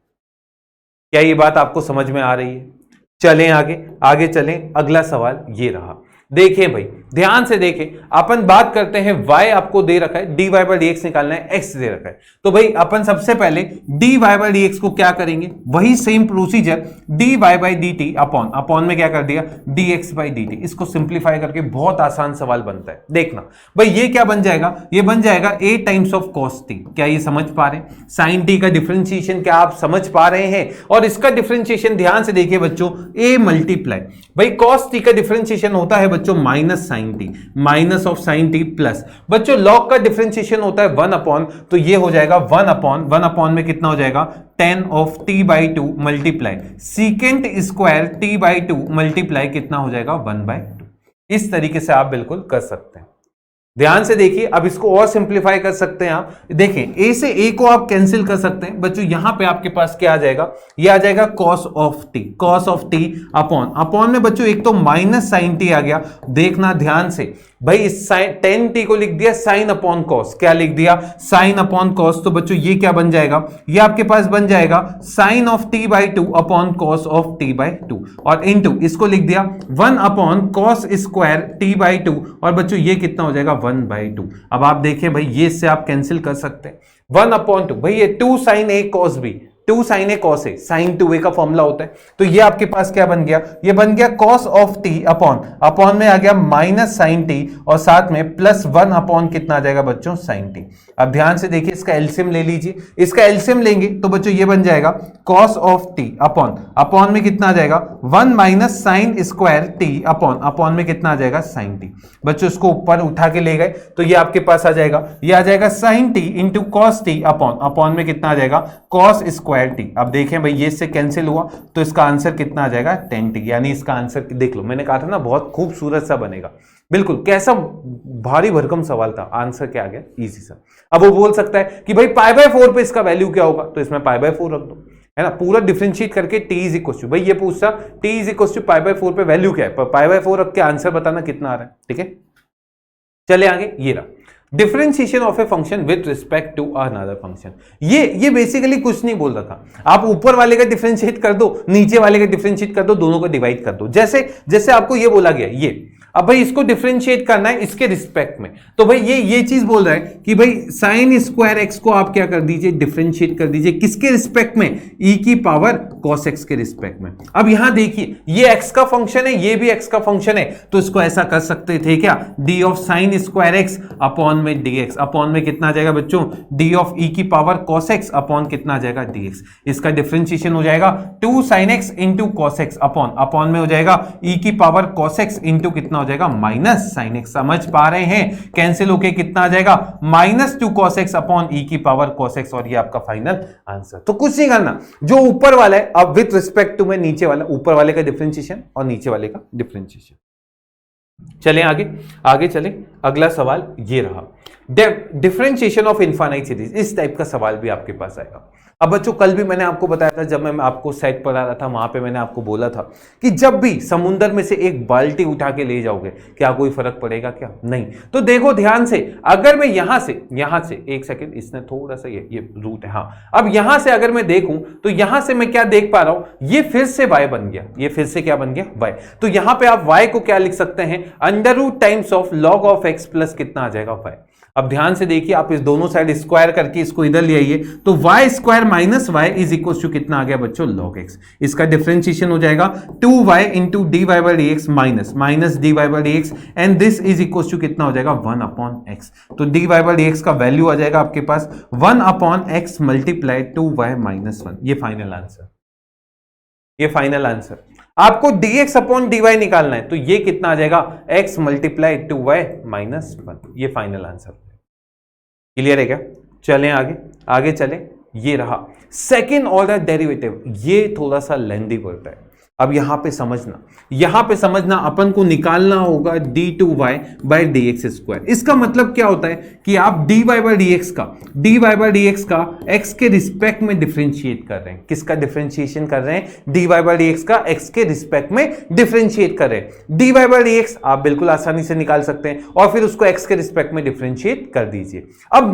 क्या ये बात आपको समझ में आ रही है? चलें आगे चलें। अगला सवाल ये रहा, देखें भाई ध्यान से देखें, अपन बात करते हैं y आपको दे रखा है, dy बाई dx निकालना है, x दे रखा है। तो भाई अपन सबसे पहले dy बाई dx को क्या करेंगे, वही same procedure dy by dt upon में क्या कर दिया dx बाई dt। इसको सिंप्लीफाई करके बहुत आसान सवाल बनता है। देखना भाई ये क्या बन जाएगा, ये बन जाएगा a times of cos t। क्या ये समझ पा रहे हैं? sin t का डिफरेंशिएशन क्या आप समझ पा रहे हैं? और इसका डिफरेंशिएशन ध्यान से देखिए बच्चों, a मल्टीप्लाई भाई cos t का डिफरेंशिएशन होता है बच्चों minus sine t, minus of sine t plus बच्चों log का डिफरेंशिएशन होता है 1 अपॉन, तो ये हो जाएगा 1 अपॉन में कितना हो जाएगा tan of t by 2 multiply secant square t by 2 multiply कितना हो जाएगा 1 बाई 2। इस तरीके से आप बिल्कुल कर सकते हैं। ध्यान से देखिए, अब इसको और सिंप्लीफाई कर सकते हैं आप। देखें a से a को आप कैंसिल कर सकते हैं बच्चों, यहां पे आपके पास क्या आ जाएगा, ये आ जाएगा cos ऑफ t अपॉन में बच्चों एक तो माइनस साइन t आ गया। देखना ध्यान से भाई, इस tan t को लिख दिया साइन अपॉन कॉस, क्या लिख दिया साइन अपॉन कॉस। तो बच्चों ये क्या बन जाएगा, ये आपके पास बन जाएगा sine of t by 2 upon cos of t by 2, और इनटू इसको लिख दिया 1 upon cos square t by 2, और बच्चों ये कितना हो जाएगा 1 बाई 2। अब आप देखें भाई ये इससे आप कैंसिल कर सकते हैं 1 अपॉन 2, भाई ये 2 sine a cos b, 2 sine a cos a, sine 2a का फॉर्मूला होता है। तो ये आपके पास क्या बन गया, ये बन गया कॉस ऑफ t अपॉन में आ गया माइनस साइन t, और साथ में प्लस 1 अपॉन कितना आ जाएगा बच्चों साइन t। अब ध्यान से देखिए, इसका एलसीएम ले लीजिए, इसका एलसीएम लेंगे तो बच्चों ये बन जाएगा कॉस ऑफ t अपॉन में कितना आ जाएगा 1 minus sine square t upon में कितना आ जाएगा साइन t। बच्चों इसको ऊपर उठा के ले गए तो ये आपके पास आ जाएगा, ये आ जाएगा sine t into cos t upon में कितना आ जाएगा कॉस स्क्वायर t। अब देखें भाई ये इससे कैंसिल हुआ तो इसका आंसर कितना आ जाएगा tan t, यानी इसका आंसर देख लो, मैंने कहा था ना बहुत खूबसूरत सा बनेगा। बिल्कुल कैसा भारी भरकम सवाल था, आंसर क्या आ गया इजी सा। अब वो बोल सकता है कि भाई पाई बाय 4 पे इसका वैल्यू क्या होगा, तो इसमें पाई बाय 4 रख दो, है ना, पूरा डिफरेंशिएट करके t इज इक्वल टू, भाई ये पूछता t is equal to pi by 4 पे वैल्यू क्या है, पाई बाय 4 रख के आंसर बताना कितना आ रहा है। ठीक है, चले आगे। ये रहा differentiation of a function with respect to another function. ये बेसिकली कुछ नहीं बोल रहा था, आप ऊपर वाले का डिफरेंशिएट कर दो, नीचे वाले का डिफरेंशिएट कर दो, दोनों को डिवाइड कर दो, जैसे आपको ये बोला गया ये। अब भाई इसको डिफरेंशिएट करना है इसके रिस्पेक्ट में, तो भाई ये चीज बोल रहा है कि भाई साइन स्क्वायर एक्स को आप क्या कर दीजिए डिफरेंशिएट कर दीजिए, किसके रिस्पेक्ट में, e की पावर cos x के रिस्पेक्ट में। अब यहां देखिए ये x का फंक्शन है, ये भी x का फंक्शन है, तो इसको ऐसा कर सकते थे क्या, d of sine square x upon में dx, अपॉन में कितना आ जाएगा बच्चों d ऑफ e की पावर cos x अपॉन कितना आ जाएगा dx। इसका डिफरेंशिएशन हो जाएगा 2 sin x into cos x upon में हो जाएगा e की पावर cos x इंटू कितना हो जाएगा माइनस साइन एक्स। समझ पा रहे हैं, कैंसिल होके कितना आ जाएगा -2 cos x अपॉन e की पावर cos x, और ये आपका फाइनल आंसर। तो कुछ नहीं करना, जो ऊपर वाला है अब विथ रिस्पेक्ट टू में नीचे वाला, ऊपर वाले का डिफरेंशिएशन और नीचे वाले का डिफरेंशिएशन। चलें आगे चलें। अगला सवाल ये रहा, डिफरेंशिएशन ऑफ इनफाइनाइट सीरीज। इस टाइप का सवाल भी आपके पास आएगा। अब बच्चों कल भी मैंने आपको बताया था, जब मैं आपको सेट पढ़ा रहा था वहां पे मैंने आपको बोला था कि जब भी समुद्र में से एक बाल्टी उठा के ले जाओगे क्या कोई फर्क पड़ेगा क्या, नहीं। तो देखो ध्यान से, अगर मैं यहां से एक सेकंड, इसने थोड़ा सा ये रूट है, हाँ। अब यहां से अगर मैं देखूं तो यहां से मैं क्या देख पा रहा हूं, ये फिर से y बन गया, ये फिर से क्या बन गया y। तो यहां पे आप y को क्या लिख सकते हैं, √ times of log of x plus कितना आ जाएगा y। अब ध्यान से देखिए, आप इस दोनों साइड स्क्वायर करके इसको इधर ले आइए, तो y square minus y is equal to कितना आ गया बच्चों log x। इसका डिफरेंशिएशन हो जाएगा 2y into dy by dx minus dy by dx, and this is equal to कितना हो जाएगा 1 अपॉन x। तो dy बाई dx का वैल्यू आ जाएगा आपके पास 1 upon x multiply 2y minus 1। ये फाइनल आंसर। आपको dx अपॉन dy निकालना है, तो ये कितना आ जाएगा x मल्टीप्लाई 2y माइनस 1। ये फाइनल आंसर। क्लियर है क्या? चलें आगे चलें। ये रहा सेकेंड ऑर्डर डेरिवेटिव। ये थोड़ा सा लेंदी वर्ड है, अब यहां पे समझना अपन को निकालना होगा d2y बाई dx स्क्वायर। इसका मतलब क्या होता है कि आप dy बाई dx का x के रिस्पेक्ट में डिफरेंशिएट कर रहे हैं। किसका डिफरेंशिएशन कर रहे हैं? dy बाई dx का x के रिस्पेक्ट में डिफरेंशिएट कर रहे हैं। dy बाई dx आप बिल्कुल आसानी से निकाल सकते हैं और फिर उसको x के रिस्पेक्ट में डिफरेंशिएट कर दीजिए। अब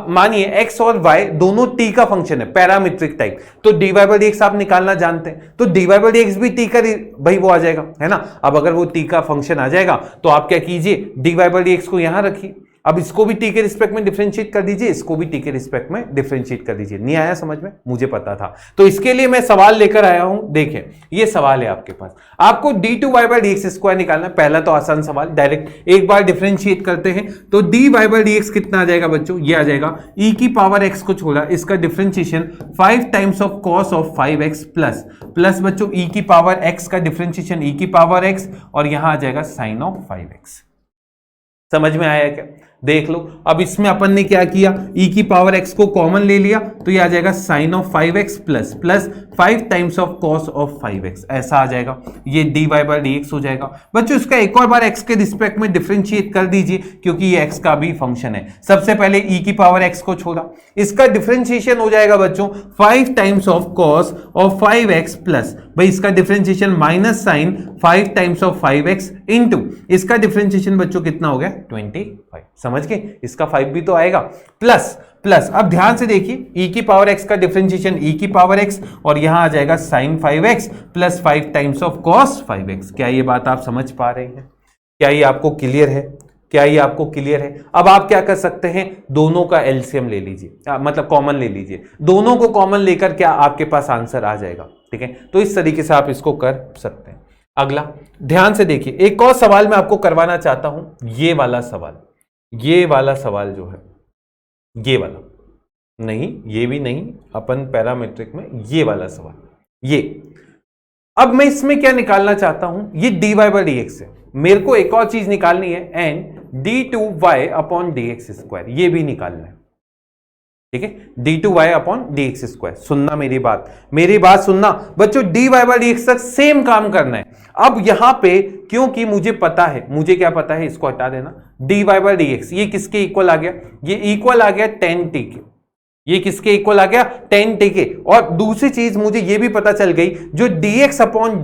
मानिए x और y दोनों t का फंक्शन है, पैरामीट्रिक टाइप, तो dy बाई dx आप निकालना जानते हैं, तो dy बाई dx भी t का भाई वो आ जाएगा, है ना। अब अगर वो t का फंक्शन आ जाएगा तो आप क्या कीजिए, dy बाई dx को यहां रखिए, अब इसको भी t के रिस्पेक्ट में डिफरेंशिएट कर दीजिए, इसको भी t के रिस्पेक्ट में डिफरेंशिएट कर दीजिए। नहीं आया समझ में? मुझे पता था, तो इसके लिए मैं सवाल लेकर आया हूं। देखें, ये सवाल है आपके पास, आपको d2y बाई dx स्क्वायर निकालना है। पहला तो आसान सवाल, डायरेक्ट एक बार डिफरेंशिएट करते हैं तो dy बाई dx कितना आ जाएगा बच्चों? ये आ जाएगा e की पावर x को छोड़ा, इसका differentiation 5 times of cos of 5x plus बच्चों e की पावर x का डिफरेंशिएशन e की पावर x और यहां आ जाएगा sin ऑफ 5x। समझ में आया क्या? देख लो, अब इसमें अपन ने क्या किया, e की पावर x को कॉमन ले लिया तो ये आ जाएगा sin of 5x plus 5 times of cos of 5x, ऐसा आ जाएगा। ये dy बाई dx हो जाएगा। बच्चों इसका एक और बार x के रिस्पेक्ट में डिफरेंशिएट कर दीजिए, क्योंकि ये x का भी फंक्शन है। सबसे पहले e की पावर x को छोड़ा, इसका डिफरेंशिएशन हो जाएगा बच्चों 5 times of cos of 5x plus भाई इसका differentiation minus sine 5 times of 5x into इसका डिफरेंशिएशन बच्चों कितना हो गया? 25। समझ गए? इसका 5 भी तो आएगा, प्लस अब ध्यान से देखिए, e की पावर x का डिफरेंशिएशन e की पावर x और यहां आ जाएगा sin 5x plus 5 times of cos 5x। क्या ये बात आप समझ पा रहे हैं? क्या ये आपको क्लियर है? अब आप क्या कर सकते हैं, दोनों का एलसीएम ले लीजिए, मतलब कॉमन ले लीजिए, दोनों को कॉमन लेकर क्या आपके पास आंसर आ जाएगा। ठीक है, तो इस तरीके से आप इसको कर सकते हैं। अगला ध्यान से देखिए, एक और सवाल मैं आपको करवाना चाहता हूं, ये वाला सवाल जो है, ये वाला नहीं, ये भी नहीं, अपन पैरामीट्रिक में ये वाला सवाल, ये अब मैं इसमें क्या निकालना चाहता हूं, ये dy बाई dx है, मेरे को एक और चीज निकालनी है and d2y upon dx square, ये भी निकालना है। ठीक है, d2y अपॉन dx स्क्वायर। सुनना मेरी बात सुनना बच्चों, dy बाई dx तक सेम काम करना है। अब यहां पे क्योंकि मुझे क्या पता है, इसको हटा देना, dy बाई dx ये किसके इक्वल आ गया? ये इक्वल आ गया 10t के। ये किसके इक्वल आ गया? 10t के। और दूसरी चीज मुझे ये भी पता चल गई, जो dx अपॉन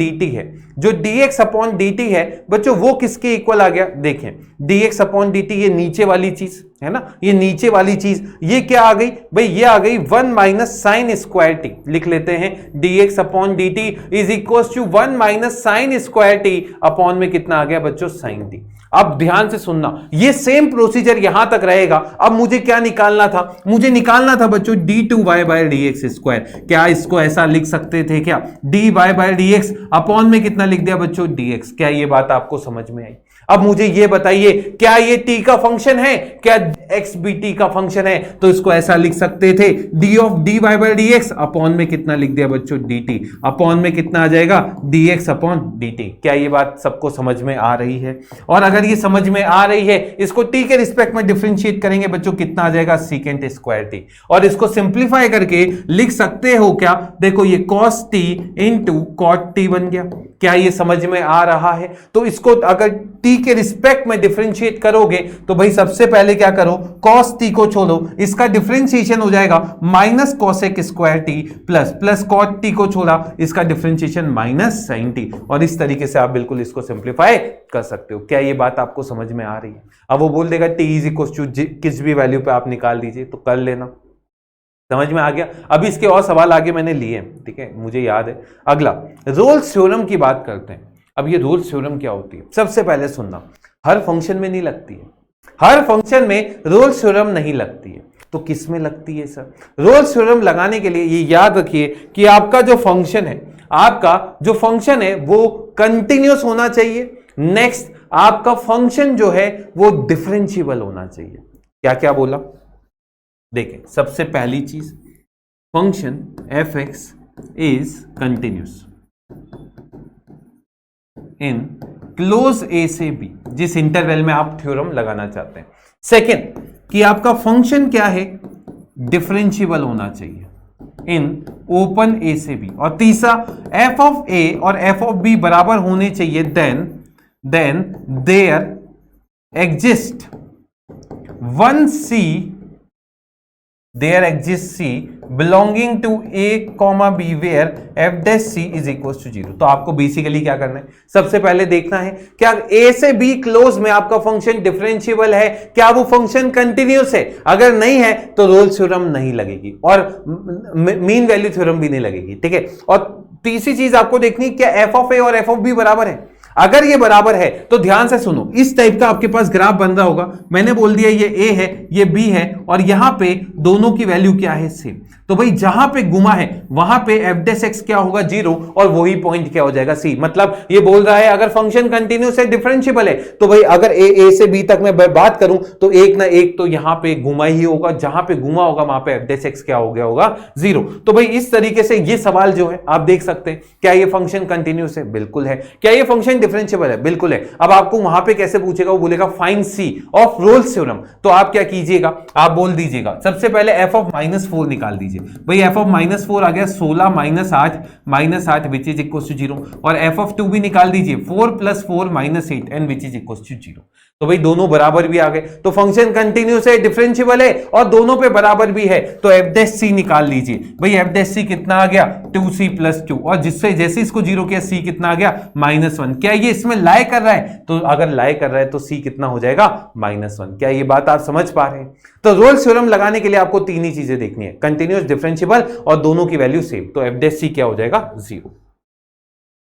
dt है बच्चों, वो किसके इक्वल आ गया? देखें, dx अपॉन dt ये नीचे वाली चीज है ना, ये नीचे वाली चीज, ये क्या आ गई भाई? ये आ गई 1 माइनस साइन स्क्वायर टी। लिख लेते हैं dx upon dt is equal to 1 minus sine square t upon में कितना आ गया बच्चों? Sine t. अब ध्यान से सुनना, ये सेम प्रोसीजर यहां तक रहेगा। अब मुझे क्या निकालना था? मुझे निकालना था बच्चों d2y बाई dx स्क्वायर। क्या इसको ऐसा लिख सकते थे क्या? dy बाई dx अपॉन में कितना लिख दिया बच्चों? dx। क्या ये बात आपको समझ में आई? अब मुझे ये बताइए, क्या ये t का फंक्शन है? क्या x भी t का फंक्शन है? तो इसको ऐसा लिख सकते थे, dy बाई dx अपॉन में कितना लिख दिया बच्चों? dt अपॉन में कितना आ जाएगा? dx upon dt। क्या ये बात सबको समझ में आ रही है? और अगर ये समझ में आ रही है, इसको t के रिस्पेक्ट में डिफरेंशिएट करेंगे बच्चों, कितना आ जाएगा? Second square t। और इसको सिंप्लीफाई करके लिख सकते हो क्या? देखो, ये cos t into cot t बन गया। क्या ये समझ में आ रहा है? तो इसको अगर t के रिस्पेक्ट में डिफरेंशिएट करोगे तो भाई सबसे पहले क्या करो, cos t को छोड़ो, इसका डिफरेंशिएशन हो जाएगा minus cosec square t plus cot t को छोड़ा, इसका डिफरेंशिएशन माइनस sin t। और इस तरीके से आप बिल्कुल इसको सिंप्लीफाई कर सकते हो। क्या ये बात आपको समझ में आ रही है? अब वो बोल देगा t इज इक्वल टू किस भी वैल्यू पे आप निकाल दीजिए, तो कर लेना। समझ में आ गया? अभी इसके और सवाल आगे मैंने लिए हैं, ठीक है, मुझे याद है। अगला रोल्स थ्योरम की बात करते हैं। अब ये रोल्स थ्योरम क्या होती है? सबसे पहले सुनना, हर फंक्शन में नहीं लगती है, हर फंक्शन में रोल्स थ्योरम नहीं लगती है, तो किस में लगती है सर? रोल्स थ्योरम लगाने के लिए ये याद रखिए कि आपका जो फंक्शन है वो कंटिन्यूअस होना चाहिए। नेक्स्ट, आपका फंक्शन जो है वो डिफरेंशिएबल होना चाहिए। क्या क्या बोला? देखें, सबसे पहली चीज, function f(x) is continuous in close a से b, जिस इंटरवल में आप थ्योरम लगाना चाहते हैं। सेकेंड, कि आपका फंक्शन क्या है? डिफरेंशिएबल होना चाहिए। इन ओपन ए से बी, और तीसरा एफ ऑफ ए और एफ ऑफ बी बराबर होने चाहिए then there exist one c, there exist c belonging to a comma b where f dash c is equal to 0। तो आपको बेसिकली क्या करना है, सबसे पहले देखना है क्या ए से बी क्लोज में आपका फंक्शन डिफरेंशिएबल है, क्या वो फंक्शन कंटिन्यूस है। अगर नहीं है तो रोल्स थ्योरम नहीं लगेगी और मीन वैल्यू थ्योरम भी नहीं लगेगी, ठीक है। और तीसरी चीज आपको देखनी, क्या एफ ऑफ ए और एफ ऑफ बी बराबर है। अगर ये बराबर है तो ध्यान से सुनो, इस टाइप का आपके पास ग्राफ बन रहा होगा। मैंने बोल दिया ये ए है, ये बी है, और यहां पे दोनों की वैल्यू क्या है, सेम। तो भाई जहां पे गुमा है वहां पे एफ डैश एक्स क्या होगा, 0, और वही पॉइंट क्या हो जाएगा, सी। मतलब ये बोल रहा है अगर फंक्शन कंटिन्यूस है, डिफरेंशिएबल है, तो भाई अगर ए से बी तक मैं बात करूं तो एक ना एक तो यहां पे गुमा ही होगा, जहां पे गुमा होगा वहां पे एफ डैश एक्स क्या हो गया होगा, 0। तो भाई इस तरीके से ये सवाल जो है आप देख सकते हैं, क्या ये फंक्शन कंटिन्यूस है, बिल्कुल है। क्या ये फंक्शन डिफरेंशिएबल है, बिल्कुल है। अब आपको वहां पे कैसे पूछेगा, वो बोलेगा find c of Rolle's theorem. तो आप क्या कीजिएगा, आप बोल दीजिएगा सबसे पहले एफ ऑफ -4 निकाल दीजिए। भाई एफ ऑफ -4 आ गया 16 - 8 विच इज इक्वल टू 0, और एफ ऑफ 2 भी निकाल दीजिए 4 + 4 - 8 and which is equal to 0। तो भाई दोनों बराबर भी आ गए, तो फंक्शन कंटिन्यूस है, डिफरेंशिएबल है, और दोनों पे बराबर भी है। तो एफ डैश सी निकाल लीजिए। भाई एफ डैश सी कितना आ गया, 2c + 2, और जिससे जैसे इसको 0 किया सी कितना आ गया, -1। क्या ये इसमें लाई कर रहा है, तो अगर लाई कर रहा है तो सी कितना हो जाएगा, -1। क्या ये बात आप समझ पा रहे हैं। तो रोल्स थ्योरम लगाने के लिए आपको तीन ही चीजें देखनी है, कंटिन्यूस, डिफरेंशिएबल और दोनों की वैल्यू सेम। तो एफ डैश सी क्या हो जाएगा, 0।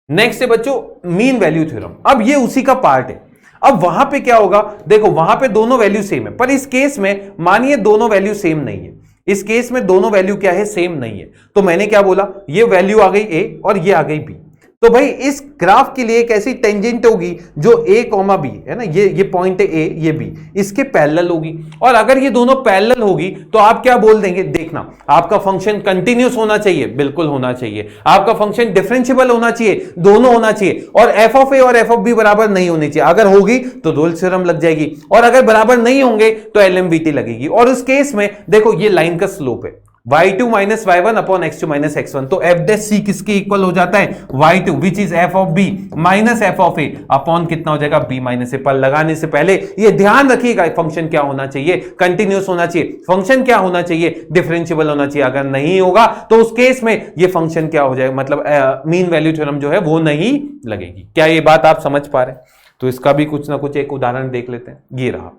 नेक्स्ट है बच्चों मीन वैल्यू थ्योरम। अब ये उसी का पार्ट है। अब वहां पे क्या होगा, देखो वहां पे दोनों वैल्यू सेम है, पर इस केस में मानिए दोनों वैल्यू सेम नहीं है। इस केस में दोनों वैल्यू क्या है, सेम नहीं है। तो मैंने क्या बोला, ये वैल्यू आ गई ए और ये आ गई बी। तो भाई इस ग्राफ के लिए एक ऐसी टेंजेंट होगी जो a, बी है ना, ये पॉइंट है a, ये b, इसके पैरेलल होगी। और अगर ये दोनों पैरेलल होगी तो आप क्या बोल देंगे, देखना आपका फंक्शन कंटिन्यूस होना चाहिए, बिल्कुल होना चाहिए। आपका फंक्शन डिफरेंशिएबल होना चाहिए, दोनों होना चाहिए। और एफ ऑफ ए और एफ ऑफ बी बराबर नहीं होनी चाहिए। अगर होगी तो रोल्स थ्योरम लग जाएगी, और अगर बराबर नहीं होंगे तो एलएमवीटी लगेगी। और उस केस में देखो ये लाइन का स्लोप है y2 - y1 upon x2 - x1। तो f डैश c किसके इक्वल हो जाता है, y2 which is f of b minus f of a upon कितना हो जाएगा, b - a। पर लगाने से पहले ये ध्यान रखिएगा फंक्शन क्या होना चाहिए, कंटिन्यूस होना चाहिए। फंक्शन क्या होना चाहिए, डिफरेंशिएबल होना चाहिए। अगर नहीं होगा तो उस केस में ये फंक्शन क्या हो जाएगा, मतलब मीन वैल्यू थ्योरम जो है वो नहीं लगेगी। क्या ये बात आप समझ पा रहे हैं। तो इसका भी कुछ ना कुछ एक उदाहरण देख लेते हैं। ये रहा।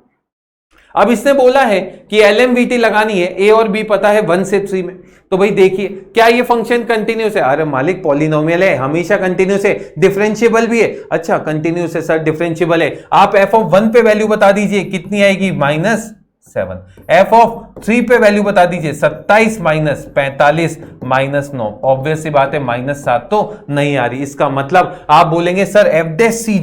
अब इसने बोला है कि एलएमवीटी लगानी है, ए और बी पता है 1 से 3 में। तो भाई देखिए क्या ये फंक्शन कंटिन्यूस है, अरे मालिक पॉलिनोमियल है, हमेशा कंटिन्यूस है, डिफरेंशिएबल भी है। अच्छा कंटिन्यूस है सर, डिफरेंशिएबल है, आप एफ ऑफ 1 पे वैल्यू बता दीजिए कितनी आएगी, -7। एफ ऑफ 3 पे वैल्यू बता दीजिए 27 - 45 - 9। ऑब्वियस सी बात है -7 तो नहीं आ रही। इसका मतलब आप बोलेंगे सर एफ डैश सी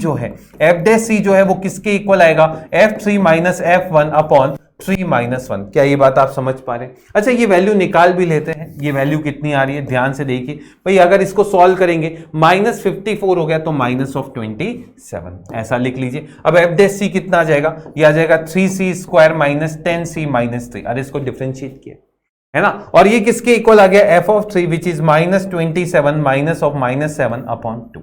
जो है वो किसके इक्वल आएगा, f3 - f1 अपॉन 3 - 1। क्या ये बात आप समझ पा रहे हैं। अच्छा ये वैल्यू निकाल भी लेते हैं, ये वैल्यू कितनी आ रही है ध्यान से देखिए। भाई अगर इसको सॉल्व करेंगे -54 हो गया तो -27 ऐसा लिख लीजिए। अब एफ डैश सी कितना आ जाएगा, ये आ जाएगा 3c² - 10c - 3। अरे इसको डिफरेंशिएट किया है ना, और ये किसके इक्वल आ गया, f of 3 which is -27 minus of -7 upon 2।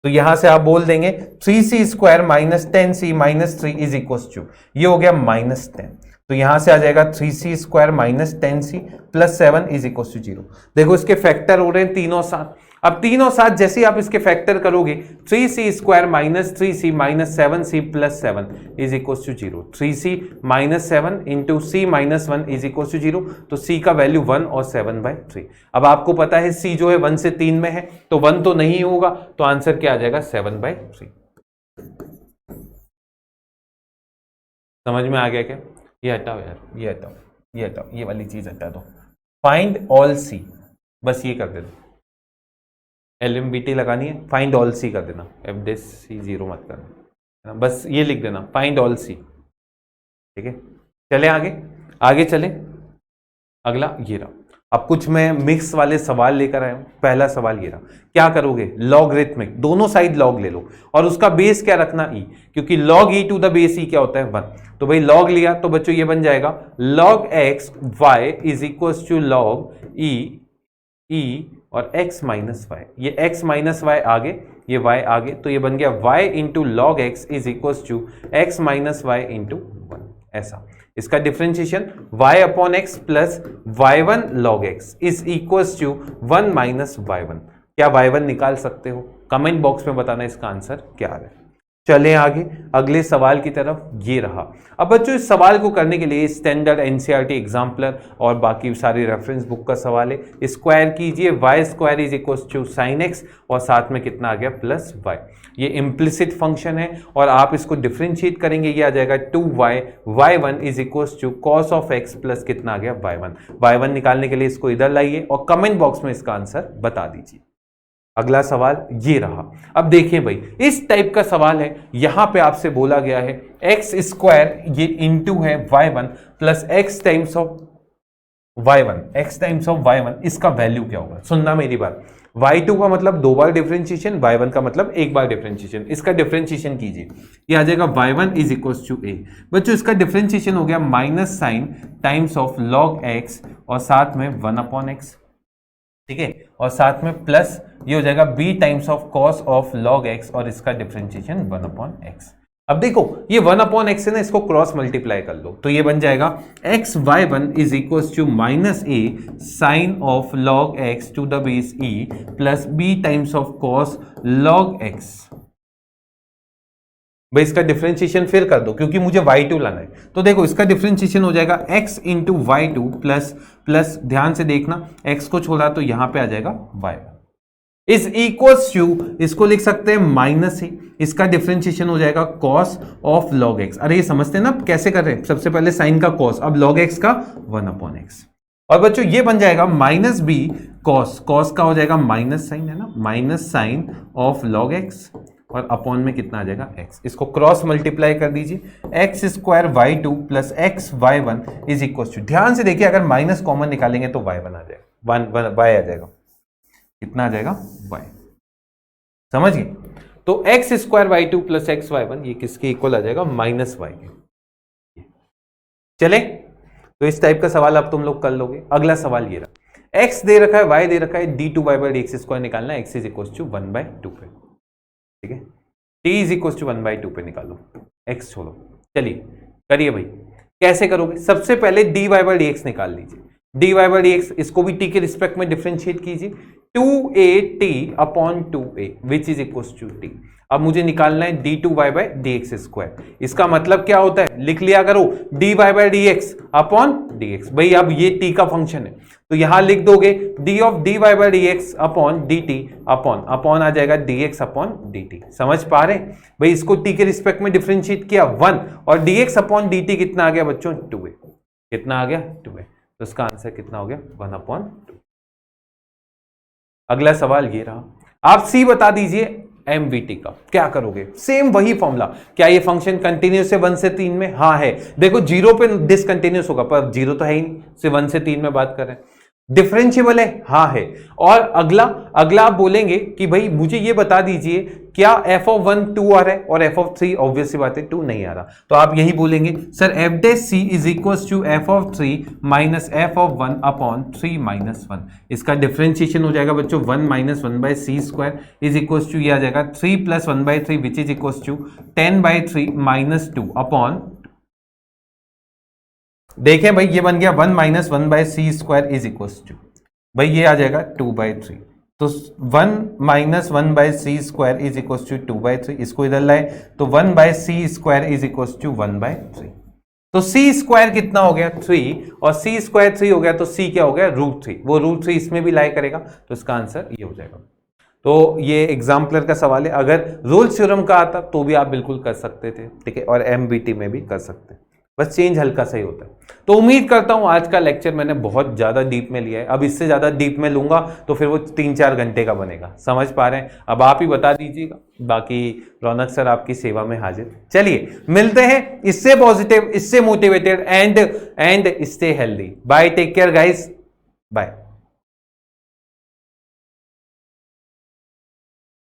तो यहां से आप बोल देंगे 3c² - 10c - 3 is equal to, ये हो गया -10। तो यहां से आ जाएगा 3c² - 10c + 7 is equal to 0। देखो इसके फैक्टर हो रहे हैं तीनों साथ। अब तीनों साथ जैसे ही आप इसके फैक्टर करोगे 3c² - 3c - 7c + 7 is equal to 0। 3c - 7 into c - 1 is equal to 0। तो c का वैल्यू 1 और 7/3। अब आपको पता है c जो है 1 से 3 में है, तो 1 तो नहीं होगा, तो आंसर क्या आ जाएगा 7/3। समझ में आ गया क्या। ये हटाओ यार, ये हटाओ, ये वाली चीज हटा दो। फाइंड ऑल सी, बस ये कर देना। एलएमवीटी लगानी है, फाइंड ऑल सी कर देना, एफ डैश सी 0 मत करना, बस ये लिख देना फाइंड ऑल सी। ठीक है, चले आगे चले। अगला ये रहा। अब कुछ मैं मिक्स वाले सवाल लेकर आया हूं। पहला सवाल ये रहा, क्या करोगे, लॉगरिथमिक, दोनों साइड लॉग ले लो और उसका बेस क्या रखना, ई, क्योंकि log e to the base e क्या होता है 1। तो भाई लॉग लिया तो बच्चों ये बन जाएगा log x y is equal to log e e और x माइनस वाई, ये x माइनस वाई आगे, ये y आगे, तो ये बन गया y into log x is equal to x minus y into one. ऐसा इसका differentiation y upon x plus y1 log x is equal to 1 minus y1। क्या y1 निकाल सकते हो? कमेंट बॉक्स में बताना इसका आंसर क्या है। चलें आगे अगले सवाल की तरफ, ये रहा। अब बच्चों इस सवाल को करने के लिए स्टैंडर्ड एनसीईआरटी एग्जाम्पलर और बाकी सारी रेफरेंस बुक का सवाल है। स्क्वायर कीजिए, y square is equal to sine x और साथ में कितना आ गया प्लस वाई। ये इम्प्लिसिट फंक्शन है और आप इसको डिफ्रेंशिएट करेंगे, ये आ जाएगा 2y y1 is equal to cos of x plus कितना आ गया y1। y1 निकालने के लिए इसको इधर लाइए और कमेंट बॉक्स में इसका आंसर बता दीजिए। अगला सवाल ये रहा। अब देखिए भाई इस टाइप का सवाल है, यहां पे आपसे बोला गया है एक्स स्क्वायर, ये इंटू है y1 plus x times of y1, x times of y1, इसका वैल्यू क्या होगा? सुनना मेरी बात, y2 का मतलब 2 बार डिफरेंशिएशन, y1 का मतलब 1 बार डिफरेंशिएशन। इसका डिफरेंशिएशन कीजिए, ये आ जाएगा y1 is equal to a। बच्चों इसका डिफरेंशिएशन हो गया minus sine times of log x और साथ में 1 अपॉन एक्स, ठीक है, और साथ में प्लस ये हो जाएगा b times of cos of log x और इसका डिफरेंशिएशन 1 अपॉन एक्स। अब देखो ये 1 अपॉन एक्स है ना, इसको क्रॉस मल्टीप्लाई कर लो तो ये बन जाएगा x y1 is equal to minus a sine of log x to the base e plus b times of cos log x. भाई इसका डिफरेंशिएशन फिर कर दो क्योंकि मुझे y2 लाना है। तो देखो इसका डिफरेंशिएशन हो जाएगा x into y2 plus plus, ध्यान से देखना x को छोड़ा तो यहां पे आ जाएगा y1 इज इक्वल्स टू, इसको लिख सकते हैं माइनस ही, इसका डिफरेंशिएशन हो जाएगा cos ऑफ log x। अरे ये समझते हैं ना कैसे कर रहे हैं, सबसे पहले साइन का cos, अब log x का 1 अपॉन एक्स। और बच्चों ये बन जाएगा माइनस b cos का हो जाएगा माइनस साइन है ना, minus sine of log x और अपॉन में कितना आ जाएगा x। इसको क्रॉस मल्टीप्लाई कर दीजिए, x square y2 plus x y1 is equal to, ध्यान से देखिए अगर माइनस कॉमन निकालेंगे तो y1 आ जाएगा, y आ जाएगा, कितना आ जाएगा y। समझ गए? तो x square y2 plus x y1 ये किसके इक्वल आ जाएगा? माइनस y के। चले तो इस टाइप का सवाल अब तुम लोग कर लोगे। अगला सवाल ये रहा, x दे रखा है, y दे रखा है, d2y/dx स्क्वायर निकालना है, x इज इक्वल टू 1/2 पे, ठीक है, t इज इक्वल टू 1/2 पे निकालो, x छोड़ो। चलिए करिए भाई, कैसे करोगे? सबसे पहले dy/dx निकाल लीजिए, dy/dx इसको भी t के रिस्पेक्ट में डिफरेंशिएट कीजिए, 2at upon 2a which is equal to t। अब मुझे निकालना है d2y/dx स्क्वायर, इसका मतलब क्या होता है लिख लिया करो, dy/dx अपॉन dx। भाई अब ये t का फंक्शन है तो यहां लिख दोगे d of dy/dx upon dt upon आ जाएगा dx अपॉन dt। समझ पा रहे भाई? इसको t के रिस्पेक्ट में डिफरेंशिएट किया 1 और dx अपॉन dt कितना आ गया बच्चों? 2a। कितना आ गया? 2a। तो इसका आंसर कितना हो गया? 1/2। अगला सवाल ये रहा, आप c बता दीजिए MVT का, क्या करोगे? सेम वही फॉर्मूला। क्या ये फंक्शन कंटिन्यूस है 1 से 3 में? हाँ है। देखो 0 पे डिसकंटिन्यूस होगा पर 0 तो है ही नहीं, सिर्फ 1 से 3 में बात कर रहे हैं। डिफरेंशिएबल है? हाँ है। और अगला आप बोलेंगे कि भाई मुझे ये बता दीजिए क्या f(1) 2 आ रहा है और f(3) ऑब्वियसली बात है 2 नहीं आ रहा, तो आप यही बोलेंगे sir f' is equal to f(3) minus f(1) upon 3 minus 1। इसका डिफरेंशिएशन हो जाएगा बच्चों 1 minus 1/c square is equal to, ये आ जाएगा 3 plus 1/3 which is equal to 10/3 minus 2 upon, देखें भाई ये बन गया 1 minus 1/c square is equal to, भाई ये आ जाएगा 2/3। तो 1 minus 1/c square is equal to 2/3, इसको इधर लाए तो 1/c square is equal to 1/3। तो c स्क्वायर कितना हो गया? 3 और c स्क्वायर 3 हो गया तो c क्या हो गया? √3। वो √3 इसमें भी लाई करेगा तो इसका आंसर ये हो जाएगा। तो ये एग्जाम्पलर का सवाल है, अगर रोल्स थ्योरम का आता तो भी आप बिल्कुल कर सकते थे, ठीक है, और MVT में भी कर सकते, बस चेंज हल्का सा ही होता है। तो उम्मीद करता हूं आज का लेक्चर मैंने बहुत ज्यादा डीप में लिया है, अब इससे ज्यादा डीप में लूंगा तो फिर वो 3-4 घंटे का बनेगा। समझ पा रहे हैं? अब आप ही बता दीजिएगा, बाकी रौनक सर आपकी सेवा में हाजिर। चलिए मिलते हैं इससे पॉजिटिव, इससे motivated and stay healthy. Bye, take care guys, bye.